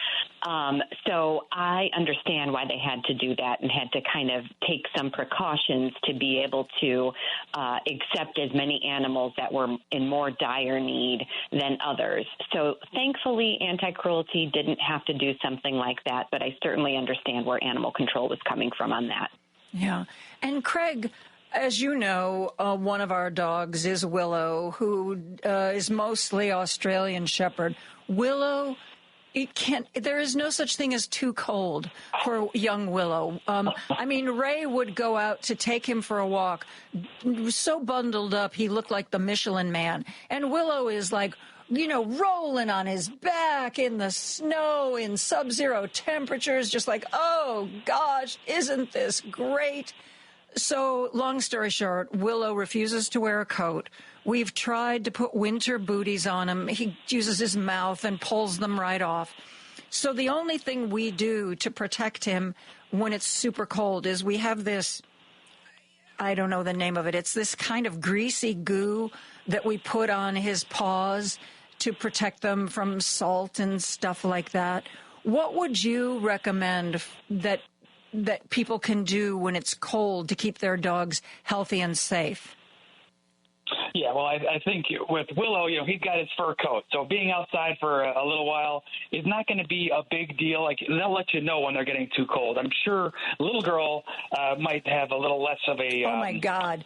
So I understand why they had to do that and had to kind of take some precautions to be able to accept as many animals that were in more dire need than others. So thankfully, Anti-Cruelty didn't have to do something like that, but I certainly understand where animal control was coming from on that. Yeah. And Craig, as you know, one of our dogs is Willow, who is mostly Australian Shepherd. Willow, there is no such thing as too cold for young Willow. I mean, Ray would go out to take him for a walk, so bundled up he looked like the Michelin Man. And Willow is like, rolling on his back in the snow in sub-zero temperatures, just like, oh, gosh, isn't this great? So, long story short, Willow refuses to wear a coat. We've tried to put winter booties on him. He uses his mouth and pulls them right off. So the only thing we do to protect him when it's super cold is we have this, I don't know the name of it, it's this kind of greasy goo that we put on his paws to protect them from salt and stuff like that. What would you recommend that people can do when it's cold to keep their dogs healthy and safe? Yeah, well, I think with Willow, he's got his fur coat. So being outside for a little while is not going to be a big deal. Like, they'll let you know when they're getting too cold. I'm sure little girl might have a little less of a oh, my God.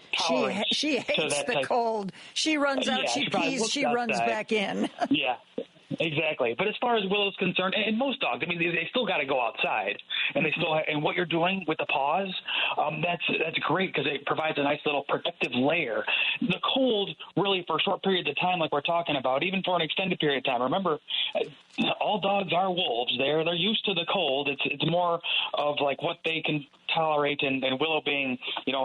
She hates the cold. She runs out, she pees, she runs back in. Yeah. Exactly. But as far as Willow's concerned, and most dogs, I mean, they still got to go outside, and they still and what you're doing with the paws, that's great because it provides a nice little protective layer. The cold, really, for short periods of time, like we're talking about, even for an extended period of time. Remember, all dogs are wolves. They're used to the cold. It's more of like what they can tolerate, and Willow being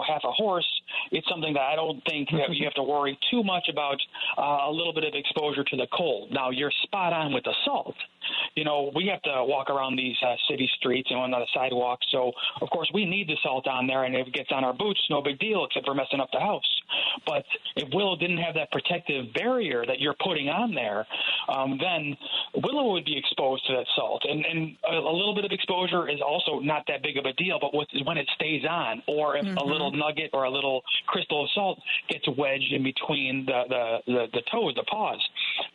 half a horse, it's something that I don't think that you have to worry too much about a little bit of exposure to the cold. Now, you're spot on with the salt. We have to walk around these city streets and on the sidewalks, so of course we need the salt on there, and if it gets on our boots, no big deal except for messing up the house. But if Willow didn't have that protective barrier that you're putting on there, then Willow would be exposed to that salt, and a little bit of exposure is also not that big of a deal, but when it stays on, or if a little nugget or a little crystal of salt gets wedged in between the toes, the paws,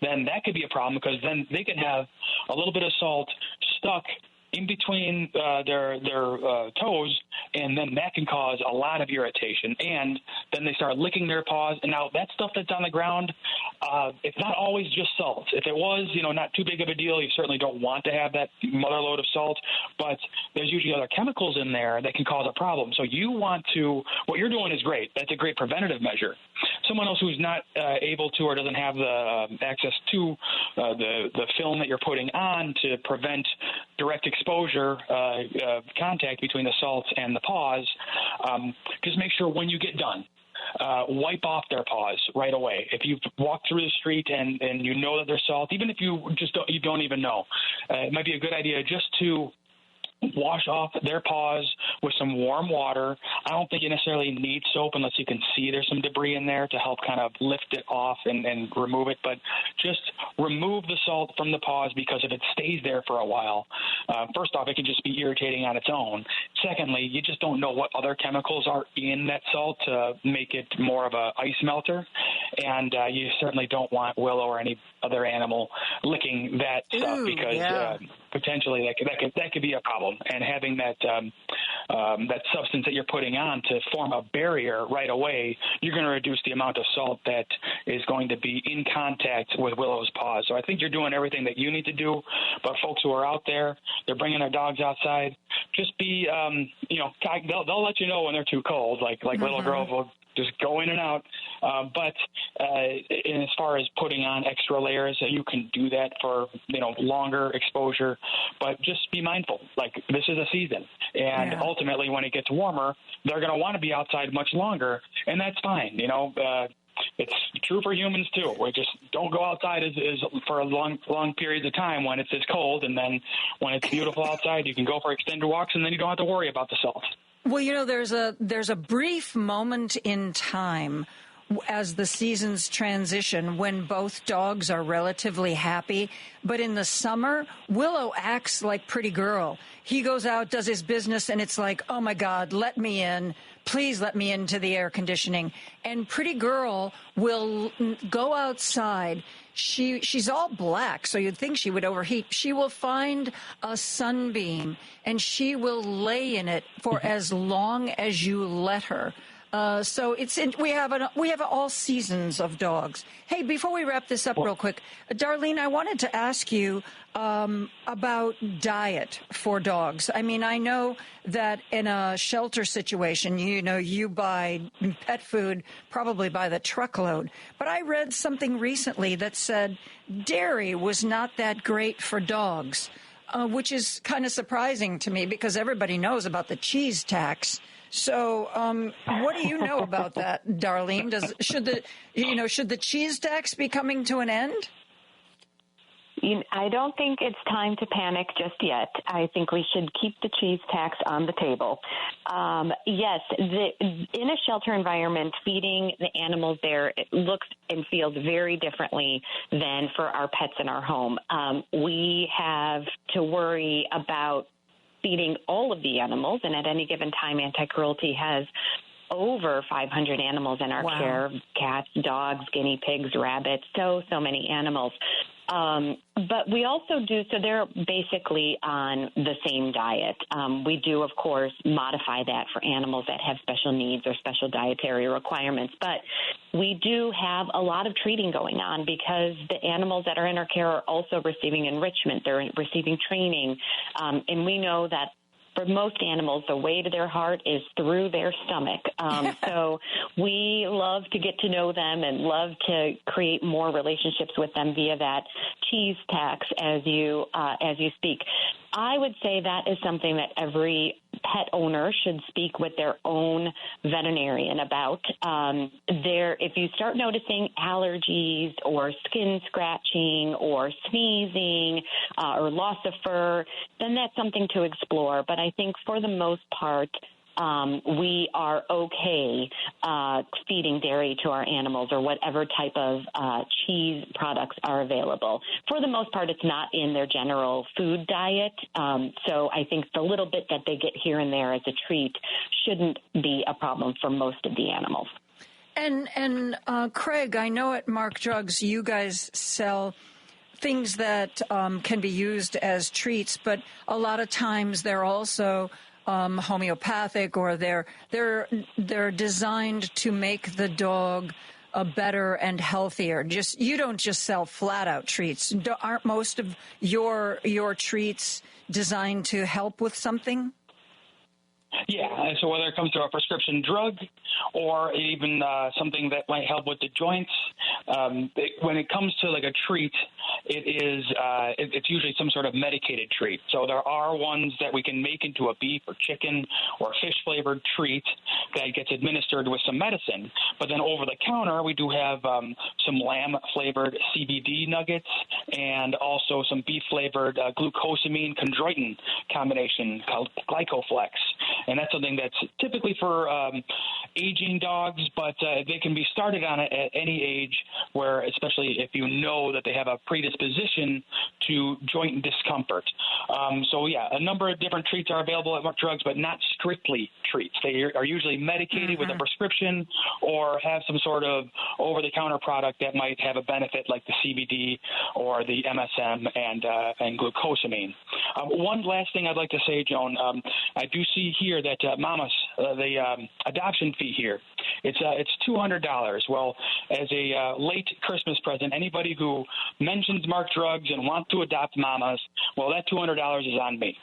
then that could be a problem, because then they can have a little bit of salt stuck in between their toes, and then that can cause a lot of irritation. And then they start licking their paws. And now that stuff that's on the ground, it's not always just salt. If it was, not too big of a deal, you certainly don't want to have that mother load of salt. But there's usually other chemicals in there that can cause a problem. So what you're doing is great. That's a great preventative measure. Someone else who's not able to or doesn't have the access to the film that you're putting on to prevent direct exposure, contact between the salts and the paws, just make sure when you get done, wipe off their paws right away. If you've walked through the street and you know that there's salt, even if you don't even know, it might be a good idea just to wash off their paws with some warm water. I don't think you necessarily need soap unless you can see there's some debris in there to help kind of lift it off and remove it. But just remove the salt from the paws, because if it stays there for a while, first off, it can just be irritating on its own. Secondly, you just don't know what other chemicals are in that salt to make it more of a ice melter. And you certainly don't want Willow or any other animal licking that stuff, because potentially that could be a problem. And having that substance that you're putting on to form a barrier right away, you're going to reduce the amount of salt that is going to be in contact with Willow's paws. So I think you're doing everything that you need to do. But folks who are out there, they're bringing their dogs outside, just be, they'll let you know when they're too cold. Like Little Girl will just go in and out. But as far as putting on extra layers, you can do that for, longer exposure. But just be mindful. Like, this is a season. And ultimately, when it gets warmer, they're going to want to be outside much longer. And that's fine. It's true for humans, too. We just don't go outside as for long periods of time when it's this cold. And then when it's beautiful outside, you can go for extended walks, and then you don't have to worry about the salt. Well, there's a brief moment in time as the seasons transition when both dogs are relatively happy. But in the summer, Willow acts like Pretty Girl. He goes out, does his business, and it's like, oh, my God, let me in. Please let me into the air conditioning. And Pretty Girl will go outside. She's all black, so you'd think she would overheat. She will find a sunbeam, and she will lay in it for as long as you let her. So we have all seasons of dogs. Hey, before we wrap this up real quick, Darlene, I wanted to ask you about diet for dogs. I mean, I know that in a shelter situation, you buy pet food probably by the truckload. But I read something recently that said dairy was not that great for dogs, which is kind of surprising to me because everybody knows about the cheese tax. So, what do you know about that, Darlene? Should the cheese tax be coming to an end? I don't think it's time to panic just yet. I think we should keep the cheese tax on the table. Yes, in a shelter environment, feeding the animals there, it looks and feels very differently than for our pets in our home. We have to worry about feeding all of the animals, and at any given time, anti-cruelty has over 500 animals in our care: cats, dogs, guinea pigs, rabbits, so many animals. But we also do, so they're basically on the same diet. We do, of course, modify that for animals that have special needs or special dietary requirements. But we do have a lot of treating going on because the animals that are in our care are also receiving enrichment. They're receiving training. And we know that for most animals, the way to their heart is through their stomach. So we love to get to know them and love to create more relationships with them via that cheese tax, as you speak. I would say that is something that every pet owner should speak with their own veterinarian about. If you start noticing allergies or skin scratching or sneezing or loss of fur, then that's something to explore. But I think for the most part, we are okay feeding dairy to our animals or whatever type of cheese products are available. For the most part, it's not in their general food diet. So I think the little bit that they get here and there as a treat shouldn't be a problem for most of the animals. And Craig, I know at Mark Drugs you guys sell things that can be used as treats, but a lot of times they're also homeopathic, or they're designed to make the dog better and healthier. You don't just sell flat out treats. Aren't most of your treats designed to help with something? Yeah, so whether it comes to a prescription drug or even something that might help with the joints, when it comes to like a treat, it's usually some sort of medicated treat. So there are ones that we can make into a beef or chicken or fish flavored treat that gets administered with some medicine. But then over the counter, we do have some lamb flavored CBD nuggets and also some beef flavored glucosamine chondroitin combination called Glycoflex. And that's something that's typically for aging dogs, but they can be started on it at any age, where especially if you know that they have a predisposition to joint discomfort. So, yeah, a number of different treats are available at Mark Drugs, but not strictly treats. They are usually medicated with a prescription or have some sort of over-the-counter product that might have a benefit like the CBD or the MSM and glucosamine. One last thing I'd like to say, Joan, I do see here that Mamas, the adoption fee here, it's $200. Well, as a late Christmas present, anybody who mentions Mark Drugs and wants to adopt Mamas, well, that $200 is on me.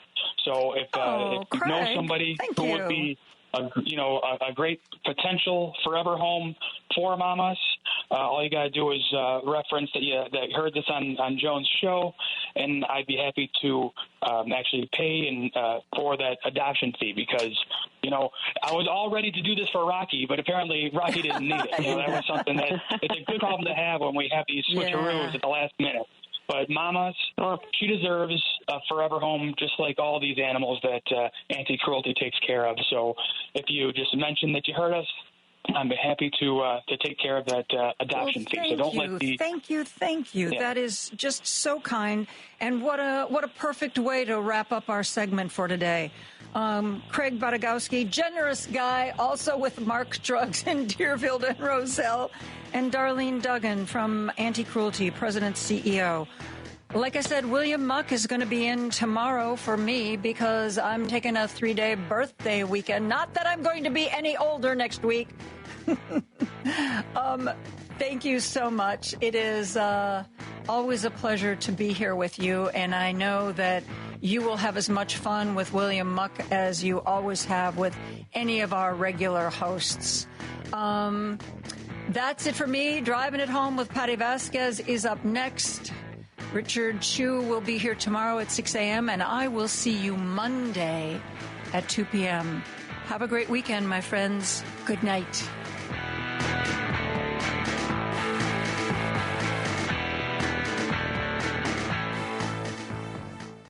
So if you know somebody who would be a great potential forever home for Mamas, all you got to do is reference that you heard this on Joan's show, and I'd be happy to actually pay for that adoption fee because, I was all ready to do this for Rocky, but apparently Rocky didn't need it. That was something that it's a good problem to have when we have these switcheroos at the last minute. But Mamas, she deserves a forever home, just like all these animals that anti-cruelty takes care of. So if you just mention that you heard us, I'm happy to take care of that adoption fee. So don't let the thank you. Yeah. That is just so kind, and what a perfect way to wrap up our segment for today. Craig Badagowski, generous guy, also with Mark Drugs in Deerfield and Roselle, and Darlene Duggan from Anti-Cruelty, President CEO. Like I said, William Muck is going to be in tomorrow for me because I'm taking a 3-day birthday weekend. Not that I'm going to be any older next week. Thank you so much. It is always a pleasure to be here with you, and I know that you will have as much fun with William Muck as you always have with any of our regular hosts. That's it for me. Driving it home with Patty Vasquez is up next. Richard Chu will be here tomorrow at 6 a.m., and I will see you Monday at 2 p.m. Have a great weekend, my friends. Good night.